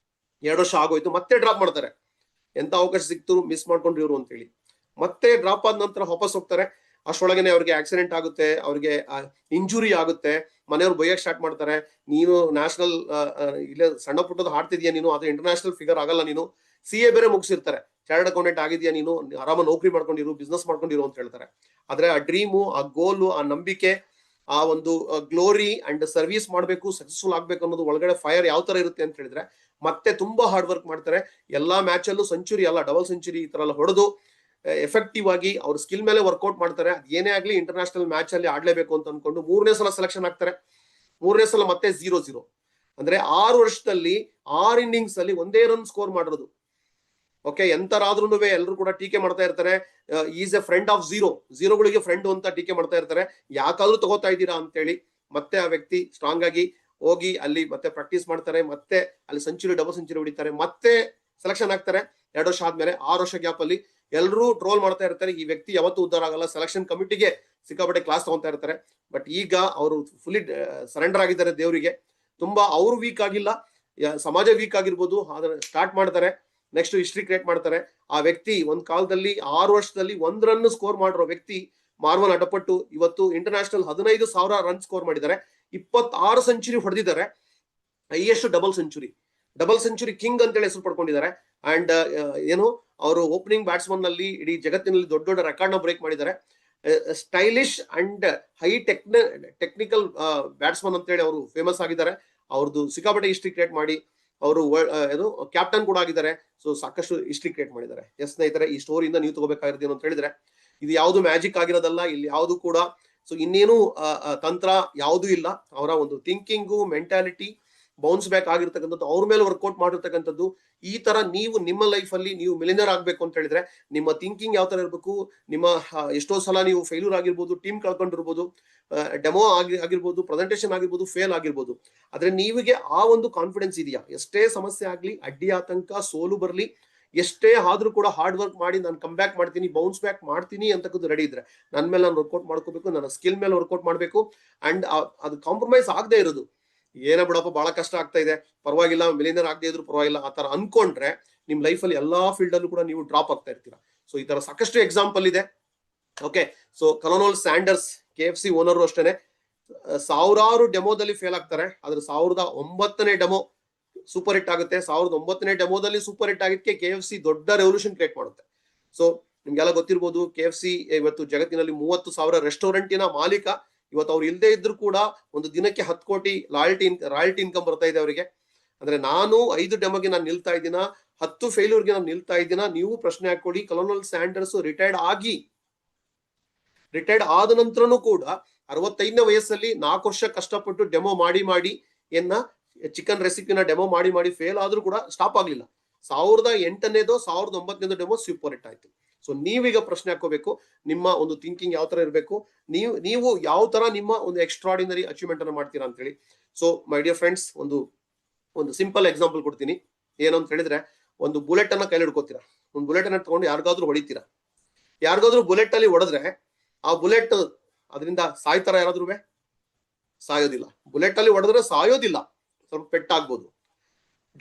2 ವರ್ಷ ಆಗೋಯ್ತು, ಮತ್ತೆ ಡ್ರಾಪ್ ಮಾಡ್ತಾರೆ. ಎಂತ ಅವಕಾಶ ಸಿಕ್ತು, ಮಿಸ್ ಮಾಡ್ಕೊಂಡ್ರಿ ಇವರು ಅಂತ ಹೇಳಿ. ಮತ್ತೆ ಡ್ರಾಪ್ ಆದ ನಂತರ ವಾಪಸ್ ಹೋಗ್ತಾರೆ. ಅಷ್ಟೊಳಗನೆ ಅವ್ರಿಗೆ ಆಕ್ಸಿಡೆಂಟ್ ಆಗುತ್ತೆ, ಅವ್ರಿಗೆ ಇಂಜುರಿ ಆಗುತ್ತೆ. ಮನೆಯವ್ರು ಬೈಯಕ್ ಸ್ಟಾರ್ಟ್ ಮಾಡ್ತಾರೆ, ನೀನು ನ್ಯಾಷನಲ್ ಇಲ್ಲೇ ಸಣ್ಣ ಪುಟ್ಟದ ಹಾಡ್ತಿದ್ಯಾ ನೀನು, ಅದು ಇಂಟರ್ನ್ಯಾಷನಲ್ ಫಿಗರ್ ಆಗಲ್ಲ ನೀನು. CA ಬೇರೆ ಮುಗಿಸಿರ್ತಾರೆ, ಚಾರ್ಟರ್ಡ್ ಅಕೌಂಟೆಂಟ್ ಆಗಿದ್ಯಾ ನೀನು, ಆರಾಮ ನೌಕರಿ ಮಾಡ್ಕೊಂಡಿರು, ಬಿಸ್ನೆಸ್ ಮಾಡ್ಕೊಂಡಿರು ಅಂತ ಹೇಳ್ತಾರೆ. ಆದ್ರೆ ಆ ಡ್ರೀಮು, ಆ ಗೋಲು, ಆ ನಂಬಿಕೆ, ಆ ಒಂದು ಗ್ಲೋರಿ ಅಂಡ್ ಸರ್ವಿಸ್ ಮಾಡ್ಬೇಕು, ಸಕ್ಸಸ್ಫುಲ್ ಆಗ್ಬೇಕು ಅನ್ನೋದು ಒಳಗಡೆ ಫೈರ್ ಯಾವ ತರ ಇರುತ್ತೆ ಅಂತ ಹೇಳಿದ್ರೆ, ಮತ್ತೆ ತುಂಬಾ ಹಾರ್ಡ್ ವರ್ಕ್ ಮಾಡ್ತಾರೆ. ಎಲ್ಲಾ ಮ್ಯಾಚ್ ಅಲ್ಲೂ ಸೆಂಚುರಿ ಅಲ್ಲ, ಡಬಲ್ ಸೆಂಚುರಿ ಈ ತರ ಎಲ್ಲ ಹೊಡೆದು ಎಫೆಕ್ಟಿವ್ ಆಗಿ ಅವ್ರ ಸ್ಕಿಲ್ ಮೇಲೆ ವರ್ಕೌಟ್ ಮಾಡ್ತಾರೆ. ಏನೇ ಆಗ್ಲಿ ಇಂಟರ್ನ್ಯಾಷನಲ್ ಮ್ಯಾಚ್ ಅಲ್ಲಿ ಆಡ್ಲೇಬೇಕು ಅಂತ ಅನ್ಕೊಂಡು 3ನೇ ಸಲ ಸೆಲೆಕ್ಷನ್ ಆಗ್ತಾರೆ. 3ನೇ ಸಲ ಮತ್ತೆ 0-0. ಅಂದ್ರೆ 6 ವರ್ಷದಲ್ಲಿ 6 ಇನ್ನಿಂಗ್ಸ್ ಅಲ್ಲಿ 1 ರನ್ ಸ್ಕೋರ್ ಮಾಡಿರೋದು. ಓಕೆ, ಎಂತರಾದ್ರೂ ಎಲ್ಲರೂ ಕೂಡ ಟೀಕೆ ಮಾಡ್ತಾ ಇರ್ತಾರೆ, ಈಸ್ ಎ ಫ್ರೆಂಡ್ ಆಫ್ ಝೀರೋಗಳಿಗೆ ಫ್ರೆಂಡ್ ಅಂತ ಟೀಕೆ ಮಾಡ್ತಾ ಇರ್ತಾರೆ. ಯಾಕಾದ್ರೂ ತಗೋತಾ ಇದ್ದೀರಾ ಅಂತೇಳಿ ಮತ್ತೆ ಆ ವ್ಯಕ್ತಿ ಸ್ಟ್ರಾಂಗ್ ಆಗಿ ಹೋಗಿ ಅಲ್ಲಿ ಮತ್ತೆ ಪ್ರಾಕ್ಟೀಸ್ ಮಾಡ್ತಾರೆ. ಮತ್ತೆ ಅಲ್ಲಿ ಸೆಂಚುರಿ, ಡಬಲ್ ಸೆಂಚುರಿ ಹೊಡಿತಾರೆ. ಮತ್ತೆ ಸೆಲೆಕ್ಷನ್ ಆಗ್ತಾರೆ 2 ವರ್ಷ ಆದ್ಮೇಲೆ. 6 ವರ್ಷ ಗ್ಯಾಪ್ ಅಲ್ಲಿ ಎಲ್ಲರೂ ಟ್ರೋಲ್ ಮಾಡ್ತಾ ಇರ್ತಾರೆ, ಈ ವ್ಯಕ್ತಿ ಯಾವತ್ತೂ ಉದ್ಧಾರ ಆಗಲ್ಲ. ಸೆಲೆಕ್ಷನ್ ಕಮಿಟಿಗೆ ಸಿಕ್ಕಾಪಟ್ಟೆ ಕ್ಲಾಸ್ ತಗೊಂತಾ ಇರ್ತಾರೆ. ಬಟ್ ಈಗ ಅವರು ಫುಲ್ಲಿ ಸರೆಂಡರ್ ಆಗಿದ್ದಾರೆ ದೇವರಿಗೆ. ತುಂಬಾ ಅವ್ರು ವೀಕ್ ಆಗಿಲ್ಲ, ಸಮಾಜ ವೀಕ್ ಆಗಿರ್ಬೋದು, ಆದ್ರೆ ಸ್ಟಾರ್ಟ್ ಮಾಡ್ತಾರೆ, ನೆಕ್ಸ್ಟ್ ಹಿಸ್ಟ್ರಿ ಕ್ರಿಯೇಟ್ ಮಾಡ್ತಾರೆ. ಆ ವ್ಯಕ್ತಿ ಒಂದ್ ಕಾಲದಲ್ಲಿ 6 ವರ್ಷದಲ್ಲಿ 1 ರನ್ ಸ್ಕೋರ್ ಮಾಡಿರೋ ವ್ಯಕ್ತಿ ಮಾರ್ವನ್ ಅಟಪಟ್ಟು ಇವತ್ತು ಇಂಟರ್ನ್ಯಾಷನಲ್ 15,000 ರನ್ ಸ್ಕೋರ್ ಮಾಡಿದ್ದಾರೆ. 26 ಸೆಂಚುರಿ ಹೊಡೆದಿದ್ದಾರೆ. ಹೈಯೆಸ್ಟ್ ಡಬಲ್ ಸೆಂಚುರಿ ಕಿಂಗ್ ಅಂತೇಳಿ ಹೆಸರು ಪಡ್ಕೊಂಡಿದ್ದಾರೆ. ಅಂಡ್ ಏನು ಅವರು ಓಪನಿಂಗ್ ಬ್ಯಾಟ್ಸ್ಮನ್ ನಲ್ಲಿ ಇಡೀ ಜಗತ್ತಿನಲ್ಲಿ ದೊಡ್ಡ ದೊಡ್ಡ ರೆಕಾರ್ಡ್ ನ ಬ್ರೇಕ್ ಮಾಡಿದ್ದಾರೆ. Stylish and high technical batsman ಅಂತೇಳಿ ಅವರು ಫೇಮಸ್ ಆಗಿದ್ದಾರೆ. ಅವ್ರದ್ದು ಸಿಕ್ಕಾಪಟ್ಟೆ ಹಿಸ್ಟ್ರಿ ಕ್ರಿಯೇಟ್ ಮಾಡಿ ಅವರು ಏನು ಕ್ಯಾಪ್ಟನ್ ಕೂಡ ಆಗಿದ್ದಾರೆ. ಸೊ ಸಾಕಷ್ಟು ಹಿಸ್ಟ್ರಿ ಕ್ರಿಯೇಟ್ ಮಾಡಿದ್ದಾರೆ. ಎಸ್ ಸ್ನೇಹಿತರೆ, ಈ ಸ್ಟೋರಿಯಿಂದ ನೀವು ತಗೋಬೇಕಾಗಿರೋದು ಏನು ಅಂತ ಹೇಳಿದ್ರೆ, ಇದು ಯಾವುದು ಮ್ಯಾಜಿಕ್ ಆಗಿರೋದಲ್ಲ, ಇಲ್ಲಿ ಯಾವುದು ಕೂಡ ಸೊ ಇನ್ನೇನು ತಂತ್ರ ಯಾವುದೂ ಇಲ್ಲ. ಅವರ ಒಂದು ಥಿಂಕಿಂಗು, ಮೆಂಟಾಲಿಟಿ, ಬೌನ್ಸ್ ಬ್ಯಾಕ್ ಆಗಿರ್ತಕ್ಕಂಥದ್ದು, ಅವ್ರ ಮೇಲೆ ವರ್ಕೌಟ್ ಮಾಡಿರ್ತಕ್ಕಂಥದ್ದು. ಈ ತರ ನೀವು ನಿಮ್ಮ ಲೈಫ್ ಅಲ್ಲಿ ನೀವು ಮಿಲಿಯನರ್ ಆಗ್ಬೇಕು ಅಂತ ಹೇಳಿದ್ರೆ ನಿಮ್ಮ ಥಿಂಕಿಂಗ್ ಯಾವ ತರ ಇರಬೇಕು. ನಿಮ್ಮ ಎಷ್ಟೋ ಸಲ ನೀವು ಫೇಲ್ಯೂರ್ ಆಗಿರ್ಬೋದು, ಟೀಮ್ ಕಳ್ಕೊಂಡಿರ್ಬೋದು, ಡೆಮೋ ಆಗಿರ್ಬೋದು, ಪ್ರೆಸೆಂಟೇಷನ್ ಆಗಿರ್ಬೋದು, ಫೇಲ್ ಆಗಿರ್ಬೋದು. ಆದ್ರೆ ನೀವಿಗೆ ಆ ಒಂದು ಕಾನ್ಫಿಡೆನ್ಸ್ ಇದೆಯಾ? ಎಷ್ಟೇ ಸಮಸ್ಯೆ ಆಗ್ಲಿ, ಅಡ್ಡಿ ಆತಂಕ, ಸೋಲು ಬರ್ಲಿ, ಎಷ್ಟೇ ಆದ್ರೂ ಕೂಡ ಹಾರ್ಡ್ ವರ್ಕ್ ಮಾಡಿ ನಾನು ಕಮ್ ಬ್ಯಾಕ್ ಮಾಡ್ತೀನಿ, ಬೌನ್ಸ್ ಬ್ಯಾಕ್ ಮಾಡ್ತೀನಿ ಅಂತಕ್ಕದ್ದು ರೆಡಿ ಇದ್ರೆ, ನನ್ನ ಮೇಲೆ ನಾನು ವರ್ಕೌಟ್ ಮಾಡ್ಕೋಬೇಕು, ನನ್ನ ಸ್ಕಿಲ್ ಮೇಲೆ ವರ್ಕೌಟ್ ಮಾಡ್ಬೇಕು. ಅಂಡ್ ಅದು ಕಾಂಪ್ರಮೈಸ್ ಆಗದೆ ಇರೋದು, ಏನ ಬಿಡಪ್ಪ ಬಹಳ ಕಷ್ಟ ಆಗ್ತಾ ಇದೆ, ಪರವಾಗಿಲ್ಲ, ಮಿಲಿಯನರ್ ಆಗದೆ ಇದ್ರು ಪರವಾಗಿಲ್ಲ, ಆ ತರ ಅನ್ಕೊಂಡ್ರೆ ನಿಮ್ ಲೈಫ್ ಅಲ್ಲಿ ಎಲ್ಲಾ ಫೀಲ್ಡ್ ಅಲ್ಲೂ ಕೂಡ ನೀವು ಡ್ರಾಪ್ ಆಗ್ತಾ ಇರ್ತೀರಾ. ಸೊ ಈ ತರ ಸಾಕಷ್ಟು ಎಕ್ಸಾಂಪಲ್ ಇದೆ. Okay, so colonel Sanders KFC owner ಅಷ್ಟೇನೆ ಸಾವಿರಾರು ಡೆಮೋದಲ್ಲಿ ಫೇಲ್ ಆಗ್ತಾರೆ. ಆದ್ರೆ 1009ನೇ ಡೆಮೋ ಸೂಪರ್ ಹಿಟ್ ಆಗುತ್ತೆ. 1009ನೇ ಡೆಮೋದಲ್ಲಿ ಸೂಪರ್ ಹಿಟ್ ಆಗಿದ್ದಕ್ಕೆ KFC ದೊಡ್ಡ ರೆವಲ್ಯೂಷನ್ ಕ್ರಿಯೇಟ್ ಮಾಡುತ್ತೆ. ಸೊ ನಿಮ್ಗೆಲ್ಲ ಗೊತ್ತಿರ್ಬೋದು, KFC ಇವತ್ತು ಜಗತ್ತಿನಲ್ಲಿ 30,000 ರೆಸ್ಟೋರೆಂಟಿನ ಮಾಲೀಕ. ಇವತ್ತು ಅವ್ರು ಇಲ್ಲದೆ ಇದ್ರು ಕೂಡ ಒಂದು ದಿನಕ್ಕೆ 10 ಕೋಟಿ ರಾಯಲ್ಟಿ ಇನ್ಕಮ್ ಬರ್ತಾ ಇದೆ ಅವರಿಗೆ. ಅಂದ್ರೆ ನಾನು 5 ಡೆಮೋಗೆ ನಾನು ನಿಲ್ತಾ ಇದ್ದೀನ, 10 ಫೇಲ್ಯೂರ್ಗೆ ನಾನು ನಿಲ್ತಾ ಇದ್ದೀನ. ನೀವು ಪ್ರಶ್ನೆ ಹಾಕೊಳ್ಳಿ, ಕಲೋನಲ್ ಸ್ಯಾಂಡರ್ಸ್ ರಿಟೈರ್ಡ್ ಆದ ನಂತರನೂ ಕೂಡ 65ನೇ ವಯಸ್ಸಲ್ಲಿ 4 ವರ್ಷ ಕಷ್ಟಪಟ್ಟು ಡೆಮೋ ಮಾಡಿ ಚಿಕನ್ ರೆಸಿಪಿನ ಡೆಮೋ ಮಾಡಿ ಫೇಲ್ ಆದ್ರೂ ಕೂಡ ಸ್ಟಾಪ್ ಆಗ್ಲಿಲ್ಲ. 1008ನೇದೋ 1009ನೇದೋ ಡೆಮೋ ಸೂಪರ್ ಹಿಟ್ ಆಯ್ತು. ಸೊ ನೀವೀಗ ಪ್ರಶ್ನೆ ಹಾಕೋಬೇಕು, ನಿಮ್ಮ ಒಂದು ಥಿಂಕಿಂಗ್ ಯಾವ ತರ ಇರಬೇಕು, ನೀವು ಯಾವ ತರ ನಿಮ್ಮ ಒಂದು ಎಕ್ಸ್ಟ್ರಾರ್ಡಿನರಿ ಅಚೀವ್ಮೆಂಟ್ ಅನ್ನ ಮಾಡ್ತೀರಾ ಅಂತ ಹೇಳಿ. ಸೊ ಮೈ ಡಿಯರ್ ಫ್ರೆಂಡ್ಸ್, ಒಂದು ಸಿಂಪಲ್ ಎಕ್ಸಾಂಪಲ್ ಕೊಡ್ತೀನಿ. ಏನು ಅಂತ ಹೇಳಿದ್ರೆ, ಒಂದು ಬುಲೆಟ್ ಅನ್ನ ಕೈಲಿ ಹಿಡ್ಕೋತೀರಾ, ಒಂದು ಬುಲೆಟ್ ಅನ್ನ ತಗೊಂಡು ಯಾರಿಗಾದ್ರೂ ಹೊಡಿತೀರಾ. ಯಾರಿಗಾದ್ರೂ ಬುಲೆಟ್ ಅಲ್ಲಿ ಹೊಡೆದ್ರೆ ಆ ಬುಲೆಟ್ ಅದರಿಂದ ಸಾಯ್ತಾರ? ಯಾರಾದ್ರೂ ಸಾಯೋದಿಲ್ಲ. ಬುಲೆಟ್ ಅಲ್ಲಿ ಹೊಡೆದ್ರೆ ಸಾಯೋದಿಲ್ಲ, ಸ್ವಲ್ಪ ಪೆಟ್ಟಾಗ್ಬೋದು.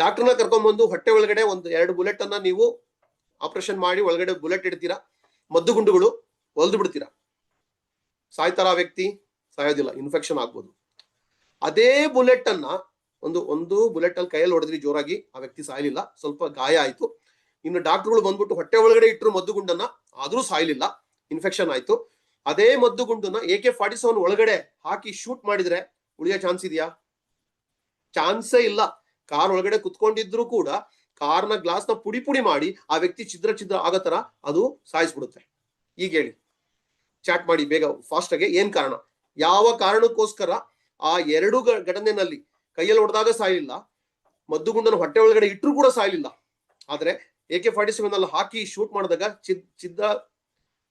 ಡಾಕ್ಟರ್ನ ಕರ್ಕೊಂಡ್ಬಂದು ಹೊಟ್ಟೆ ಒಳಗಡೆ 2 ಬುಲೆಟ್ ಅನ್ನ ನೀವು ಆಪರೇಷನ್ ಮಾಡಿ ಒಳಗಡೆ ಬುಲೆಟ್ ಇಡ್ತೀರಾ, ಮದ್ದು ಗುಂಡುಗಳು ಹೊಲ್ದು ಬಿಡ್ತೀರಾ. ಸಾಯ್ತಾರ ಆ ವ್ಯಕ್ತಿ? ಸಾಯೋದಿಲ್ಲ, ಇನ್ಫೆಕ್ಷನ್ ಆಗ್ಬೋದು. ಅದೇ ಬುಲೆಟ್ ಅನ್ನ ಒಂದು ಬುಲೆಟ್ ಅಲ್ಲಿ ಕೈಯಲ್ಲಿ ಹೊಡೆದ್ರಿ ಜೋರಾಗಿ, ಆ ವ್ಯಕ್ತಿ ಸಾಯ್ಲಿಲ್ಲ, ಸ್ವಲ್ಪ ಗಾಯ ಆಯ್ತು. ಇನ್ನು ಡಾಕ್ಟರ್ಗಳು ಬಂದ್ಬಿಟ್ಟು ಹೊಟ್ಟೆ ಒಳಗಡೆ ಇಟ್ಟರು ಮದ್ದುಗುಂಡನ್ನ, ಆದ್ರೂ ಸಾಯ್ಲಿಲ್ಲ, ಇನ್ಫೆಕ್ಷನ್ ಆಯ್ತು. ಅದೇ ಮದ್ದುಗುಂಡನ್ನ AK-47 ಒಳಗಡೆ ಹಾಕಿ ಶೂಟ್ ಮಾಡಿದ್ರೆ ಉಳಿಯೋ ಚಾನ್ಸ್ ಇದೆಯಾ? ಚಾನ್ಸೇ ಇಲ್ಲ. ಕಾರ್ ಒಳಗಡೆ ಕುತ್ಕೊಂಡಿದ್ರು ಕೂಡ ಕಾರ್ನ ಗ್ಲಾಸ್ ನ ಪುಡಿ ಮಾಡಿ ಆ ವ್ಯಕ್ತಿ ಛಿದ್ರ ಆಗೋ ತರ ಅದು ಸಾಯಿಸ್ಬಿಡುತ್ತೆ. ಈಗ ಹೇಳಿ, ಚಾಟ್ ಮಾಡಿ ಬೇಗ ಫಾಸ್ಟ್ ಆಗಿ, ಏನ್ ಕಾರಣ? ಯಾವ ಕಾರಣಕ್ಕೋಸ್ಕರ ಆ ಎರಡು ಘಟನೆಯಲ್ಲಿ ಕೈಯಲ್ಲಿ ಹೊಡೆದಾಗ ಸಾಯಲಿಲ್ಲ, ಮದ್ದುಗುಂಡನ ಹೊಟ್ಟೆ ಒಳಗಡೆ ಇಟ್ಟರು ಕೂಡ ಸಾಯಲಿಲ್ಲ, ಆದ್ರೆ AK-47 ಅಲ್ಲಿ ಹಾಕಿ ಶೂಟ್ ಮಾಡಿದಾಗ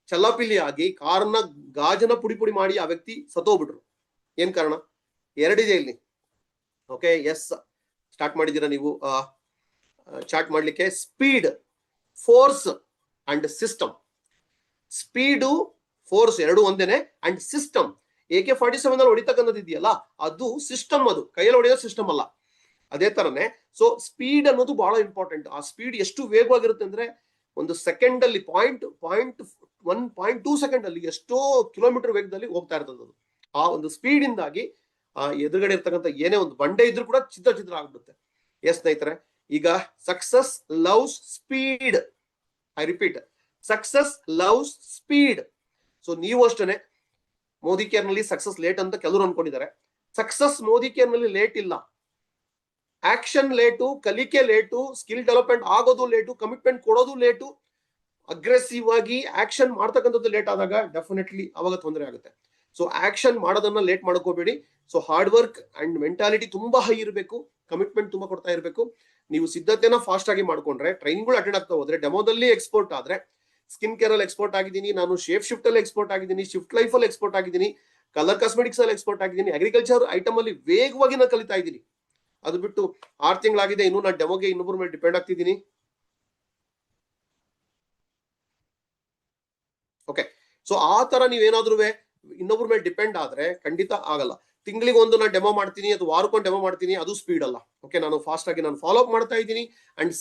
ಚಲ್ಲಾಪಿಲ್ಲಿ ಆಗಿ ಕಾರ್ನ ಗಾಜನ ಪುಡಿ ಮಾಡಿ ಆ ವ್ಯಕ್ತಿ ಸತ್ತೋಗ್ಬಿಟ್ರು. ಏನ್ ಕಾರಣ? ಎರಡಿದೆ ಇಲ್ಲಿ. ಓಕೆ, ಎಸ್, ಸ್ಟಾರ್ಟ್ ಮಾಡಿದ್ದೀರಾ ನೀವು ಚಾಟ್ ಮಾಡ್ಲಿಕ್ಕೆ. Speed, force and system. Speed, force ಎರಡು ಒಂದೇನೆ, ಅಂಡ್ ಸಿಸ್ಟಮ್. AK-47 ಅಲ್ಲಿ ಹೊಡಿತಕ್ಕಂಥದ್ದು ಇದೆಯಲ್ಲ, ಅದು ಸಿಸ್ಟಮ್, ಅದು ಕೈಯಲ್ಲಿ ಹೊಡೆಯೋ ಸಿಸ್ಟಮ್ ಅಲ್ಲ. ಅದೇ ತರನೇ ಸೊ ಸ್ಪೀಡ್ ಅನ್ನೋದು ಬಹಳ ಇಂಪಾರ್ಟೆಂಟ್. ಆ ಸ್ಪೀಡ್ ಎಷ್ಟು ವೇಗವಾಗಿರುತ್ತೆ ಅಂದ್ರೆ ಒಂದು ಸೆಕೆಂಡ್ ಅಲ್ಲಿ 1.2 ಸೆಕೆಂಡ್ ಅಲ್ಲಿ ಎಷ್ಟೋ ಕಿಲೋಮೀಟರ್ ವೇಗದಲ್ಲಿ ಹೋಗ್ತಾ ಇರ್ತದೆ ಅದು. ಆ ಒಂದು ಸ್ಪೀಡ್ ಇಂದಾಗಿ ಎದುರುಗಡೆ ಇರ್ತಕ್ಕಂಥ ಏನೇ ಒಂದು ಬಂಡೆ ಇದ್ರೂ ಕೂಡ ಚಿತ್ರ ಆಗ್ಬಿಡುತ್ತೆ. ಎಸ್ ಸ್ನೇಹಿತರೆ, ಈಗ success loves speed. I repeat, success loves speed. So ನೀವು ಅಷ್ಟೇನೆ, ಮೋದಿ ಕೇರ್ ನಲ್ಲಿ ಸಕ್ಸಸ್ ಲೇಟ್ ಅಂತ ಕೆಲವರು ಅನ್ಕೊಂಡಿದ್ದಾರೆ. ಸಕ್ಸಸ್ ಮೋದಿ ಕೇರ್ ನಲ್ಲಿ ಲೇಟ್ ಇಲ್ಲ. ಆಕ್ಷನ್ ಲೇಟು, ಕಲಿಕೆ ಲೇಟು, ಸ್ಕಿಲ್ ಡೆವಲಪ್ಮೆಂಟ್ ಆಗೋದು ಲೇಟು, ಕಮಿಟ್ಮೆಂಟ್ ಕೊಡೋದು ಲೇಟು, ಅಗ್ರೆಸಿವ್ ಆಗಿ ಆಕ್ಷನ್ ಮಾಡ್ತಕ್ಕಂಥದ್ದು ಲೇಟ್ ಆದಾಗ ಡೆಫಿನೆಟ್ಲಿ ಅವಾಗ ತೊಂದರೆ ಆಗುತ್ತೆ. ಸೊ ಆಕ್ಷನ್ ಮಾಡೋದನ್ನ ಲೇಟ್ ಮಾಡ್ಕೋಬೇಡಿ. So hard work and mentality ತುಂಬಾ ಹೈ ಇರಬೇಕು, ಕಮಿಟ್ಮೆಂಟ್ ತುಂಬಾ ಕೊಡ್ತಾ ಇರಬೇಕು. ನೀವು ಸಿದ್ಧತೆನ ಫಾಸ್ಟ್ ಆಗಿ ಮಾಡ್ಕೊಂಡ್ರೆ, ಟ್ರೈನಿಂಗ್ಗಳು ಅಟೆಂಡ್ ಆಗ್ತಾ ಹೋದ್ರೆ, ಡೆಮೋದಲ್ಲಿ ಎಕ್ಸ್ಪೋರ್ಟ್ ಆದ್ರೆ, ಸ್ಕಿನ್ ಕೇರ್ ಅಲ್ಲಿ ಎಕ್ಸ್ಪೋರ್ಟ್ ಆಗಿದ್ದೀನಿ ನಾನು, ಶೇಪ್ ಶಿಫ್ಟ್ ಅಲ್ಲಿ ಎಕ್ಸ್ಪೋರ್ಟ್ ಆಗಿದ್ದೀನಿ, ಶಿಫ್ಟ್ ಲೈಫ್ ಅಲ್ಲಿ ಎಕ್ಸ್ಪೋರ್ಟ್ ಆಗಿದ್ದೀನಿ, ಕಲರ್ ಕಾಸ್ಮೆಟಿಕ್ಸ್ ಅಲ್ಲಿ ಎಕ್ಸ್ಪೋರ್ಟ್ ಆಗಿದ್ದೀನಿ, ಅಗ್ರಿಕಲ್ಚರ್ ಐಟಮ್ ಅಲ್ಲಿ ವೇಗವಾಗಿ ನಾನು ಕಲಿತಾ ಇದ್ದೀನಿ. ಅದು ಬಿಟ್ಟು 6 ತಿಂಗಳಾಗಿದೆ, ಇನ್ನು ನಾನು ಡೆಮೋಗೆ ಇನ್ನೊಬ್ಬರ ಮೇಲೆ ಡಿಪೆಂಡ್ ಆಗ್ತಿದ್ದೀನಿ. ಓಕೆ, ಸೊ ಆ ತರ ನೀವೇನಾದ್ರೂ ಇನ್ನೊಬ್ಬರ ಮೇಲೆ ಡಿಪೆಂಡ್ ಆದ್ರೆ ಖಂಡಿತ ಆಗಲ್ಲ. ತಿಂಗಳಿಗೆ ಒಂದು ನಾನು ಡೆಮೋ ಮಾಡ್ತೀನಿ, ಅದು ವಾರಕ್ಕೊಂದು ಡೆಮೋ ಮಾಡ್ತೀನಿ, ಅದು ಸ್ಪೀಡ್ ಅಲ್ಲ. ಓಕೆ, ನಾನು ಫಾಸ್ಟ್ ಆಗಿ ನಾನು ಫಾಲೋ ಅಪ್ ಮಾಡ್ತಾ ಇದ್ದೀನಿ ಅಂಡ್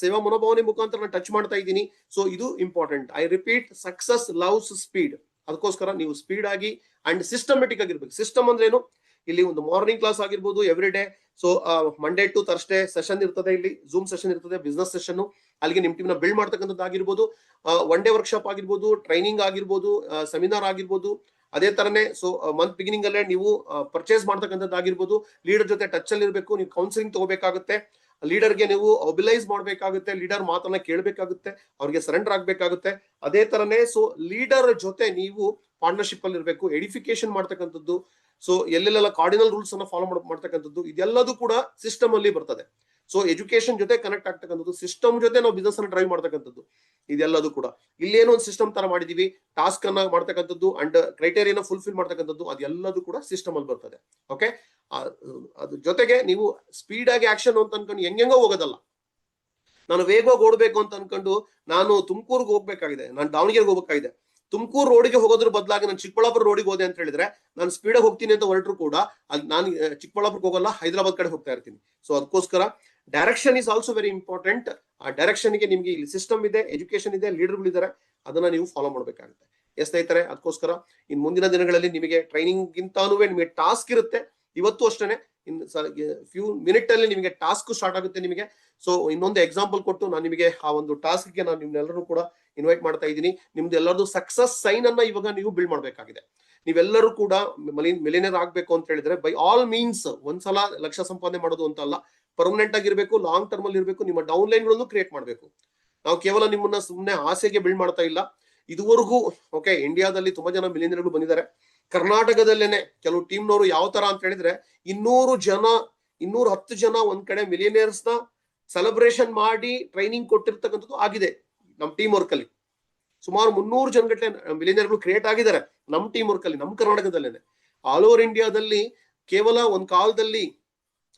ಸೇವಾ ಮನೋಭಾವನೆ ಮುಖಾಂತರ ನಾನು ಟಚ್ ಮಾಡ್ತಾ ಇದ್ದೀನಿ. ಸೊ ಇದು important. I repeat, success loves speed. ಅದಕ್ಕೋಸ್ಕರ ನೀವು ಸ್ಪೀಡ್ ಆಗಿ ಅಂಡ್ ಸಿಸ್ಟಮೆಟಿಕ್ ಆಗಿರ್ಬೇಕು. ಸಿಸ್ಟಮ್ ಅಂದ್ರೆ ಏನು? ಇಲ್ಲಿ ಒಂದು ಮಾರ್ನಿಂಗ್ ಕ್ಲಾಸ್ ಆಗಿರ್ಬೋದು every day. So Monday to Thursday session ಇರ್ತದೆ, ಇಲ್ಲಿ ಜೂಮ್ ಸೆಷನ್ ಇರ್ತದೆ, ಬಿಸ್ನೆಸ್ ಸೆಷನ್. ಅಲ್ಲಿಗೆ ನಿಮ್ ಟೀಮ್ ನ ಬಿಲ್ಡ್ ಮಾಡ್ತಕ್ಕಂಥದ್ದು ಆಗಿರ್ಬೋದು, ಒನ್ ಡೇ ವರ್ಕ್ಶಾಪ್ ಆಗಿರ್ಬೋದು, ಟ್ರೈನಿಂಗ್ ಆಗಿರ್ಬೋದು, ಸೆಮಿನಾರ್ ಆಗಿರ್ಬೋದು. ಅದೇ ತರನೇ ಸೊ ಮಂತ್ ಬಿಗಿನಿಂಗ್ ಅಲ್ಲೇ ನೀವು ಪರ್ಚೇಸ್ ಮಾಡ್ತಕ್ಕಂಥದ್ದು ಆಗಿರ್ಬೋದು. ಲೀಡರ್ ಜೊತೆ ಟಚ್ ಅಲ್ಲಿ ಇರಬೇಕು, ನೀವು ಕೌನ್ಸಿಲಿಂಗ್ ತಗೋಬೇಕಾಗುತ್ತೆ, ಲೀಡರ್ಗೆ ನೀವು ಮೊಬಿಲೈಸ್ ಮಾಡ್ಬೇಕಾಗುತ್ತೆ, ಲೀಡರ್ ಮಾತನ್ನ ಕೇಳಬೇಕಾಗುತ್ತೆ, ಅವ್ರಿಗೆ ಸರೆಂಡರ್ ಆಗ್ಬೇಕಾಗುತ್ತೆ. ಅದೇ ತರನೇ ಸೊ ಲೀಡರ್ ಜೊತೆ ನೀವು ಪಾರ್ಟ್ನರ್ಶಿಪ್ ಅಲ್ಲಿ ಇರಬೇಕು, ಎಡಿಫಿಕೇಶನ್ ಮಾಡ್ತಕ್ಕಂಥದ್ದು. ಸೊ ಎಲ್ಲೆಲ್ಲ ಕಾರ್ಡಿನಲ್ ರೂಲ್ಸ್ ಅನ್ನ ಫಾಲೋ ಮಾಡ್ತಕ್ಕಂಥದ್ದು, ಇದೆಲ್ಲದೂ ಕೂಡ ಸಿಸ್ಟಮ್ ಅಲ್ಲಿ ಬರ್ತದೆ. ಸೊ ಎಜುಕೇಶನ್ ಜೊತೆ ಕನೆಕ್ಟ್ ಆಗ್ತಕ್ಕಂಥದ್ದು, ಸಿಸ್ಟಮ್ ಜೊತೆ ನಾವು ಬಿಸ್ನೆಸ್ ಅನ್ನ ಡ್ರೈವ್ ಮಾಡ್ತಕ್ಕಂಥದ್ದು, ಇದೆಲ್ಲದೂ ಕೂಡ ಇಲ್ಲೇನೋ ಒಂದು ಸಿಸ್ಟಮ್ ತರ ಮಾಡಿದೀವಿ. ಟಾಸ್ಕ್ ಅನ್ನ ಮಾಡ್ತಕ್ಕಂಥದ್ದು ಅಂಡ್ ಕ್ರೈಟೇರಿಯಾನ ಫುಲ್ಫಿಲ್ ಮಾಡ್ತಕ್ಕಂಥದ್ದು, ಅದೆಲ್ಲದೂ ಕೂಡ ಸಿಸ್ಟಮ್ ಅಲ್ಲಿ ಬರ್ತದೆ. ಓಕೆ, ಅದ್ರ ಜೊತೆಗೆ ನೀವು ಸ್ಪೀಡ್ ಆಗಿ ಆಕ್ಷನ್ ಅಂತ ಅನ್ಕೊಂಡು ಹೆಂಗೋ ಹೋಗೋದಲ್ಲ. ನಾನು ವೇಗವಾಗಿ ಓಡಬೇಕು ಅಂತ ಅನ್ಕೊಂಡು ನಾನು ತುಮಕೂರ್ಗೆ ಹೋಗ್ಬೇಕಾಗಿದೆ, ನಾನು ದಾವಣಗೆರೆಗೆ ಹೋಗ್ಬೇಕಾಗಿದೆ, ತುಮಕೂರು ರೋಡಿಗೆ ಹೋಗೋದ್ರ ಬದಲಾಗಿ ನಾನು ಚಿಕ್ಕಬಳ್ಳಾಪುರ ರೋಡಿಗೆ ಹೋದೆ ಅಂತ ಹೇಳಿದ್ರೆ, ನಾನು ಸ್ಪೀಡಾಗಿ ಹೋಗ್ತೀನಿ ಅಂತ ಹೊರಟರು ಕೂಡ ಅಲ್ಲಿ ನಾನು ಚಿಕ್ಕಬಳ್ಳಾಪುರಕ್ಕೆ ಹೋಗಲ್ಲ, ಹೈದರಾಬಾದ್ ಕಡೆ ಹೋಗ್ತಾ ಇರ್ತೀನಿ. ಸೊ ಅದಕ್ಕೋಸ್ಕರ direction is also very important. ಆ ಡೈರೆಕ್ಷನ್ಗೆ ನಿಮ್ಗೆ ಇಲ್ಲಿ ಸಿಸ್ಟಮ್ ಇದೆ, ಎಜುಕೇಶನ್ ಇದೆ, ಲೀಡರ್ಗಳಿದ್ದಾರೆ, ಅದನ್ನ ನೀವು ಫಾಲೋ ಮಾಡ್ಬೇಕಾಗುತ್ತೆ. ಎಸ್ ಸ್ನೇಹಿತರೆ, ಅದಕ್ಕೋಸ್ಕರ ಇನ್ ಮುಂದಿನ ದಿನಗಳಲ್ಲಿ ನಿಮಗೆ ಟ್ರೈನಿಂಗ್ ಗಿಂತಾನು ನಿಮಗೆ ಟಾಸ್ಕ್ ಇರುತ್ತೆ. ಇವತ್ತು ಅಷ್ಟೇನೆ ಇನ್ ಫ್ಯೂ ಮಿನಿಟ್ ಅಲ್ಲಿ ನಿಮಗೆ ಟಾಸ್ಕ್ ಸ್ಟಾರ್ಟ್ ಆಗುತ್ತೆ ನಿಮಗೆ. ಸೊ ಇನ್ನೊಂದು ಎಕ್ಸಾಂಪಲ್ ಕೊಟ್ಟು ನಾನು ನಿಮಗೆ ಆ ಒಂದು ಟಾಸ್ಕ್ಗೆ ನಾನು ನಿಮ್ನೆಲ್ಲರೂ ಕೂಡ ಇನ್ವೈಟ್ ಮಾಡ್ತಾ ಇದ್ದೀನಿ. ನಿಮ್ದು ಎಲ್ಲರದು ಸಕ್ಸಸ್ ಸೈನ್ ಅನ್ನ ಇವಾಗ ನೀವು ಬಿಲ್ಡ್ ಮಾಡ್ಬೇಕಾಗಿದೆ. ನೀವೆಲ್ಲರೂ ಕೂಡ ಮಿಲಿಯನರ್ ಆಗ್ಬೇಕು ಅಂತ ಹೇಳಿದ್ರೆ ಬೈ ಆಲ್ ಮೀನ್ಸ್ ಒಂದ್ಸಲ ಲಕ್ಷ ಸಂಪಾದನೆ ಮಾಡೋದು ಅಂತ ಅಲ್ಲ, ಪರ್ಮನೆಂಟ್ ಆಗಿರ್ಬೇಕು, ಲಾಂಗ್ ಟರ್ಮ್ ಅಲ್ಲಿ ಇರಬೇಕು, ನಿಮ್ಮ ಡೌನ್ ಲೈನ್ ಗಳನ್ನು ಕ್ರಿಯೇಟ್ ಮಾಡಬೇಕು. ನಾವು ಕೇವಲ ನಿಮ್ಮನ್ನ ಸುಮ್ಮನೆ ಆಸೆಗೆ ಬಿಲ್ಡ್ ಮಾಡ್ತಾ ಇಲ್ಲ. ಇದುವರೆಗೂ ಓಕೆ, ಇಂಡಿಯಾದಲ್ಲಿ ತುಂಬಾ ಜನ ಮಿಲಿಯನರ್ಗಳು ಬಂದಿದ್ದಾರೆ. ಕರ್ನಾಟಕದಲ್ಲೇನೆ ಕೆಲವು ಟೀಮ್ನವರು ಯಾವ ತರ ಅಂತ ಹೇಳಿದ್ರೆ 210 ಜನ ಒಂದ್ ಕಡೆ ಮಿಲಿಯನರ್ಸ್ ನ ಸೆಲೆಬ್ರೇಷನ್ ಮಾಡಿ ಟ್ರೈನಿಂಗ್ ಕೊಟ್ಟಿರ್ತಕ್ಕಂಥದ್ದು ಆಗಿದೆ. ನಮ್ ಟೀಮ್ ವರ್ಕ್ ಅಲ್ಲಿ ಸುಮಾರು 300 ಜನ ಗಟ್ಟಲೆ ಮಿಲಿಯನರ್ಗಳು ಕ್ರಿಯೇಟ್ ಆಗಿದ್ದಾರೆ ನಮ್ ಟೀಮ್ ವರ್ಕ್ ಅಲ್ಲಿ, ನಮ್ ಕರ್ನಾಟಕದಲ್ಲೇನೆ. ಆಲ್ ಓವರ್ ಇಂಡಿಯಾದಲ್ಲಿ ಕೇವಲ ಒಂದ್ ಕಾಲದಲ್ಲಿ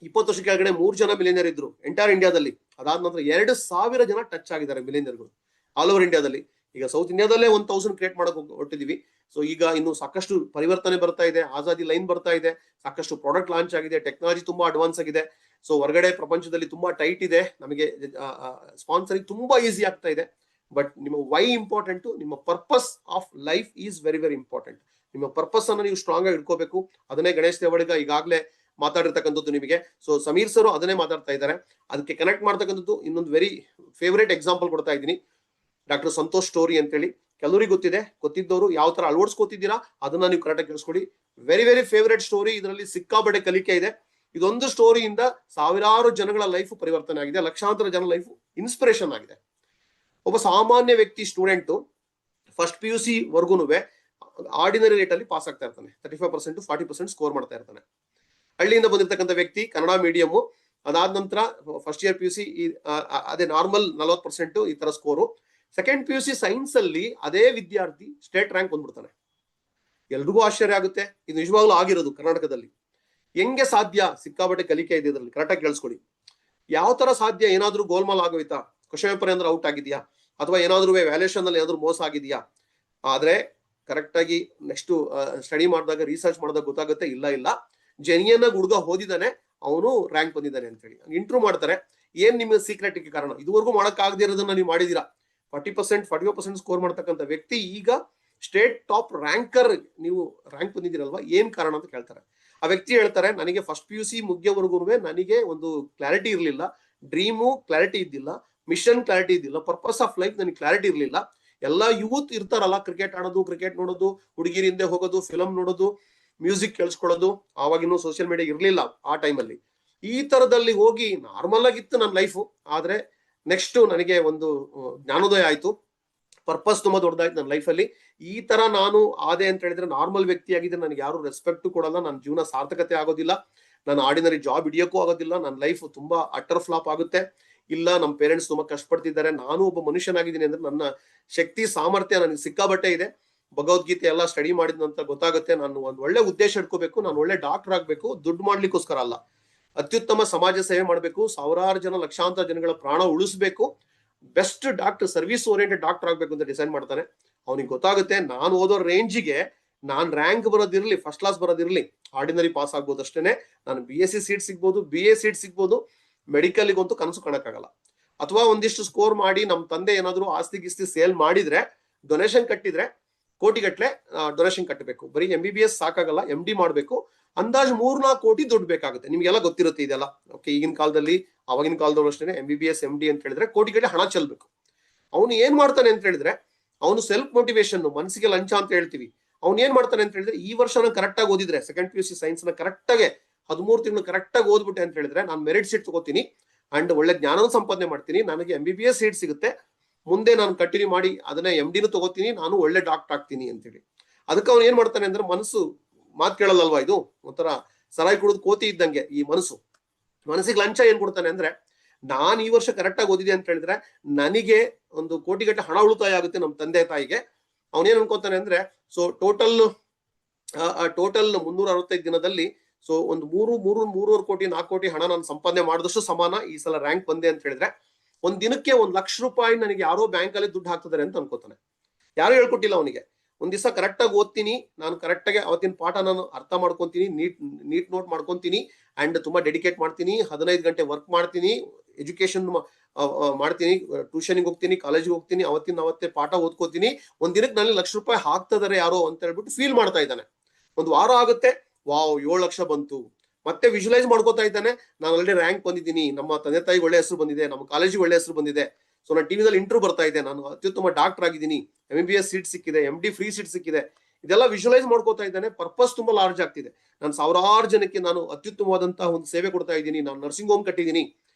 20 ವರ್ಷ ಕೆಳಗಡೆ 3 ಜನ ಮಿಲಿಯನರ್ ಇದ್ರು ಎಂಟೈರ್ ಇಂಡಿಯಾದಲ್ಲಿ. ಅದಾದ ನಂತರ 2000 ಜನ ಟಚ್ ಆಗಿದ್ದಾರೆ ಮಿಲಿಯನರ್ಗಳು ಆಲ್ ಓವರ್ ಇಂಡಿಯಾದಲ್ಲಿ. ಈಗ ಸೌತ್ ಇಂಡಿಯಾದಲ್ಲೇ 1000 ಕ್ರಿಯೇಟ್ ಮಾಡಕ್ ಹೊರಟಿದೀವಿ. ಸೊ ಈಗ ಇನ್ನು ಸಾಕಷ್ಟು ಪರಿವರ್ತನೆ ಬರ್ತಾ ಇದೆ, ಆಜಾದಿ ಲೈನ್ ಬರ್ತಾ ಇದೆ, ಸಾಕಷ್ಟು ಪ್ರಾಡಕ್ಟ್ ಲಾಂಚ್ ಆಗಿದೆ, ಟೆಕ್ನಾಲಜಿ ತುಂಬಾ ಅಡ್ವಾನ್ಸ್ ಆಗಿದೆ. ಸೊ ಹೊರಗಡೆ ಪ್ರಪಂಚದಲ್ಲಿ ತುಂಬಾ ಟೈಟ್ ಇದೆ, ನಮಗೆ ಸ್ಪಾನ್ಸರಿಂಗ್ ತುಂಬಾ ಈಸಿ ಆಗ್ತಾ ಇದೆ. ಬಟ್ ನಿಮ್ಮ ವೈ ಇಂಪಾರ್ಟೆಂಟ್, ನಿಮ್ಮ purpose of life is very very important. ನಿಮ್ಮ ಪರ್ಪಸ್ ಅನ್ನ ನೀವು ಸ್ಟ್ರಾಂಗ್ ಆಗಿ ಇಟ್ಕೋಬೇಕು. ಅದನ್ನೇ ಗಣೇಶ್ ದೇವಡಿಗ ಈಗಾಗಲೇ ಮಾತಾಡಿರ್ತಕ್ಕಂಥದ್ದು ನಿಮಗೆ. ಸೊ ಸಮೀರ್ ಸರ್ ಅದನ್ನೇ ಮಾತಾಡ್ತಾ ಇದ್ದಾರೆ. ಅದಕ್ಕೆ ಕನೆಕ್ಟ್ ಮಾಡ್ತಕ್ಕಂಥದ್ದು ಇನ್ನೊಂದು ವೆರಿ ಫೇವರೇಟ್ ಎಕ್ಸಾಂಪಲ್ ಕೊಡ್ತಾ ಇದ್ದೀನಿ, ಡಾಕ್ಟರ್ ಸಂತೋಷ್ ಸ್ಟೋರಿ ಅಂತೇಳಿ. ಕೆಲವರಿಗೆ ಗೊತ್ತಿದೆ, ಗೊತ್ತಿದ್ದವರು ಯಾವ ತರ ಅಳವಡಿಸ್ಕೋತಿದ್ದೀರಾ ಅದನ್ನ ನೀವು ಕರೆಕ್ಟಾಗಿ ಕೇಳಿಸ್ಕೊಡಿ. Very very favourite story. ಇದರಲ್ಲಿ ಸಿಕ್ಕಾಪಟ್ಟೆ ಕಲಿಕೆ ಇದೆ. ಇದೊಂದು ಸ್ಟೋರಿಯಿಂದ ಸಾವಿರಾರು ಜನಗಳ ಲೈಫ್ ಪರಿವರ್ತನೆ ಆಗಿದೆ, ಲಕ್ಷಾಂತರ ಜನ ಲೈಫ್ ಇನ್ಸ್ಪಿರೇಷನ್ ಆಗಿದೆ. ಒಬ್ಬ ಸಾಮಾನ್ಯ ವ್ಯಕ್ತಿ ಸ್ಟೂಡೆಂಟ್ ಫಸ್ಟ್ PUC ವರ್ಗುನುವೆ ಆರ್ಡಿನರಿ ರೇಟ್ ಅಲ್ಲಿ ಪಾಸ್ ಆಗ್ತಾ ಇರ್ತಾನೆ. 35% to 40% ಸ್ಕೋರ್ ಮಾಡ್ತಾ ಇರ್ತಾನೆ. ಹಳ್ಳಿಯಿಂದ ಬಂದಿರತಕ್ಕಂಥ ವ್ಯಕ್ತಿ, ಕನ್ನಡ ಮೀಡಿಯಂ, ಅದಾದ ನಂತರ ಫಸ್ಟ್ ಇಯರ್ PUC ಅದೇ ನಾರ್ಮಲ್ 40% ಈ ತರ ಸ್ಕೋರು. ಸೆಕೆಂಡ್ PUC ಸೈನ್ಸ್ ಅಲ್ಲಿ ಅದೇ ವಿದ್ಯಾರ್ಥಿ ಸ್ಟೇಟ್ ರ್ಯಾಂಕ್ ಬಂದ್ಬಿಡ್ತಾನೆ. ಎಲ್ರಿಗೂ ಆಶ್ಚರ್ಯ ಆಗುತ್ತೆ. ಇದು ನಿಜವಾಗ್ಲೂ ಆಗಿರೋದು ಕರ್ನಾಟಕದಲ್ಲಿ. ಹೆಂಗೆ ಸಾಧ್ಯ? ಸಿಕ್ಕಾಪಟ್ಟೆ ಕಲಿಕೆ ಇದೆ ಇದರಲ್ಲಿ, ಕರೆಕ್ಟಾಗಿ ಕೇಳಿಸ್ಕೊಡಿ. ಯಾವ ತರ ಸಾಧ್ಯ? ಏನಾದ್ರೂ ಗೋಲ್ಮಾಲ್ ಆಗೋಯ್ತಾ? ಕ್ವಶನ್ ಪೇಪರ್ ಏನಾದ್ರು ಔಟ್ ಆಗಿದೆಯಾ? ಅಥವಾ ಏನಾದ್ರೂ ವ್ಯಾಲ್ಯೂಷನ್ ಅಲ್ಲಿ ಏನಾದ್ರು ಮೋಸ ಆಗಿದೆಯಾ? ಆದ್ರೆ ಕರೆಕ್ಟ್ ಆಗಿ ನೆಕ್ಸ್ಟ್ ಸ್ಟಡಿ ಮಾಡಿದಾಗ, ರಿಸರ್ಚ್ ಮಾಡಿದಾಗ ಗೊತ್ತಾಗುತ್ತೆ, ಇಲ್ಲ ಜೆನ್ಯನ್ ಆಗಿ ಹುಡುಗ ಓದಿದಾನೆ, ಅವನು ರ್ಯಾಂಕ್ ಬಂದಿದ್ದಾನೆ ಅಂತ ಹೇಳಿ ಇಂಟ್ರೂ ಮಾಡ್ತಾರೆ. ಏನ್ ನಿಮ್ಮ ಸೀಕ್ರೆಟ್ ಕಾರಣ? ಇದುವರೆಗೂ ಮಾಡಕ್ ಆಗದೆ ಇರೋದನ್ನ ನೀವು ಮಾಡಿದೀರಾ. 40% 45% ಸ್ಕೋರ್ ಮಾಡ್ತಕ್ಕಂಥ ವ್ಯಕ್ತಿ ಈಗ ಸ್ಟೇಟ್ ಟಾಪ್ ರ್ಯಾಂಕರ್, ನೀವು ರ್ಯಾಂಕ್ ಬಂದಿದ್ದೀರಲ್ವಾ, ಏನ್ ಕಾರಣ ಅಂತ ಕೇಳ್ತಾರೆ. ಆ ವ್ಯಕ್ತಿ ಹೇಳ್ತಾರೆ, ನನಗೆ ಫಸ್ಟ್ PUC ಮುಗಿಯೋವರೆಗೂ ನನಗೆ ಒಂದು ಕ್ಲಾರಿಟಿ ಇರಲಿಲ್ಲ, ಡ್ರೀಮು ಕ್ಲಾರಿಟಿ ಇದ್ದಿಲ್ಲ, ಮಿಷನ್ ಕ್ಲಾರಿಟಿ ಇದ್ದಿಲ್ಲ, ಪರ್ಪಸ್ ಆಫ್ ಲೈಫ್ ನನಗೆ ಕ್ಲಾರಿಟಿ ಇರಲಿಲ್ಲ. ಎಲ್ಲ ಯೂತ್ ಇರ್ತಾರಲ್ಲ, ಕ್ರಿಕೆಟ್ ಆಡೋದು, ಕ್ರಿಕೆಟ್ ನೋಡೋದು, ಹುಡುಗಿರ ಹಿಂದೆ ಹೋಗೋದು, ಫಿಲಮ್ ನೋಡೋದು, ಮ್ಯೂಸಿಕ್ ಕೇಳಿಸ್ಕೊಳ್ಳೋದು, ಆವಾಗಿನ್ನೂ ಸೋಷಿಯಲ್ ಮೀಡಿಯಾ ಇರ್ಲಿಲ್ಲ ಆ ಟೈಮಲ್ಲಿ. ಈ ತರದಲ್ಲಿ ಹೋಗಿ ನಾರ್ಮಲ್ ಆಗಿತ್ತು ನನ್ನ ಲೈಫು. ಆದ್ರೆ ನೆಕ್ಸ್ಟ್ ನನಗೆ ಒಂದು ಜ್ಞಾನೋದಯ ಆಯ್ತು, ಪರ್ಪಸ್ ತುಂಬಾ ದೊಡ್ಡದಾಯ್ತು ನನ್ನ ಲೈಫಲ್ಲಿ. ಈ ತರ ನಾನು ಆದೆ ಅಂತ ಹೇಳಿದ್ರೆ, ನಾರ್ಮಲ್ ವ್ಯಕ್ತಿ ಆಗಿದ್ರೆ ನನಗೆ ಯಾರು ರೆಸ್ಪೆಕ್ಟ್ ಕೊಡಲ್ಲ, ನನ್ನ ಜೀವನ ಸಾರ್ಥಕತೆ ಆಗೋದಿಲ್ಲ, ನಾನು ಆರ್ಡಿನರಿ ಜಾಬ್ ಹಿಡಿಯೋಕ್ಕೂ ಆಗೋದಿಲ್ಲ, ನನ್ನ ಲೈಫ್ ತುಂಬಾ ಅಟರ್ ಫ್ಲಾಪ್ ಆಗುತ್ತೆ. ಇಲ್ಲ, ನಮ್ಮ ಪೇರೆಂಟ್ಸ್ ತುಂಬಾ ಕಷ್ಟಪಡ್ತಿದ್ದಾರೆ, ನಾನು ಒಬ್ಬ ಮನುಷ್ಯನಾಗಿದ್ದೀನಿ ಅಂದ್ರೆ ನನ್ನ ಶಕ್ತಿ ಸಾಮರ್ಥ್ಯ ನನಗೆ ಸಿಕ್ಕಾಬಟ್ಟೆ ಇದೆ. ಭಗವದ್ಗೀತೆ ಎಲ್ಲ ಸ್ಟಡಿ ಮಾಡಿದಂತ ಗೊತ್ತಾಗುತ್ತೆ, ನಾನು ಒಂದು ಒಳ್ಳೆ ಉದ್ದೇಶ ಇಟ್ಕೋಬೇಕು, ನಾನು ಒಳ್ಳೆ ಡಾಕ್ಟರ್ ಆಗ್ಬೇಕು, ದುಡ್ಡು ಮಾಡ್ಲಿಕ್ಕೋಸ್ಕರ ಅಲ್ಲ, ಅತ್ಯುತ್ತಮ ಸಮಾಜ ಸೇವೆ ಮಾಡಬೇಕು, ಸಾವಿರಾರು ಜನ ಲಕ್ಷಾಂತರ ಜನಗಳ ಪ್ರಾಣ ಉಳಿಸ್ಬೇಕು, best doctor, service oriented doctor ಆಗ್ಬೇಕು ಅಂತ ಡಿಸೈಡ್ ಮಾಡ್ತಾನೆ. ಅವನಿಗೆ ಗೊತ್ತಾಗುತ್ತೆ, ನಾನು ಓದೋ ರೇಂಜಿಗೆ ನಾನ್ ರ್ಯಾಂಕ್ ಬರೋದಿರ್ಲಿ, ಫಸ್ಟ್ ಕ್ಲಾಸ್ ಬರೋದಿರ್ಲಿ, ಆರ್ಡಿನರಿ ಪಾಸ್ ಆಗ್ಬೋದು ಅಷ್ಟೇನೆ, ನಾನು BSc ಸೀಟ್ ಸಿಗ್ಬೋದು, BA ಸೀಟ್ ಸಿಗ್ಬೋದು, ಮೆಡಿಕಲ್ಗಂತೂ ಕನಸು ಕಾಣಕ್ಕಾಗಲ್ಲ. ಅಥವಾ ಒಂದಿಷ್ಟು ಸ್ಕೋರ್ ಮಾಡಿ ನಮ್ಮ ತಂದೆ ಏನಾದ್ರು ಆಸ್ತಿ ಗಿಸ್ತಿ ಸೇಲ್ ಮಾಡಿದ್ರೆ, ಡೊನೇಷನ್ ಕಟ್ಟಿದ್ರೆ ಕೋಟಿಗಟ್ಲೆ ಡೊನೇಷನ್ ಕಟ್ಟಬೇಕು. ಬರೀ MBBS ಸಾಕಾಗಲ್ಲ, MD ಮಾಡ್ಬೇಕು, ಅಂದಾಜು 3-4 ಕೋಟಿ ದುಡ್ಡು ಬೇಕಾಗುತ್ತೆ. ನಿಮ್ಗೆಲ್ಲ ಗೊತ್ತಿರುತ್ತೆ ಇದೆಲ್ಲ. ಓಕೆ, ಈಗಿನ ಕಾಲದಲ್ಲಿ, ಅವಾಗಿನ ಕಾಲದವ್ರು ಅಷ್ಟೇ, MBBS MD ಅಂತ ಹೇಳಿದ್ರೆ ಕೋಟಿಗಟ್ಟಲೆ ಹಣ ಚೆಲ್ಬೇಕು. ಅವನು ಏನ್ ಮಾಡ್ತಾನೆ ಅಂತ ಹೇಳಿದ್ರೆ, ಅವನು ಸೆಲ್ಫ್ ಮೋಟಿವೇಶನ್, ಮನಸ್ಸಿಗೆ ಲಂಚ ಅಂತ ಹೇಳ್ತೀವಿ. ಅವ್ನು ಏನ್ ಮಾಡ್ತಾನೆ ಅಂತ ಹೇಳಿದ್ರೆ, ಈ ವರ್ಷ ಕರೆಕ್ಟ್ ಆಗಿ ಓದಿದ್ರೆ, ಸೆಕೆಂಡ್ PUC ಸೈನ್ಸ್ ನ ಕರೆಕ್ಟ್ ಆಗಿ 13 ತಿಂಗಳು ಕರೆಕ್ಟ್ ಆಗಿ ಓದ್ಬಿಟ್ಟೆ ಅಂತ ಹೇಳಿದ್ರೆ, ನಾನು ಮೆರಿಟ್ ಸೀಟ್ ತಗೋತೀನಿ ಅಂಡ್ ಒಳ್ಳೆ ಜ್ಞಾನ ಸಂಪಾದನೆ ಮಾಡ್ತೀನಿ, ನನಗೆ MBBS ಸೀಟ್ ಸಿಗುತ್ತೆ, ಮುಂದೆ ನಾನು ಕಂಟಿನ್ಯೂ ಮಾಡಿ ಅದನ್ನ MDನೂ ತಗೋತೀನಿ, ನಾನು ಒಳ್ಳೆ ಡಾಕ್ಟರ್ ಆಗ್ತೀನಿ ಅಂತೇಳಿ. ಅದಕ್ಕೆ ಅವ್ನು ಏನ್ ಮಾಡ್ತಾನೆ ಅಂದ್ರೆ, ಮನಸ್ಸು ಮಾತು ಕೇಳಲ್ಲಲ್ವಾ, ಇದು ಒಂಥರ ಸರಾಯಿ ಕುಡಿದು ಕೋತಿ ಇದ್ದಂಗೆ. ಈ ಮನಸ್ಸಿಗೆ ಲಂಚ ಏನ್ ಕೊಡ್ತಾನೆ ಅಂದ್ರೆ, ನಾನು ಈ ವರ್ಷ ಕರೆಕ್ಟ್ ಆಗಿ ಓದಿದೆ ಅಂತ ಹೇಳಿದ್ರೆ ನನಗೆ ಒಂದು ಕೋಟಿಗಟ್ಟಲೆ ಹಣ ಉಳಿತಾಯ ಆಗುತ್ತೆ ನಮ್ಮ ತಂದೆ ತಾಯಿಗೆ. ಅವನೇನ್ ಅನ್ಕೋತಾನೆ ಅಂದ್ರೆ, ಸೊ ಟೋಟಲ್ 365 ದಿನದಲ್ಲಿ ಸೊ ಒಂದು 3.5 ಕೋಟಿ 4 ಕೋಟಿ ಹಣ ನಾನು ಸಂಪಾದನೆ ಮಾಡಿದಷ್ಟು ಸಮಾನ ಈ ಸಲ ರ್ಯಾಂಕ್ ಬಂದೆ ಅಂತ ಹೇಳಿದ್ರೆ, ಒಂದ್ ದಿನಕ್ಕೆ 1 ಲಕ್ಷ ರೂಪಾಯಿ ನನಗೆ ಯಾರೋ ಬ್ಯಾಂಕ್ ಅಲ್ಲಿ ದುಡ್ಡು ಹಾಕ್ತಿದ್ದಾರೆ ಅಂತ ಅನ್ಕೋತಾನೆ. ಯಾರು ಹೇಳ್ಕೊಟ್ಟಿಲ್ಲ ಅವನಿಗೆ. ಒಂದ್ ದಿವಸ ಕರೆಕ್ಟ್ ಆಗಿ ಓದ್ತೀನಿ, ನಾನು ಕರೆಕ್ಟ್ ಆಗಿ ಅವತ್ತಿನ ಪಾಠ ನಾನು ಅರ್ಥ ಮಾಡ್ಕೊಂತೀನಿ, ನೀಟ್ ನೋಟ್ ಮಾಡ್ಕೊಂತೀನಿ, ಅಂಡ್ ತುಂಬಾ ಡೆಡಿಕೇಟ್ ಮಾಡ್ತೀನಿ, 15 ಗಂಟೆ ವರ್ಕ್ ಮಾಡ್ತೀನಿ, ಎಜುಕೇಶನ್ ಮಾಡ್ತೀನಿ, ಟ್ಯೂಷನ್ಗೆ ಹೋಗ್ತೀನಿ, ಕಾಲೇಜ್ಗೆ ಹೋಗ್ತೀನಿ, ಅವತ್ತೇ ಪಾಠ ಓದ್ಕೋತೀನಿ, ಒಂದ್ ದಿನಕ್ಕೆ ನನಗೆ 1 ಲಕ್ಷ ರೂಪಾಯಿ ಹಾಕ್ತಿದ್ದಾರೆ ಯಾರೋ ಅಂತ ಹೇಳ್ಬಿಟ್ಟು ಫೀಲ್ ಮಾಡ್ತಾ ಇದ್ದಾನೆ. ಒಂದು ವಾರ ಆಗುತ್ತೆ, ವಾವ್ 7 ಲಕ್ಷ ಬಂತು, ಮತ್ತೆ ವಿಜುವಲೈಸ್ ಮಾಡ್ಕೋತಾ ಇದ್ದಾನೆ, ನಾನು ಆಲ್ರೆಡಿ ರ್ಯಾಂಕ್ ಬಂದಿದ್ದೀನಿ, ನಮ್ಮ ತಂದೆ ತಾಯಿಗೆ ಒಳ್ಳೆ ಹೆಸರು ಬಂದಿದೆ, ನಮ್ಮ ಕಾಲೇಜಿಗೆ ಒಳ್ಳೆ ಹೆಸರು ಬಂದಿದೆ, ಸೊ ನಾನು ಟಿವಿದಲ್ಲಿ ಇಂಟರ್ವ್ಯೂ ಬರ್ತಾ ಇದೆ, ನಾನು ಅತ್ಯುತ್ತಮ ಡಾಕ್ಟರ್ ಆಗಿದ್ದೀನಿ, MBBS ಸೀಟ್ ಸಿಕ್ಕಿದೆ, MD ಫ್ರೀ ಸೀಟ್ ಸಿಕ್ಕಿದೆ, ಇದೆಲ್ಲ ವಿಜುವಲೈಸ್ ಮಾಡ್ಕೋತಾ ಇದ್ದಾನೆ. ಪರ್ಪಸ್ ತುಂಬಾ ಲಾರ್ಜ್ ಆಗ್ತಿದೆ. ನಾನು ಸಾವಿರಾರು ಜನಕ್ಕೆ ನಾನು ಅತ್ಯುತ್ತಮವಾದಂತಹ ಒಂದು ಸೇವೆ ಕೊಡ್ತಾ ಇದ್ದೀನಿ, ನಾನು ನರ್ಸಿಂಗ್ ಹೋಮ್ ಕಟ್ಟಿದ್ದೀನಿ,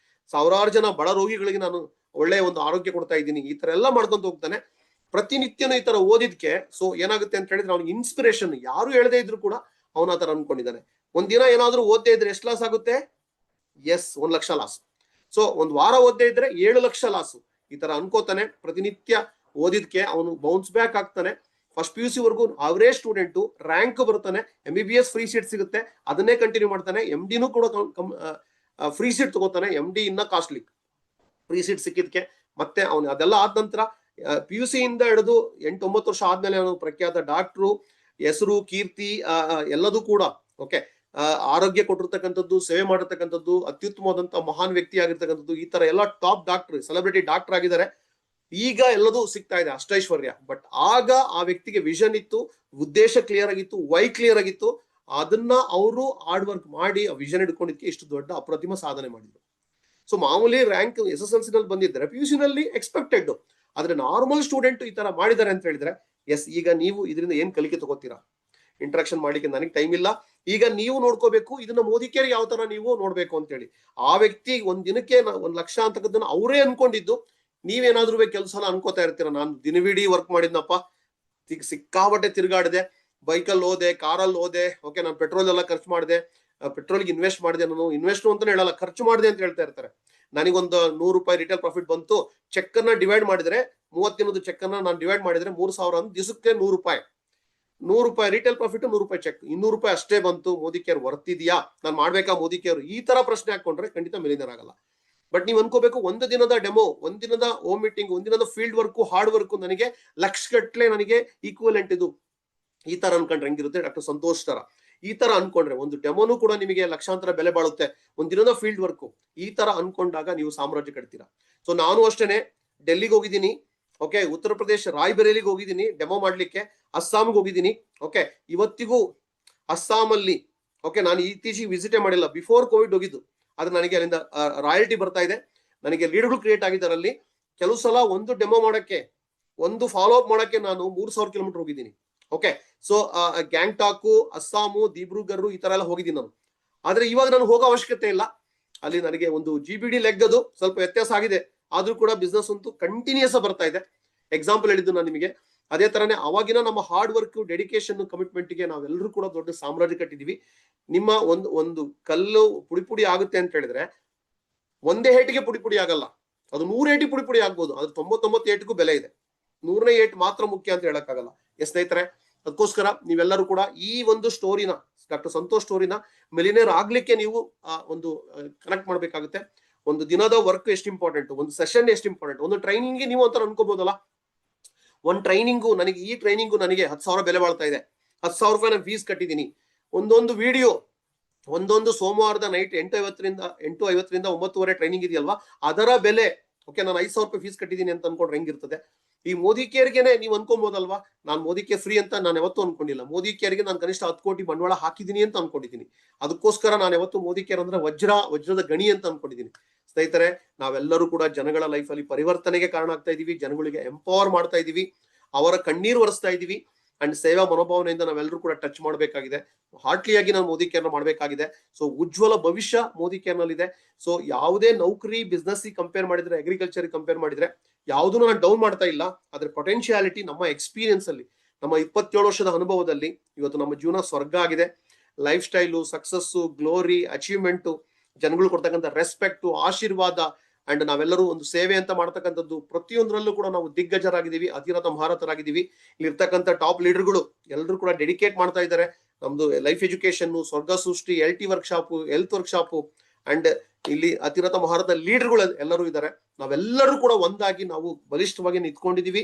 ಸಾವಿರಾರು ಜನ ಬಡ ರೋಗಿಗಳಿಗೆ ನಾನು ಒಳ್ಳೆ ಒಂದು ಆರೋಗ್ಯ ಕೊಡ್ತಾ ಇದ್ದೀನಿ, ಈ ತರ ಎಲ್ಲ ಮಾಡ್ಕೊಂತ ಹೋಗ್ತಾನೆ. ಪ್ರತಿನಿತ್ಯನೂ ಈ ತರ ಓದಿದ್ಕೆ ಸೊ ಏನಾಗುತ್ತೆ ಅಂತ ಹೇಳಿದ್ರೆ, ಅವ್ನಿಗೆ ಇನ್ಸ್ಪಿರೇಷನ್ ಯಾರು ಹೇಳದೇ ಇದ್ರು ಕೂಡ ಅವನ ಆ ತರ ಅನ್ಕೊಂಡಿದ್ದಾನೆ. ಒಂದಿನ ಏನಾದ್ರೂ ಓದ್ದೇ ಇದ್ರೆ ಎಷ್ಟು ಲಾಸ್ ಆಗುತ್ತೆ? S, 1 lakh loss. ಸೊ ಒಂದ್ ವಾರ ಓದ್ದೇ ಇದ್ರೆ 7 ಲಕ್ಷ ಲಾಸು. ಈ ತರ ಅನ್ಕೋತಾನೆ. ಪ್ರತಿನಿತ್ಯ ಓದಿದ್ಕೆ ಅವನು ಬೌನ್ಸ್ ಬ್ಯಾಕ್ ಆಗ್ತಾನೆ. ಫಸ್ಟ್ PUC ವರ್ಗು ಅವರೇಜ್ ಸ್ಟೂಡೆಂಟ್, ರ್ಯಾಂಕ್ ಬರ್ತಾನೆ, MBBS ಫ್ರೀ ಸೀಟ್ ಸಿಗುತ್ತೆ, ಅದನ್ನೇ ಕಂಟಿನ್ಯೂ ಮಾಡ್ತಾನೆ, MDನೂ ಕೂಡ ಫ್ರೀ ಸೀಟ್ ತಗೋತಾನೆ, MD ಇನ್ನ ಕಾಸ್ಟ್ಲಿ ಫ್ರೀ ಸೀಟ್ ಸಿಕ್ಕಿದ್ಕೆ. ಮತ್ತೆ ಅವನು ಅದೆಲ್ಲ ಆದ ನಂತರ PUC ಇಂದ ಹಿಡಿದು 8-9 ವರ್ಷ ಆದ್ಮೇಲೆ ಅವನು ಪ್ರಖ್ಯಾತ ಡಾಕ್ಟ್ರು, ಹೆಸರು ಕೀರ್ತಿ ಎಲ್ಲದೂ ಕೂಡ ಓಕೆ, ಆರೋಗ್ಯ ಕೊಟ್ಟಿರ್ತಕ್ಕಂಥದ್ದು, ಸೇವೆ ಮಾಡಿರ್ತಕ್ಕಂಥದ್ದು, ಅತ್ಯುತ್ತಮವಾದಂತಹ ಮಹಾನ್ ವ್ಯಕ್ತಿ ಆಗಿರ್ತಕ್ಕಂಥದ್ದು, ಈ ತರ ಎಲ್ಲ ಟಾಪ್ ಡಾಕ್ಟರ್, ಸೆಲೆಬ್ರಿಟಿ ಡಾಕ್ಟರ್ ಆಗಿದ್ದಾರೆ. ಈಗ ಎಲ್ಲದೂ ಸಿಗ್ತಾ ಇದೆ ಅಷ್ಟೈಶ್ವರ್ಯ. ಬಟ್ ಆಗ ಆ ವ್ಯಕ್ತಿಗೆ ವಿಷನ್ ಇತ್ತು, ಉದ್ದೇಶ ಕ್ಲಿಯರ್ ಆಗಿತ್ತು, ವೈ ಕ್ಲಿಯರ್ ಆಗಿತ್ತು. ಅದನ್ನ ಅವರು ಹಾರ್ಡ್ ವರ್ಕ್ ಮಾಡಿ ಆ ವಿಷನ್ ಹಿಡ್ಕೊಂಡಿದ್ದಕ್ಕೆ ಇಷ್ಟು ದೊಡ್ಡ ಅಪ್ರತಿಮ ಸಾಧನೆ ಮಾಡಿದ್ರು. ಸೊ ಮಾಮೂಲಿ ರ್ಯಾಂಕ್ SSLC ನಲ್ಲಿ ಬಂದಿದ್ದಾರೆ, PUC ನಲ್ಲಿ ಎಕ್ಸ್ಪೆಕ್ಟೆಡ್. ಆದ್ರೆ ನಾರ್ಮಲ್ ಸ್ಟೂಡೆಂಟ್ ಈ ತರ ಮಾಡಿದ್ದಾರೆ ಅಂತ ಹೇಳಿದ್ರೆ ಎಸ್, ಈಗ ನೀವು ಇದರಿಂದ ಏನ್ ಕಲಿಕೆ ತಗೋತೀರಾ? ಇಂಟ್ರಾಕ್ಷನ್ ಮಾಡ್ಲಿಕ್ಕೆ ನನಗೆ ಟೈಮ್ ಇಲ್ಲ. ಈಗ ನೀವು ನೋಡ್ಕೋಬೇಕು ಇದನ್ನ ಮೋದಿ ಕೇರ್ ಯಾವ ತರ ನೀವು ನೋಡ್ಬೇಕು ಅಂತ ಹೇಳಿ. ಆ ವ್ಯಕ್ತಿ ಒಂದ್ ದಿನಕ್ಕೆ 1 ಲಕ್ಷ ಅಂತಕ್ಕದನ್ನ ಅವರೇ ಅನ್ಕೊಂಡಿದ್ದು, ನೀವೇನಾದ್ರೂ ಕೆಲಸ ಅನ್ಕೋತಾ ಇರ್ತೀರ, ನಾನು ದಿನವಿಡೀ ವರ್ಕ್ ಮಾಡಿದ್ನಪ್ಪ, ಸಿಕ್ಕಾಬಟ್ಟೆ ತಿರುಗಾಡಿದೆ, ಬೈಕಲ್ಲಿ ಹೋದೆ, ಕಾರಲ್ಲಿ ಹೋದೆ, ಓಕೆ ನಾನು ಪೆಟ್ರೋಲ್ ಎಲ್ಲ ಖರ್ಚು ಮಾಡಿದೆ, ಪೆಟ್ರೋಲ್ಗೆ ಇನ್ವೆಸ್ಟ್ ಮಾಡಿದೆ, ನಾನು ಇನ್ವೆಸ್ಟ್ ಅಂತಾನೆ ಹೇಳಲ್ಲ, ಖರ್ಚು ಮಾಡಿದೆ ಅಂತ ಹೇಳ್ತಾ ಇರ್ತಾರೆ. ನನಗೊಂದು 100 ರೂಪಾಯಿ ರಿಟೇಲ್ ಪ್ರಾಫಿಟ್ ಬಂತು, ಚೆಕ್ ಅನ್ನ ಡಿವೈಡ್ ಮಾಡಿದ್ರೆ 30 ದಿನದ ಚೆಕ್ ಅನ್ನ ನಾನು ಡಿವೈಡ್ ಮಾಡಿದ್ರೆ 3000 ಅಂತ ದಿವಸಕ್ಕೆ 100 ರೂಪಾಯಿ. 100 ರೂಪಾಯಿ ರಿಟೇಲ್ ಪ್ರಾಫಿಟ್, 100 ರೂಪಾಯಿ ಚೆಕ್, 200 ರೂಪಾಯಿ ಅಷ್ಟೇ ಬಂತು. ಮೋದಿ ಕೇರ್ ವರ್ತ್ ಇದೆಯಾ, ನಾನು ಮಾಡ್ಬೇಕಾ ಮೋದಿ ಕೇರ್? ಈ ತರ ಪ್ರಶ್ನೆ ಹಾಕೊಂಡ್ರೆ ಖಂಡಿತ ಮಿಲಿಯನರ್ ಆಗಲ್ಲ. ಬಟ್ ನೀವು ಅನ್ಕೋಬೇಕು, ಒಂದು ದಿನದ ಡೆಮೋ, ಒಂದ್ ದಿನದ ಹೋಮ್ ಮೀಟಿಂಗ್, ಒಂದಿನದ ಫೀಲ್ಡ್ ವರ್ಕ್, ಹಾರ್ಡ್ ವರ್ಕ್ ನನಗೆ ಲಕ್ಷ ಗಟ್ಲೆ ನನಗೆ ಈಕ್ವಲೆಂಟ್ ಇದು. ಈ ತರ ಅನ್ಕೊಂಡ್ರೆ ಹೆಂಗಿರುತ್ತೆ? ಡಾಕ್ಟರ್ ಸಂತೋಷ್ ತರ ಈ ತರ ಅನ್ಕೊಂಡ್ರೆ ಒಂದು ಡೆಮೋನು ಕೂಡ ನಿಮಗೆ ಲಕ್ಷಾಂತರ ಬೆಲೆ ಬಾಳುತ್ತೆ, ಒಂದ್ ದಿನದ ಫೀಲ್ಡ್ ವರ್ಕ್. ಈ ತರ ಅನ್ಕೊಂಡಾಗ ನೀವು ಸಾಮ್ರಾಜ್ಯ ಕಟ್ತೀರಾ. ಸೊ ನಾನು ಅಷ್ಟೇನೆ ಡೆಲ್ಲಿಗೆ ಹೋಗಿದ್ದೀನಿ, ಓಕೆ, ಉತ್ತರ ಪ್ರದೇಶ ರಾಯ್ಬರೇಲಿಗೆ ಹೋಗಿದ್ದೀನಿ ಡೆಮೋ ಮಾಡ್ಲಿಕ್ಕೆ, ಅಸ್ಸಾಂಗೆ ಹೋಗಿದ್ದೀನಿ. ಓಕೆ, ಇವತ್ತಿಗೂ ಅಸ್ಸಾಂ ಅಲ್ಲಿ, ಓಕೆ, ನಾನು ಇತ್ತೀಚೆಗೆ ವಿಸಿಟೇ ಮಾಡಿಲ್ಲ, ಬಿಫೋರ್ ಕೋವಿಡ್ ಹೋಗಿದ್ದು. ಆದ್ರೆ ನನಗೆ ಅಲ್ಲಿಂದ ರಾಯಲ್ಟಿ ಬರ್ತಾ ಇದೆ, ನನಗೆ ಲೀಡ್ಗಳು ಕ್ರಿಯೇಟ್ ಆಗಿದ್ದಾರೆ ಅಲ್ಲಿ. ಕೆಲವು ಸಲ ಒಂದು ಡೆಮೋ ಮಾಡಕ್ಕೆ, ಒಂದು ಫಾಲೋ ಅಪ್ ಮಾಡಕ್ಕೆ ನಾನು 3000 ಕಿಲೋಮೀಟರ್ ಹೋಗಿದ್ದೀನಿ. ಓಕೆ, ಸೊ ಗ್ಯಾಂಗ್ಟಾಕು, ಅಸ್ಸಾಮು, ದಿಬ್ರುಗಢ್ ಈ ತರ ಎಲ್ಲ ಹೋಗಿದ್ದೀನಿ ನಾನು. ಆದ್ರೆ ಇವಾಗ ನಾನು ಹೋಗೋ ಅವಶ್ಯಕತೆ ಇಲ್ಲ. ಅಲ್ಲಿ ನನಗೆ ಒಂದು GBD ಲೆಗ್ ಅದು ಸ್ವಲ್ಪ ವ್ಯತ್ಯಾಸ ಆಗಿದೆ, ಆದ್ರೂ ಕೂಡ ಬಿಸ್ನೆಸ್ ಅಂತೂ ಕಂಟಿನ್ಯೂಸ್ ಬರ್ತಾ ಇದೆ. ಎಕ್ಸಾಂಪಲ್ ಹೇಳಿದ್ದು ನಾನು ನಿಮಗೆ. ಅದೇ ತರನೇ ಅವಾಗಿನ ನಮ್ಮ ಹಾರ್ಡ್ ವರ್ಕ್, ಡೆಡಿಕೇಶನ್, ಕಮಿಟ್ಮೆಂಟ್ ಗೆ ನಾವೆಲ್ಲರೂ ಕೂಡ ದೊಡ್ಡ ಸಾಮ್ರಾಜ್ಯ ಕಟ್ಟಿದೀವಿ. ನಿಮ್ಮ ಒಂದು ಕಲ್ಲು ಪುಡಿ ಆಗುತ್ತೆ ಅಂತ ಹೇಳಿದ್ರೆ ಒಂದೇ ಏಟಿಗೆ ಪುಡಿ ಆಗಲ್ಲ, ಅದು 100 ಏಟಿ ಪುಡಿ ಆಗ್ಬೋದು, ಅದ್ರ 99 ಏಟಿಗೂ ಬೆಲೆ ಇದೆ. 100ನೇ ಏಟ್ ಮಾತ್ರ ಮುಖ್ಯ ಅಂತ ಹೇಳಕ್ಕಾಗಲ್ಲ. ಸ್ನೇಹಿತರೆ, ಅದಕ್ಕೋಸ್ಕರ ನೀವೆಲ್ಲರೂ ಕೂಡ ಈ ಒಂದು ಸ್ಟೋರಿನ, ಡಾಕ್ಟರ್ ಸಂತೋಷ್ ಸ್ಟೋರಿನ ಮಿಲಿಯನೇರ್ ಆಗ್ಲಿಕ್ಕೆ ನೀವು ಒಂದು ಕನೆಕ್ಟ್ ಮಾಡ್ಬೇಕಾಗುತ್ತೆ. ಒಂದು ದಿನದ ವರ್ಕ್ ಎಷ್ಟು ಇಂಪಾರ್ಟೆಂಟ್, ಒಂದು ಸೆಷನ್ ಎಷ್ಟು ಇಂಪಾರ್ಟೆಂಟ್, ಒಂದು ಟ್ರೈನಿಂಗ್ ನೀವು ಅಂತ ಅನ್ಕೋಬಹುದಲ್ಲ. ಒಂದು ಟ್ರೈನಿಂಗು ನನಗೆ, ಈ ಟ್ರೈನಿಂಗು ನನಗೆ 10,000 ಬೆಲೆ ಬಾಳ್ತಾ ಇದೆ, 10,000 ರೂಪಾಯಿ ನಾನು ಫೀಸ್ ಕಟ್ಟಿದ್ದೀನಿ. ಒಂದೊಂದು ವಿಡಿಯೋ, ಒಂದೊಂದು ಸೋಮವಾರದ ನೈಟ್ 8:50ರಿಂದ 9:30 ಟ್ರೈನಿಂಗ್ ಇದೆಯಲ್ವಾ, ಅದರ ಬೆಲೆ, ಓಕೆ, ನಾನು 5,000 ರೂಪಾಯಿ ಫೀಸ್ ಕಟ್ಟಿದ್ದೀನಿ ಅಂತ ಅನ್ಕೊಂಡ್ರೆ ಹೆಂಗಿರ್ತದೆ? ಈ ಮೋದಿ ಕೇರ್ಗೆನೆ ನೀವು ಅನ್ಕೊಬೋದಲ್ವಾ, ನಾನು ಮೋದಿ ಕೇರ್ ಫ್ರೀ ಅಂತ ನಾನು ಯಾವತ್ತೂ ಅನ್ಕೊಂಡಿಲ್ಲ. ಮೋದಿ ಕೇರ್ಗೆ ನಾನು ಕನಿಷ್ಠ 10 ಕೋಟಿ ಬಂಡವಾಳ ಹಾಕಿದ್ದೀನಿ ಅಂತ ಅನ್ಕೊಂಡಿದ್ದೀನಿ. ಅದಕ್ಕೋಸ್ಕರ ನಾನು ಯಾವತ್ತು ಮೋದಿ ಕೇರ್ ಅಂದ್ರೆ ವಜ್ರದ ಗಣಿ ಅಂತ ಅನ್ಕೊಂಡಿದ್ದೀನಿ. ಸ್ನೇಹಿತರೆ, ನಾವೆಲ್ಲರೂ ಕೂಡ ಜನಗಳ ಲೈಫ್ ಅಲ್ಲಿ ಪರಿವರ್ತನೆಗೆ ಕಾರಣ ಆಗ್ತಾ ಇದೀವಿ, ಜನಗಳಿಗೆ ಎಂಪವರ್ ಮಾಡ್ತಾ ಇದೀವಿ, ಅವರ ಕಣ್ಣೀರು ಒರೆಸ್ತಾ ಇದೀವಿ. ಅಂಡ್ ಸೇವಾ ಮನೋಭಾವನೆಯಿಂದ ನಾವೆಲ್ಲರೂ ಕೂಡ ಟಚ್ ಮಾಡಬೇಕಾಗಿದೆ. ಹಾರ್ಟ್ಲಿ ಆಗಿ ನಾವು ಮೋದಿ ಕೇರ್ನ ಮಾಡಬೇಕಾಗಿದೆ. ಸೊ ಉಜ್ವಲ ಭವಿಷ್ಯ ಮೋದಿ ಕೇರ್ ನಲ್ಲಿ ಇದೆ. ಸೊ ಯಾವುದೇ ನೌಕರಿ, ಬಿಸ್ನೆಸ್ ಕಂಪೇರ್ ಮಾಡಿದ್ರೆ, ಅಗ್ರಿಕಲ್ಚರ್ ಕಂಪೇರ್ ಮಾಡಿದ್ರೆ ಯಾವುದನ್ನು ನಾನು ಡೌನ್ ಮಾಡ್ತಾ ಇಲ್ಲ. ಅದ್ರ ಪೊಟೆನ್ಶಿಯಾಲಿಟಿ ನಮ್ಮ ಎಕ್ಸ್ಪೀರಿಯನ್ಸ್ ಅಲ್ಲಿ, ನಮ್ಮ 27 ವರ್ಷದ ಅನುಭವದಲ್ಲಿ ಇವತ್ತು ನಮ್ಮ ಜೀವನ ಸ್ವರ್ಗ ಆಗಿದೆ. Life style, success, glory, achievement, ಜನಗಳು ಕೊಡ್ತಕ್ಕಂಥ ರೆಸ್ಪೆಕ್ಟ್, ಆಶೀರ್ವಾದ, ಅಂಡ್ ನಾವೆಲ್ಲರೂ ಒಂದು ಸೇವೆ ಅಂತ ಮಾಡ್ತಕ್ಕಂಥದ್ದು, ಪ್ರತಿಯೊಂದರಲ್ಲೂ ಕೂಡ ನಾವು ದಿಗ್ಗಜರಾಗಿದ್ದೀವಿ, ಅತಿರಥ ಮಹಾರಥರಾಗಿದ್ದೀವಿ. ಇಲ್ಲಿ ಇರ್ತಕ್ಕಂಥ ಟಾಪ್ ಲೀಡರ್ಗಳು ಎಲ್ಲರೂ ಕೂಡ ಡೆಡಿಕೇಟ್ ಮಾಡ್ತಾ ಇದ್ದಾರೆ. ನಮ್ದು ಲೈಫ್ ಎಜುಕೇಶನ್, ಸ್ವರ್ಗ ಸೃಷ್ಟಿ, LT workshop, health workshop, and ಇಲ್ಲಿ ಅತಿರಥ ಮಹಾರಥ ಲೀಡರ್ಗಳು ಎಲ್ಲರೂ ಇದ್ದಾರೆ. ನಾವೆಲ್ಲರೂ ಕೂಡ ಒಂದಾಗಿ ನಾವು ಬಲಿಷ್ಠವಾಗಿ ನಿಂತ್ಕೊಂಡಿದೀವಿ.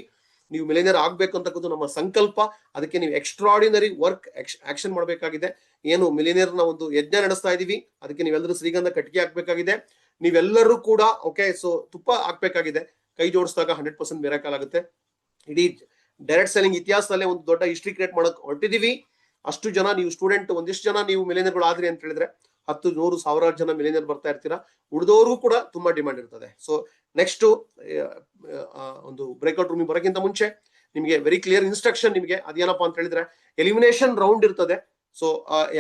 ನೀವು ಮಿಲಿಯನೇರ್ ಆಗ್ಬೇಕು ಅಂತಕ್ಕದ್ದು ನಮ್ಮ ಸಂಕಲ್ಪ. ಅದಕ್ಕೆ ನೀವು ಎಕ್ಸ್ಟ್ರಾರ್ಡಿನರಿ ವರ್ಕ್ ಆಕ್ಷನ್ ಮಾಡಬೇಕಾಗಿದೆ. ಏನು ಮಿಲಿಯನೇರ್ ನ ಒಂದು ಯಜ್ಞ ನಡೆಸ್ತಾ ಇದೀವಿ, ಅದಕ್ಕೆ ನೀವೆಲ್ಲರೂ ಶ್ರೀಗಂಧ ಕಟ್ಟಿಗೆ ಹಾಕ್ಬೇಕಾಗಿದೆ. ನೀವೆಲ್ಲರೂ ಕೂಡ ಓಕೆ, ಸೊ ತುಪ್ಪ ಹಾಕ್ಬೇಕಾಗಿದೆ. ಕೈ ಜೋಡಿಸಿದಾಗ 100% ಮಿರಾಕಲ್ ಆಗುತ್ತೆ. ಇಡೀ ಡೈರೆಕ್ಟ್ ಸೆಲ್ಲಿಂಗ್ ಇತಿಹಾಸದಲ್ಲೇ ಒಂದು ದೊಡ್ಡ ಹಿಸ್ಟ್ರಿ ಕ್ರಿಯೇಟ್ ಮಾಡಕ್ ಹೊರಟಿದೀವಿ. ಅಷ್ಟು ಜನ ನೀವು ಸ್ಟೂಡೆಂಟ್, ಒಂದಿಷ್ಟು ಜನ ನೀವು ಮಿಲಿಯನೇರ್ಗಳು ಆದ್ರಿ ಅಂತ ಹೇಳಿದ್ರೆ 10, 100, 1000 ಜನ ಮಿಲಿಯನೇರ್ ಬರ್ತಾ ಇರ್ತೀರಾ. ಉಳಿದವ್ರಿಗೂ ಕೂಡ ತುಂಬಾ ಡಿಮಾಂಡ್ ಇರ್ತದೆ. ಸೊ ನೆಕ್ಸ್ಟ್ ಒಂದು ಬ್ರೇಕ್ಔಟ್ ರೂಮಿಗೆ ಬರೋಕ್ಕಿಂತ ಮುಂಚೆ ನಿಮಗೆ ವೆರಿ ಕ್ಲಿಯರ್ ಇನ್ಸ್ಟ್ರಕ್ಷನ್. ನಿಮಗೆ ಅದೇನಪ್ಪಾ ಅಂತ ಹೇಳಿದ್ರೆ ಎಲಿಮಿನೇಷನ್ ರೌಂಡ್ ಇರ್ತದೆ. ಸೊ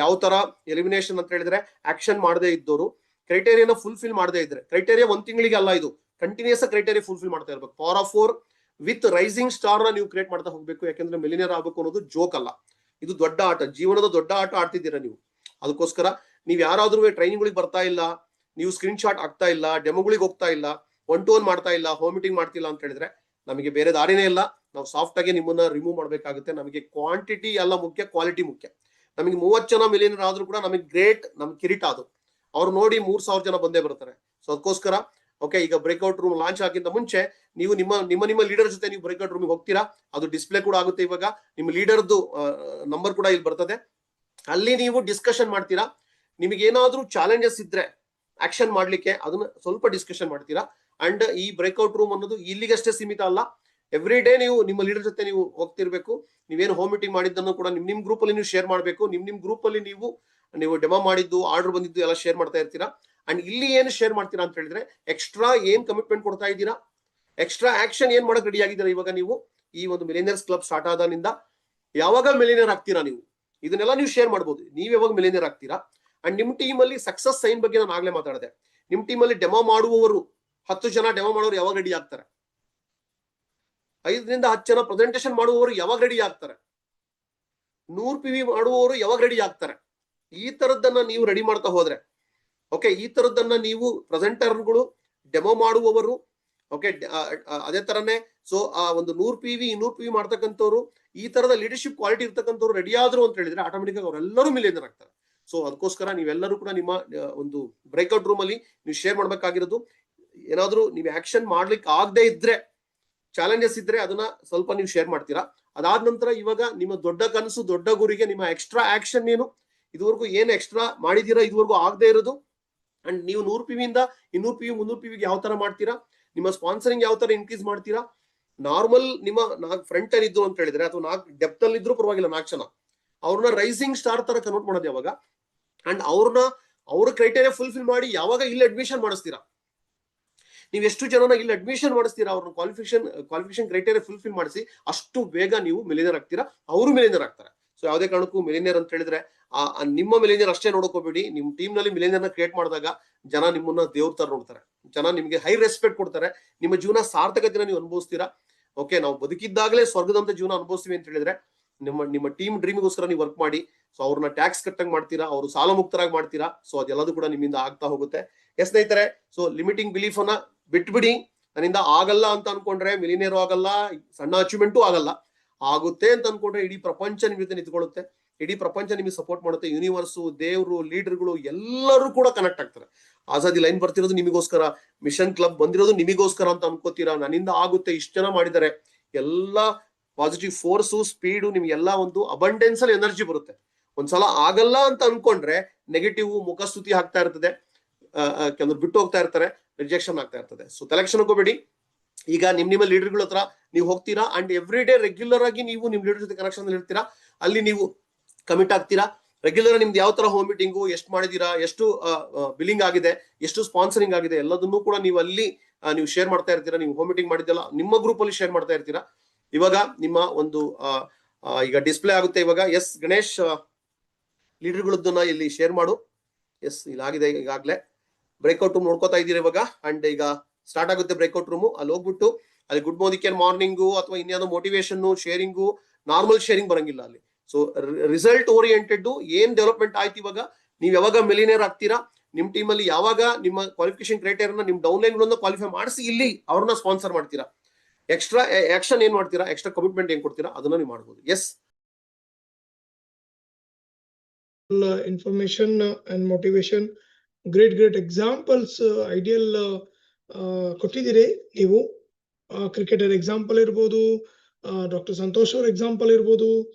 ಯಾವ ತರ ಎಲಿಮಿನೇಷನ್ ಅಂತ ಹೇಳಿದ್ರೆ, ಆಕ್ಷನ್ ಮಾಡದೇ ಇದ್ದವರು, ಕ್ರೈಟೇರಿಯಾನ ಫುಲ್ಫಿಲ್ ಮಾಡದೇ ಇದ್ರೆ, ಕ್ರೈಟೇರಿಯಾ 1 ತಿಂಗಳಿಗೆ ಅಲ್ಲ, ಇದು ಕಂಟಿನ್ಯೂಸ್ ಕ್ರೈಟೇರಿಯಾ ಫುಲ್ಫಿಲ್ ಮಾಡ್ತಾ ಇರ್ಬೇಕು. Power of 4 with rising star ನ ನೀವು ಕ್ರಿಯೇಟ್ ಮಾಡ್ತಾ ಹೋಗ್ಬೇಕು. ಯಾಕಂದ್ರೆ ಮಿಲಿಯನೇರ್ ಆಗಬೇಕು ಅನ್ನೋದು ಜೋಕ್ ಅಲ್ಲ, ಇದು ದೊಡ್ಡ ಆಟ, ಜೀವನದ ದೊಡ್ಡ ಆಟ ಆಡ್ತಿದ್ದೀರಾ ನೀವು. ಅದಕ್ಕೋಸ್ಕರ ನೀವು ಯಾರಾದ್ರೂ ಟ್ರೈನಿಂಗ್ಗಳಿಗೆ ಬರ್ತಾ ಇಲ್ಲ, ನೀವು ಸ್ಕ್ರೀನ್ ಶಾಟ್ ಆಗ್ತಾ ಇಲ್ಲ, ಡೆಮೋಗಳಿಗೆ ಹೋಗ್ತಾ ಇಲ್ಲ, 1-to-1 ಮಾಡ್ತಾ ಇಲ್ಲ, ಹೋಮ್ ಮೀಟಿಂಗ್ ಮಾಡ್ತಿಲ್ಲ ಅಂತ ಹೇಳಿದ್ರೆ ನಮಗೆ ಬೇರೆ ದಾರಿನೇ ಇಲ್ಲ. ನಾವು ಸಾಫ್ಟ್ ಆಗಿ ನಿಮ್ಮನ್ನ ರಿಮೂವ್ ಮಾಡ್ಬೇಕಾಗುತ್ತೆ. ನಮಗೆ ಕ್ವಾಂಟಿಟಿ ಎಲ್ಲ ಮುಖ್ಯ, ಕ್ವಾಲಿಟಿ ಮುಖ್ಯ. ನಮಗೆ 30 ಜನ ಮಿಲಿಯನೇರ್ ಆದ್ರೂ ಕೂಡ ನಮಗೆ ಗ್ರೇಟ್, ನಮ್ಗೆ ಕಿರೀಟ ಅದು. ಅವ್ರು ನೋಡಿ 3000 ಜನ ಬಂದೇ ಬರ್ತಾರೆ. ಸೊ ಅದಕ್ಕೋಸ್ಕರ ಓಕೆ, ಈಗ ಬ್ರೇಕ್ಔಟ್ ರೂಮ್ ಲಾಂಚ್ ಆಗಿಂತ ಮುಂಚೆ ನೀವು ನಿಮ್ಮ ಲೀಡರ್ ಜೊತೆ ನೀವು ಬ್ರೇಕ್ಔಟ್ ರೂಮಿಗೆ ಹೋಗ್ತೀರಾ. ಅದು ಡಿಸ್ಪ್ಲೇ ಕೂಡ ಆಗುತ್ತೆ. ಇವಾಗ ನಿಮ್ಮ ಲೀಡರ್ದು ನಂಬರ್ ಕೂಡ ಇಲ್ಲಿ ಬರ್ತದೆ. ಅಲ್ಲಿ ನೀವು ಡಿಸ್ಕಷನ್ ಮಾಡ್ತೀರಾ. ನಿಮಗೆ ಏನಾದ್ರೂ ಚಾಲೆಂಜಸ್ ಇದ್ರೆ ಆಕ್ಷನ್ ಮಾಡ್ಲಿಕ್ಕೆ ಅದನ್ನ ಸ್ವಲ್ಪ ಡಿಸ್ಕಷನ್ ಮಾಡ್ತೀರಾ. ಅಂಡ್ ಈ ಬ್ರೇಕ್ಔಟ್ ರೂಮ್ ಅನ್ನೋದು ಇಲ್ಲಿಗಷ್ಟೇ ಸೀಮಿತ ಅಲ್ಲ. ಎವ್ರಿ ಡೇ ನೀವು ನಿಮ್ಮ ಲೀಡರ್ ಜೊತೆ ನೀವು ಹೋಗ್ತಿರ್ಬೇಕು. ನೀವೇನು ಹೋಮ್ ಮೀಟಿಂಗ್ ಮಾಡಿದ್ದನ್ನು ಕೂಡ ನಿಮ್ ಗ್ರೂಪ್ ಅಲ್ಲಿ ನೀವು ಶೇರ್ ಮಾಡಬೇಕು. ನಿಮ್ ಗ್ರೂಪ್ ಅಲ್ಲಿ ನೀವು ಡೆಮೋ ಮಾಡಿದ್ದು, ಆರ್ಡರ್ ಬಂದಿದ್ದು ಎಲ್ಲ ಶೇರ್ ಮಾಡ್ತಾ ಇರ್ತೀರಾ. ಅಂಡ್ ಇಲ್ಲಿ ಏನು ಶೇರ್ ಮಾಡ್ತೀರಾ ಅಂತ ಹೇಳಿದ್ರೆ, ಎಕ್ಸ್ಟ್ರಾ ಏನ್ ಕಮಿಟ್ಮೆಂಟ್ ಕೊಡ್ತಾ ಇದ್ದೀರಾ, ಎಕ್ಸ್ಟ್ರಾ ಆಕ್ಷನ್ ಏನ್ ಮಾಡಕ್ ರೆಡಿ ಆಗಿದ್ದೀರಾ. ಇವಾಗ ನೀವು ಈ ಒಂದು ಮಿಲಿಯನರ್ಸ್ ಕ್ಲಬ್ ಸ್ಟಾರ್ಟ್ ಆದಾನಿಂದ ಯಾವಾಗ ಮಿಲಿಯನರ್ ಆಗ್ತೀರಾ ನೀವು, ಇದನ್ನೆಲ್ಲ ನೀವು ಶೇರ್ ಮಾಡ್ಬೋದು. ನೀವ್ ಯಾವಾಗ ಮಿಲಿಯನರ್ ಆಗ್ತೀರಾ. ಅಂಡ್ ನಿಮ್ ಟೀಮ್ ಅಲ್ಲಿ ಸಕ್ಸಸ್ ಸೈನ್ ಬಗ್ಗೆ ನಾನು ಆಗ್ಲೇ ಮಾತಾಡಿದೆ. ನಿಮ್ ಟೀಮ್ ಅಲ್ಲಿ ಡೆಮೋ ಮಾಡುವವರು 10 ಜನ ಡೆಮೋ ಮಾಡೋರು ಯಾವಾಗ ರೆಡಿ ಆಗ್ತಾರೆ, 5 ರಿಂದ 10 ಜನ ಪ್ರೆಸೆಂಟೇಶನ್ ಮಾಡುವವರು ಯಾವಾಗ ರೆಡಿ ಆಗ್ತಾರೆ, 100 PV ಮಾಡುವವರು ಯಾವಾಗ ರೆಡಿ ಆಗ್ತಾರೆ. ಈ ತರದ್ದನ್ನ ನೀವು ರೆಡಿ ಮಾಡ್ತಾ ಹೋದ್ರೆ, ಓಕೆ, ಈ ತರದ್ದನ್ನ ನೀವು ಪ್ರೆಸೆಂಟರ್ಗಳು, ಡೆಮೋ ಮಾಡುವವರು, ಓಕೆ, ಅದೇ ತರನೇ ಸೊ ಆ ಒಂದು 100 PV 200 PV ಮಾಡ್ತಕ್ಕಂಥವ್ರು, ಈ ತರದ ಲೀಡರ್ಶಿಪ್ ಕ್ವಾಲಿಟಿ ಇರ್ತಕ್ಕಂಥವ್ರು ರೆಡಿ ಆದ್ರು ಅಂತ ಹೇಳಿದ್ರೆ ಆಟೋಮೆಟಿಕ್ ಆಗಿ ಅವರೆಲ್ಲರೂ ಮಿಲಿಯನರ್ ಆಗ್ತಾರೆ. ಸೊ ಅದಕ್ಕೋಸ್ಕರ ನೀವೆಲ್ಲರೂ ಕೂಡ ನಿಮ್ಮ ಒಂದು ಬ್ರೇಕ್ಔಟ್ ರೂಮ್ ಅಲ್ಲಿ ನೀವು ಶೇರ್ ಮಾಡ್ಬೇಕಾಗಿರೋದು, ಏನಾದ್ರೂ ನೀವು ಆಕ್ಷನ್ ಮಾಡ್ಲಿಕ್ಕೆ ಆಗದೆ ಇದ್ರೆ, ಚಾಲೆಂಜಸ್ ಇದ್ರೆ ಅದನ್ನ ಸ್ವಲ್ಪ ನೀವು ಶೇರ್ ಮಾಡ್ತೀರಾ. ಅದಾದ ನಂತರ ಇವಾಗ ನಿಮ್ಮ ದೊಡ್ಡ ಕನಸು, ದೊಡ್ಡ ಗುರಿಗೆ ನಿಮ್ಮ ಎಕ್ಸ್ಟ್ರಾ ಆಕ್ಷನ್ ಏನು, ಇದುವರೆಗೂ ಏನ್ ಎಕ್ಸ್ಟ್ರಾ ಮಾಡಿದೀರಾ, ಇದುವರೆಗೂ ಆಗದೆ ಇರೋದು. ಅಂಡ್ ನೀವು 100 PV ಇಂದ 200 PV 300 PV ಯಾವ ತರ ಮಾಡ್ತೀರಾ, ನಿಮ್ಮ ಸ್ಪಾನ್ಸರಿಂಗ್ ಯಾವ ತರ ಇನ್ಕ್ರೀಸ್ ಮಾಡ್ತೀರಾ. ನಾರ್ಮಲ್ ನಿಮ್ಮ 4 ಫ್ರಂಟ್ ಅಲ್ಲಿ ಇದ್ರು ಅಂತ ಹೇಳಿದ್ರೆ, ಅಥವಾ 4 ಡೆಪ್ತ್ ಅಲ್ಲಿ ಇದ್ರು ಪರವಾಗಿಲ್ಲ, 4 ಜನ ಅವ್ರನ್ನ ರೈಸಿಂಗ್ ಸ್ಟಾರ್ ತರ ಕನ್ವರ್ಟ್ ಮಾಡೋದು ಯಾವಾಗ. ಅಂಡ್ ಅವ್ರ ಕ್ರೈಟೇರಿಯಾ ಫುಲ್ಫಿಲ್ ಮಾಡಿ ಯಾವಾಗ ಇಲ್ಲಿ ಅಡ್ಮಿಷನ್ ಮಾಡಿಸ್ತೀರಾ, ನೀವು ಎಷ್ಟು ಜನನ ಇಲ್ಲಿ ಅಡ್ಮಿಷನ್ ಮಾಡಿಸ್ತೀರಾ, ಅವ್ರನ್ನ ಕ್ವಾಲಿಫಿಕೇಶನ್ ಕ್ರೈಟೇರಿಯಾ ಫುಲ್ಫಿಲ್ ಮಾಡಿಸಿ, ಅಷ್ಟು ಬೇಗ ನೀವು ಮಿಲಿಯನರ್ ಆಗ್ತೀರಾ, ಅವರು ಮಿಲಿಯನರ್ ಆಗ್ತಾರೆ. ಸೊ ಯಾವುದೇ ಕಾರಣಕ್ಕೂ ಮಿಲಿಯನರ್ ಅಂತ ಹೇಳಿದ್ರೆ ನಿಮ್ಮ ಮಿಲಿಯನರ್ ಅಷ್ಟೇ ನೋಡ್ಕೋಬೇಡಿ. ನಿಮ್ ಟೀಮ್ ನಲ್ಲಿ ಮಿಲಿಯನರ್ನ ಕ್ರಿಯೇಟ್ ಮಾಡಿದಾಗ ಜನ ನಿಮ್ಮನ್ನ ದೇವ್ರ ತರ ನೋಡ್ತಾರೆ, ಜನ ನಿಮ್ಗೆ ಹೈ ರೆಸ್ಪೆಕ್ಟ್ ಕೊಡ್ತಾರೆ, ನಿಮ್ಮ ಜೀವನ ಸಾರ್ಥಕತೆನ ನೀವು ಅನುಭವಿಸ್ತೀರಾ. ಓಕೆ, ನಾವು ಬದುಕಿದ್ದಾಗಲೇ ಸ್ವರ್ಗದಂತ ಜೀವನ ಅನುಭವಿಸ್ತೀವಿ ಅಂತ ಹೇಳಿದ್ರೆ ನಿಮ್ಮ ಟೀಮ್ ಡ್ರೀಮ್ಗೋಸ್ಕರ ನೀವು ವರ್ಕ್ ಮಾಡಿ. ಸೊ ಅವ್ರನ್ನ ಟ್ಯಾಕ್ಸ್ ಕಟ್ಟಂಗ್ ಮಾಡ್ತೀರಾ, ಅವರು ಸಾಲ ಮುಕ್ತರಾಗಿ ಮಾಡ್ತೀರಾ. ಸೊ ಅದೆಲ್ಲದೂ ಕೂಡ ನಿಮ್ಮಿಂದ ಆಗ್ತಾ ಹೋಗುತ್ತೆ. ಎಸ್ ಸ್ನೇಹಿತರೆ, ಸೊ ಲಿಮಿಟಿಂಗ್ ಬಿಲೀಫ್ ಅನ್ನ ಬಿಟ್ಬಿಡಿ. ನನ್ನಿಂದ ಆಗಲ್ಲ ಅಂತ ಅನ್ಕೊಂಡ್ರೆ ಮಿಲಿಯನೇರು ಆಗಲ್ಲ, ಸಣ್ಣ ಅಚೀವ್ಮೆಂಟು ಆಗಲ್ಲ. ಆಗುತ್ತೆ ಅಂತ ಅನ್ಕೊಂಡ್ರೆ ಇಡೀ ಪ್ರಪಂಚ ನಿಮ್ ಜೊತೆ ನಿಂತ್ಕೊಳ್ಳುತ್ತೆ, ಇಡೀ ಪ್ರಪಂಚ ನಿಮಗೆ ಸಪೋರ್ಟ್ ಮಾಡುತ್ತೆ. ಯೂನಿವರ್ಸು, ದೇವ್ರು, ಲೀಡರ್ಗಳು ಎಲ್ಲರೂ ಕೂಡ ಕನೆಕ್ಟ್ ಆಗ್ತಾರೆ. ಆಜಾದಿ ಲೈನ್ ಬರ್ತಿರೋದು ನಿಮಗೋಸ್ಕರ, ಮಿಷನ್ ಕ್ಲಬ್ ಬಂದಿರೋದು ನಿಮಗೋಸ್ಕರ ಅಂತ ಅನ್ಕೋತೀರಾ. ನನ್ನಿಂದ ಆಗುತ್ತೆ, ಇಷ್ಟು ಜನ ಮಾಡಿದ್ದಾರೆ, ಎಲ್ಲ ಪಾಸಿಟಿವ್ ಫೋರ್ಸು, ಸ್ಪೀಡು, ನಿಮ್ಗೆಲ್ಲ ಒಂದು ಅಬಂಡೆನ್ಸ್ ಅಲ್ಲಿ ಎನರ್ಜಿ ಬರುತ್ತೆ. ಒಂದ್ಸಲ ಆಗಲ್ಲ ಅಂತ ಅನ್ಕೊಂಡ್ರೆ ನೆಗೆಟಿವ್ ಮುಖಸ್ತುತಿ ಆಗ್ತಾ ಇರ್ತದೆ, ಕೆಲವರು ಬಿಟ್ಟು ಹೋಗ್ತಾ ಇರ್ತಾರೆ, ರಿಜೆಕ್ಷನ್ ಆಗ್ತಾ ಇರ್ತದೆ. ಸೊ ತಲೆಕ್ಷನ್ ಹೋಗಬೇಡಿ. ಈಗ ನಿಮ್ಮ ಲೀಡರ್ಗಳ ಹತ್ರ ನೀವು ಹೋಗ್ತೀರಾ, ಅಂಡ್ ಎವ್ರಿ ಡೇ ರೆಗ್ಯುಲರ್ ಆಗಿ ನೀವು ನಿಮ್ ಲೀಡರ್ ಜೊತೆ ಕನೆಕ್ಷನ್ ಅಲ್ಲಿ ಇರ್ತೀರಾ. ಅಲ್ಲಿ ನೀವು ಕಮಿಟ್ ಆಗ್ತೀರಾ. ರೆಗ್ಯುಲರ್ ನಿಮ್ದು ಯಾವ ತರ ಹೋಮ್ ಮೀಟಿಂಗು, ಎಷ್ಟು ಮಾಡಿದೀರಾ, ಎಷ್ಟು ಬಿಲ್ಲಿಂಗ್ ಆಗಿದೆ, ಎಷ್ಟು ಸ್ಪಾನ್ಸರಿಂಗ್ ಆಗಿದೆ, ಎಲ್ಲದನ್ನೂ ಕೂಡ ನೀವು ಅಲ್ಲಿ ನೀವು ಶೇರ್ ಮಾಡ್ತಾ ಇರ್ತೀರಾ. ನೀವು ಹೋಮ್ ಮೀಟಿಂಗ್ ಮಾಡಿದ್ದಲ್ಲ ನಿಮ್ಮ ಗ್ರೂಪ್ ಅಲ್ಲಿ ಶೇರ್ ಮಾಡ್ತಾ ಇರ್ತೀರಾ. ಇವಾಗ ನಿಮ್ಮ ಒಂದು ಈಗ ಡಿಸ್ಪ್ಲೇ ಆಗುತ್ತೆ. ಇವಾಗ ಎಸ್ ಗಣೇಶ್, ಲೀಡರ್ಗಳದ್ದನ್ನ ಇಲ್ಲಿ ಶೇರ್ ಮಾಡು. ಎಸ್, ಇಲ್ಲಾಗಿದೆ ಈಗಾಗ್ಲೇ. ಬ್ರೇಕ್ಔಟ್ ರೂಮ್ ನೋಡ್ಕೋತಾ ಇದ್ದೀರಾ ಇವಾಗ. ಅಂಡ್ ಈಗ ಸ್ಟಾರ್ಟ್ ಆಗುತ್ತೆ ಬ್ರೇಕ್ಔಟ್ ರೂಮು. ಅಲ್ಲಿ ಹೋಗ್ಬಿಟ್ಟು ಅಲ್ಲಿ ಗುಡ್ ಮಾರ್ನಿಂಗು ಅಥವಾ ಇನ್ಯಾವುದೋ ಮೋಟಿವೇಶನ್ ಶೇರಿಂಗು, ನಾರ್ಮಲ್ ಶೇರಿಂಗ್ ಬರಂಗಿಲ್ಲ ಅಲ್ಲಿ. ಸೊ ರಿಸಲ್ಟ್ ಓರಿಯೆಂಟೆಡ್ ಏನ್ ಡೆವಲಪ್ಮೆಂಟ್ ಆಯ್ತು. ಇವಾಗ ನೀವು ಯಾವಾಗ ಮಿಲಿಯನೇರ್ ಆಗ್ತೀರಾ, ನಿಮ್ ಟೀಮ್ ಅಲ್ಲಿ ಯಾವಾಗ ನಿಮ್ಮ ಕ್ವಾಲಿಫಿಕೇಶನ್ ಕ್ರೈಟೇರಿಯಾ ನಿಮ್ ಡೌನ್ಲೈನ್ ಗಳನ್ನ ಕ್ವಾಲಿಫೈ ಮಾಡಿಸಿ ಇಲ್ಲಿ ಅವ್ರನ್ನ ಸ್ಪಾನ್ಸರ್ ಮಾಡ್ತೀರಾ, ಎಕ್ಸ್ಟ್ರಾ ಆಕ್ಷನ್ ಏನ್ ಮಾಡ್ತೀರಾ, ಎಕ್ಸ್ಟ್ರಾ ಕಮಿಟ್ಮೆಂಟ್ ಏನ್ ಕೊಡ್ತೀರಾ, ಅದನ್ನ ನೀವು ಮಾಡ್ಬೋದು. Yes, information and motivation, great examples, ideal ಕೊಟ್ಟಿದ್ದೀರಿ ನೀವು. ಕ್ರಿಕೆಟರ್ ಎಕ್ಸಾಂಪಲ್ ಇರ್ಬೋದು, ಡಾಕ್ಟರ್ ಸಂತೋಷ್ ಅವ್ರ ಎಕ್ಸಾಂಪಲ್ ಇರ್ಬೋದು,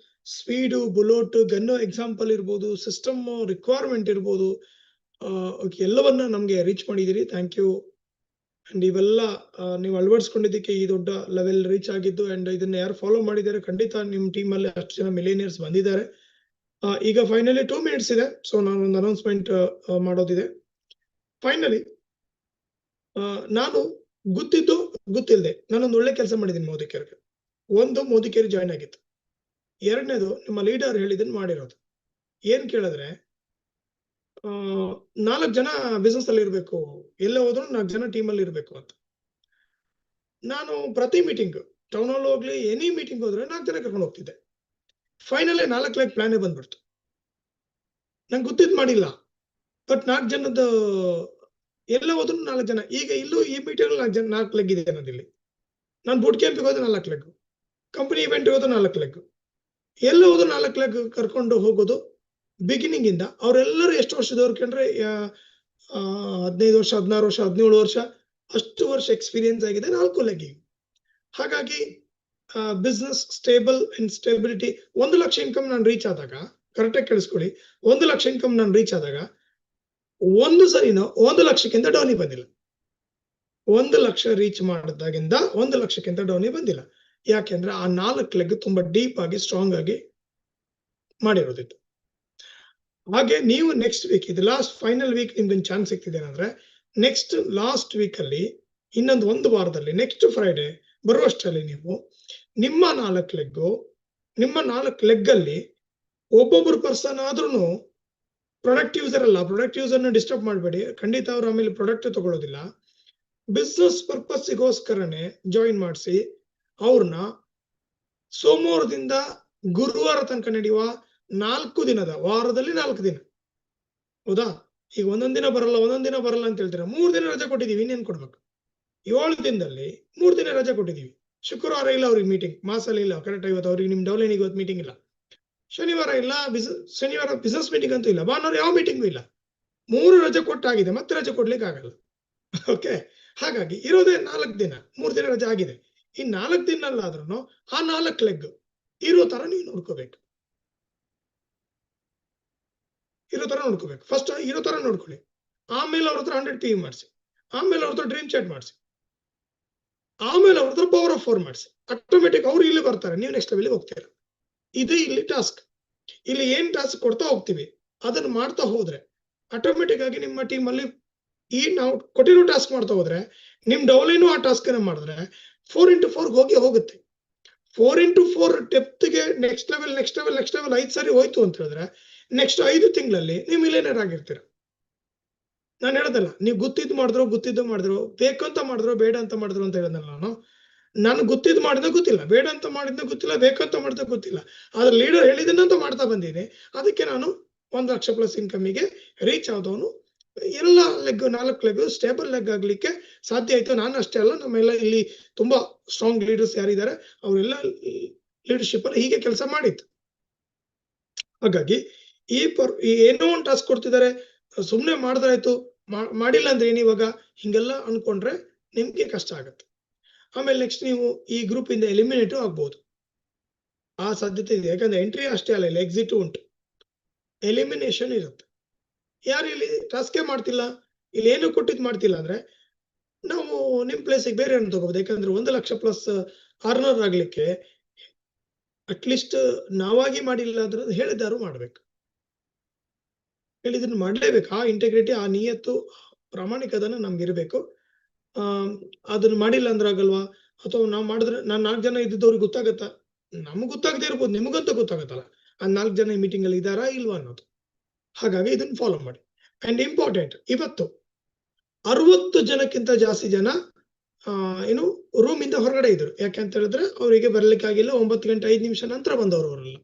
ಸ್ಪೀಡು, ಬುಲೆಟ್ ಗನ್ ಎಕ್ಸಾಂಪಲ್ ಇರ್ಬೋದು, ಸಿಸ್ಟಮ್ ರಿಕ್ವೈರ್ಮೆಂಟ್ ಇರ್ಬೋದು, ಎಲ್ಲವನ್ನ ನಮ್ಗೆ ರೀಚ್ ಮಾಡಿದಿರಿ. Thank you. ಅಂಡ್ ಇವೆಲ್ಲ ನೀವು ಅಳವಡಿಸ್ಕೊಂಡಿದ್ದಕ್ಕೆ ಈ ದೊಡ್ಡ ಲೆವೆಲ್ ರೀಚ್ ಆಗಿದ್ದು. ಅಂಡ್ ಇದನ್ನ ಯಾರು ಫಾಲೋ ಮಾಡಿದ್ದಾರೆ, ಖಂಡಿತ ನಿಮ್ ಟೀಮ್ ಅಲ್ಲಿ ಅಷ್ಟು ಜನ ಮಿಲಿಯನಿಯರ್ಸ್ ಬಂದಿದ್ದಾರೆ. ಈಗ ಫೈನಲಿ 2 minutes ಇದೆ. ಸೊ ನಾನು ಒಂದು ಅನೌನ್ಸ್ಮೆಂಟ್ ಮಾಡೋದಿದೆ. ಫೈನಲಿ ನಾನು ಗೊತ್ತಿದ್ದು ಗೊತ್ತಿಲ್ಲದೆ ನಾನೊಂದು ಒಳ್ಳೆ ಕೆಲಸ ಮಾಡಿದ್ದೀನಿ ಮೋದಿ ಕೇರ್ಗೆ. ಒಂದು, ಮೋದಿ ಕೇರ್ ಜಾಯ್ನ್ ಆಗಿತ್ತು. ಎರಡನೇದು, ನಿಮ್ಮ ಲೀಡರ್ ಹೇಳಿದ್ದನ್ನು ಮಾಡಿರೋದು. ಏನ್ ಕೇಳಿದ್ರೆ 4 ಜನ ಬಿಸ್ನೆಸ್ ಅಲ್ಲಿ ಇರ್ಬೇಕು, ಎಲ್ಲ ಹೋದ್ರು 4 ಜನ ಟೀಮ್ ಅಲ್ಲಿ ಇರ್ಬೇಕು ಅಂತ. ನಾನು ಪ್ರತಿ ಮೀಟಿಂಗ್, ಟೌನ್ ಹಾಲ್ ಹೋಗ್ಲಿ, ಎನಿ ಮೀಟಿಂಗ್ ಹೋದ್ರೆ 4 ಜನ ಕರ್ಕೊಂಡು ಹೋಗ್ತಿದ್ದೆ. ಫೈನಲ್ 4 ಲೆಗ್ ಪ್ಲಾನೇ ಬಂದ್ಬಿಡ್ತು. ನಂಗೆ ಗೊತ್ತಿದ್ದು ಮಾಡಿಲ್ಲ, ಬಟ್ 4 ಜನದ ಎಲ್ಲ ಹೋದ್ರು 4 ಜನ. ಈಗ ಇಲ್ಲೂ ಈ ಮೀಟಿಂಗ್ 4 ಲೆಗ್ ಇದೆ ಅನ್ನೋದಿಲ್ಲಿ. ನಾನು ಬೂಟ್ ಕ್ಯಾಂಪಿಗೆ ಹೋದ್ರೆ 4 ಲೆಗ್, ಕಂಪನಿ ಇವೆಂಟ್ ಹೋದ್ರೆ 4 ಲೆಗ್, ಎಲ್ಲ ಹೋದ್ರು 4 ಲೆಗ್ ಕರ್ಕೊಂಡು ಹೋಗೋದು. ಬಿಗಿನಿಂಗ್ ಇಂದ ಅವರೆಲ್ಲರೂ ಎಷ್ಟು ವರ್ಷದವ್ರು ಕಂಡ್ರೆ 15 ವರ್ಷ, 16 ವರ್ಷ, 17 ವರ್ಷ, ಅಷ್ಟು ವರ್ಷ ಎಕ್ಸ್ಪೀರಿಯನ್ಸ್ ಆಗಿದೆ 4 ಲೆಗ್. ಹಾಗಾಗಿ business stable and stability. 1 lakh income ನಾನು ರೀಚ್ ಆದಾಗ, ಕರೆಕ್ಟಾಗಿ ಕೇಳಿಸ್ಕೊಳ್ಳಿ, 1 ಲಕ್ಷ ಇನ್ಕಮ್ ನಾನು ರೀಚ್ ಆದಾಗ ಒಂದು ಸರಿನೂ 1 ಲಕ್ಷಕ್ಕಿಂತ ಡೌನಿಗೆ ಬಂದಿಲ್ಲ. 1 ಲಕ್ಷ ರೀಚ್ ಮಾಡಿದಾಗಿಂದ 1 ಲಕ್ಷಕ್ಕಿಂತ ಡೌನಿಗೆ ಬಂದಿಲ್ಲ. ಯಾಕೆಂದ್ರೆ ಆ 4 ಲೆಗ್ ತುಂಬಾ ಡೀಪ್ ಆಗಿ ಸ್ಟ್ರಾಂಗ್ ಆಗಿ ಮಾಡಿರೋದಿತ್ತು. ಹಾಗೆ ನೀವು ನೆಕ್ಸ್ಟ್ ವೀಕ್, ಇದು ಲಾಸ್ಟ್ ಫೈನಲ್ ವೀಕ್ ನಿಮ್ಗೆ ಚಾನ್ಸ್ ಸಿಗ್ತಿದೆ ಅಂದ್ರೆ ನೆಕ್ಸ್ಟ್ ಲಾಸ್ಟ್ ವೀಕ್ ಅಲ್ಲಿ ಇನ್ನೊಂದು 1 ವಾರದಲ್ಲಿ ನೆಕ್ಸ್ಟ್ ಫ್ರೈಡೆ ಬರುವಷ್ಟರಲ್ಲಿ ನೀವು ನಿಮ್ಮ 4 ಲೆಗ್ ಅಲ್ಲಿ ಒಬ್ಬೊಬ್ರು ಪರ್ಸನ್ ಆದ್ರೂ ಪ್ರಾಡಕ್ಟ್ ಯೂಸರ್ ಅಲ್ಲ, ಪ್ರಾಡಕ್ಟ್ ಯೂಸರ್ನ ಡಿಸ್ಟರ್ಬ್ ಮಾಡಬೇಡಿ. ಖಂಡಿತ ಅವ್ರು ಆಮೇಲೆ ಪ್ರಾಡಕ್ಟ್ ತಗೊಳ್ಳೋದಿಲ್ಲ. ಬಿಸ್ನೆಸ್ ಪರ್ಪಸ್ಗೋಸ್ಕರನೇ ಜಾಯಿನ್ ಮಾಡಿಸಿ ಅವ್ರನ್ನ ಸೋಮವಾರದಿಂದ ಗುರುವಾರ ತನಕ ನಡೆಯುವ 4 ದಿನದ ವಾರದಲ್ಲಿ 4 ದಿನ. ಹೌದಾ? ಈಗ ಒಂದೊಂದ್ ದಿನ ಬರಲ್ಲ ಅಂತ ಹೇಳ್ತೀರಾ. 3 ದಿನ ರಜೆ ಕೊಟ್ಟಿದೀವಿ, ಇನ್ನೇನ್ ಕೊಡ್ಬೇಕು? 7 ದಿನದಲ್ಲಿ 3 ದಿನ ರಜೆ ಕೊಟ್ಟಿದೀವಿ. ಶುಕ್ರವಾರ ಇಲ್ಲ ಅವ್ರಿಗೆ ಮೀಟಿಂಗ್, ಮಾಸಲ್ಲಿ ಇಲ್ಲ ಕರೆಕ್ಟ್. ಇವತ್ತು ಅವ್ರಿಗೆ ನಿಮ್ ಡೌನ್ಲೈನ್ ಇವತ್ತು ಮೀಟಿಂಗ್ ಇಲ್ಲ. ಶನಿವಾರ ಇಲ್ಲ, ಶನಿವಾರ ಬಿಸ್ನೆಸ್ ಮೀಟಿಂಗ್ ಅಂತೂ ಇಲ್ಲ. ಭಾನುವಾರ ಯಾವ ಮೀಟಿಂಗು ಇಲ್ಲ. 3 ರಜೆ ಕೊಟ್ಟಾಗಿದೆ, ಮತ್ತೆ ರಜೆ ಕೊಡ್ಲಿಕ್ಕೆ ಆಗಲ್ಲ. ಓಕೆ, ಹಾಗಾಗಿ ಇರೋದೇ 4 ದಿನ, 3 ದಿನ ರಜೆ ಆಗಿದೆ. ಈ 4 ದಿನಲ್ಲಾದ್ರೂ ಆ 4 ಲೆಗ್ ಇರೋ ತರ ನೀವು ನೋಡ್ಕೋಬೇಕು. ಫಸ್ಟ್ ಇರೋ ತರ ನೋಡ್ಕೊಳ್ಳಿ. ಆಮೇಲೆ ಅವ್ರ ಹತ್ರ 100 PV ಮಾಡಿಸಿ, ಆಮೇಲೆ ಅವ್ರ ಹತ್ರ ಡ್ರೀಮ್ ಚಾಟ್ ಮಾಡಿಸಿ, ಆಮೇಲೆ ಅವ್ರ ಹತ್ರ ಪವರ್ ಆಫ್ 4 ಮಾಡಿಸಿ. ಆಟೋಮೆಟಿಕ್ ಅವ್ರು ಇಲ್ಲಿ ಬರ್ತಾರೆ, ನೀವು ನೆಕ್ಸ್ಟ್ ಲೆವೆಲ್ಗೆ ಹೋಗ್ತೀರಾ. ಇದು ಇಲ್ಲಿ ಟಾಸ್ಕ್. ಇಲ್ಲಿ ಏನ್ ಟಾಸ್ಕ್ ಕೊಡ್ತಾ ಹೋಗ್ತೀವಿ ಅದನ್ನ ಮಾಡ್ತಾ ಹೋದ್ರೆ ಆಟೋಮೆಟಿಕ್ ಆಗಿ ನಿಮ್ಮ ಟೀಮ್ ಅಲ್ಲಿ ಈ ನಾವು ಕೊಟ್ಟಿರೋ ಟಾಸ್ಕ್ ಮಾಡ್ತಾ ಹೋದ್ರೆ ನಿಮ್ ಡೌನ್ಲೈನು ಆ ಟಾಸ್ಕ್ ಅನ್ನ ಮಾಡಿದ್ರೆ 4x4 ಹೋಗುತ್ತೆ. 4x4 ಡೆಪ್ತ್ ಗೆ ನೆಕ್ಸ್ಟ್ ಲೆವೆಲ್ 5 ಸಾರಿ ಹೋಯ್ತು ಅಂತ ಹೇಳಿದ್ರೆ ನೆಕ್ಸ್ಟ್ 5 ತಿಂಗಳಲ್ಲಿ ನೀವು ಮಿಲಿಯನರ್ ಆಗಿರ್ತೀರ. ನಾನು ಹೇಳೋದಲ್ಲ, ನೀವು ಗೊತ್ತಿದ್ದು ಮಾಡಿದ್ರು, ಬೇಕಂತ ಮಾಡಿದ್ರು, ಬೇಡ ಅಂತ ಮಾಡಿದ್ರು ಅಂತ ಹೇಳಿದ್ನಲ್ಲ ನಾನು ಗೊತ್ತಿದ್ದು ಮಾಡಿದ ಗೊತ್ತಿಲ್ಲ, ಬೇಡ ಅಂತ ಮಾಡಿದ್ನ ಗೊತ್ತಿಲ್ಲ, ಬೇಕಂತ ಮಾಡಿದ ಗೊತ್ತಿಲ್ಲ. ಆದ್ರೆ ಲೀಡರ್ ಹೇಳಿದನ್ನಂತ ಮಾಡ್ತಾ ಬಂದೀನಿ. ಅದಕ್ಕೆ ನಾನು 1 ಲಕ್ಷ ಪ್ಲಸ್ ಇನ್ಕಮಿಗೆ ರೀಚ್ ಆದವನು. ಎಲ್ಲ ಲೆಗ್ 4 ಲೆಗ್ ಸ್ಟೇಬಲ್ ಲೆಗ್ ಆಗ್ಲಿಕ್ಕೆ ಸಾಧ್ಯ ಆಯ್ತು. ನಾನು ಅಷ್ಟೇ ಅಲ್ಲ, ನಮ್ಮೆಲ್ಲ ಇಲ್ಲಿ ತುಂಬಾ ಸ್ಟ್ರಾಂಗ್ ಲೀಡರ್ಸ್ ಯಾರಿದ್ದಾರೆ ಅವರೆಲ್ಲ ಲೀಡರ್ಶಿಪ್ ಅಲ್ಲಿ ಹೀಗೆ ಕೆಲಸ ಮಾಡಿತ್ತು. ಹಾಗಾಗಿ ಈ ಏನೋ ಒಂದು ಟಾಸ್ಕ್ ಕೊಡ್ತಿದ್ದಾರೆ, ಸುಮ್ನೆ ಮಾಡಿದ್ರಾಯ್ತು, ಮಾಡಿಲ್ಲ ಅಂದ್ರೆ ಏನ್ ಇವಾಗ ಹಿಂಗೆಲ್ಲ ಅನ್ಕೊಂಡ್ರೆ ನಿಮ್ಗೆ ಕಷ್ಟ ಆಗತ್ತೆ. ಆಮೇಲೆ ನೆಕ್ಸ್ಟ್ ನೀವು ಈ ಗ್ರೂಪ್ ಇಂದ ಎಲಿಮಿನೇಟ್ ಆಗ್ಬಹುದು, ಆ ಸಾಧ್ಯತೆ ಇದೆ. ಯಾಕಂದ್ರೆ ಎಂಟ್ರಿ ಅಷ್ಟೇ ಅಲ್ಲ, ಇಲ್ಲಿ ಎಕ್ಸಿಟ್ ಉಂಟು, ಎಲಿಮಿನೇಷನ್ ಇರುತ್ತೆ. ಯಾರು ಇಲ್ಲಿ ಟಾಸ್ಕೇ ಮಾಡ್ತಿಲ್ಲ, ಇಲ್ಲಿ ಏನು ಕೊಟ್ಟಿದ್ ಮಾಡ್ತಿಲ್ಲ ಅಂದ್ರೆ ನಾವು ನಿಮ್ ಪ್ಲೇಸಿಗೆ ಬೇರೆ ಏನು ತಗೋಬಹುದು. ಯಾಕಂದ್ರೆ 1 ಲಕ್ಷ ಪ್ಲಸ್ ಅರ್ನರ್ ಆಗ್ಲಿಕ್ಕೆ ಅಟ್ಲೀಸ್ಟ್ ನಾವಾಗಿ ಮಾಡಿಲ್ಲ ಅಂದ್ರೆ ಹೇಳಿದಾರು ಮಾಡ್ಬೇಕು, ಹೇಳಿದನ್ನು ಮಾಡ್ಲೇಬೇಕು. ಆ ಇಂಟೆಗ್ರಿಟಿ, ಆ ನಿಯತ್ತು, ಪ್ರಾಮಾಣಿಕತನ ನಮ್ಗೆ ಇರಬೇಕು. ಅದನ್ನ ಮಾಡಿಲ್ಲ ಅಂದ್ರೆ ಆಗಲ್ವಾ? ಅಥವಾ ನಾವು ಮಾಡಿದ್ರೆ ನಾನು 4 ಜನ ಇದ್ದಿದ್ದವ್ರಿಗೆ ಗೊತ್ತಾಗತ್ತಾ? ನಮ್ಗೆ ಗೊತ್ತಾಗದೇ ಇರ್ಬೋದು, ನಿಮಗಂತೂ ಗೊತ್ತಾಗತ್ತಲ್ಲ ಆ 4 ಜನ ಈ ಮೀಟಿಂಗ್ ಅಲ್ಲಿ ಇದಾರಾ ಇಲ್ವಾ ಅನ್ನೋದು. ಹಾಗಾಗಿ ಇದನ್ನ ಫಾಲೋ ಮಾಡಿ. ಅಂಡ್ ಇಂಪಾರ್ಟೆಂಟ್, ಇವತ್ತು 60 ಜನಕ್ಕಿಂತ ಜಾಸ್ತಿ ಜನ ಏನು ರೂಮ್ ಇಂದ ಹೊರಗಡೆ ಇದ್ರು. ಯಾಕೆಂತ ಹೇಳಿದ್ರೆ ಅವರಿಗೆ ಬರ್ಲಿಕ್ಕೆ ಆಗಿಲ್ಲ. 9 ಗಂಟೆ 5 ನಿಮಿಷ ನಂತರ ಬಂದವರು ಅವರೆಲ್ಲ.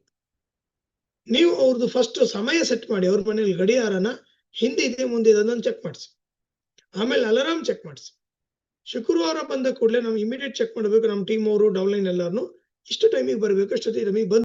ನೀವು ಅವ್ರದ್ದು ಫಸ್ಟ್ ಸಮಯ ಸೆಟ್ ಮಾಡಿ, ಅವ್ರ ಮನೇಲಿ ಗಡಿಯಾರನ ಹಿಂದೆ ಇದೆ ಮುಂದೆ ಇದೆ ಅದನ್ನ ಚೆಕ್ ಮಾಡಿಸಿ, ಆಮೇಲೆ ಅಲಾರಾಮ್ ಚೆಕ್ ಮಾಡಿಸಿ. ಶುಕ್ರವಾರ ಬಂದ ಕೂಡಲೇ ನಾವು ಇಮಿಡಿಯೇಟ್ ಚೆಕ್ ಮಾಡಬೇಕು, ನಮ್ಮ ಟೀಮ್ ಅವರು ಡೌನ್ಲೈನ್ ಎಲ್ಲಾರು ಇಷ್ಟು ಟೈಮಿಗೆ ಬರಬೇಕು, ಅಷ್ಟೊತ್ತಿಗೆ ನಮಗೆ ಬಂದು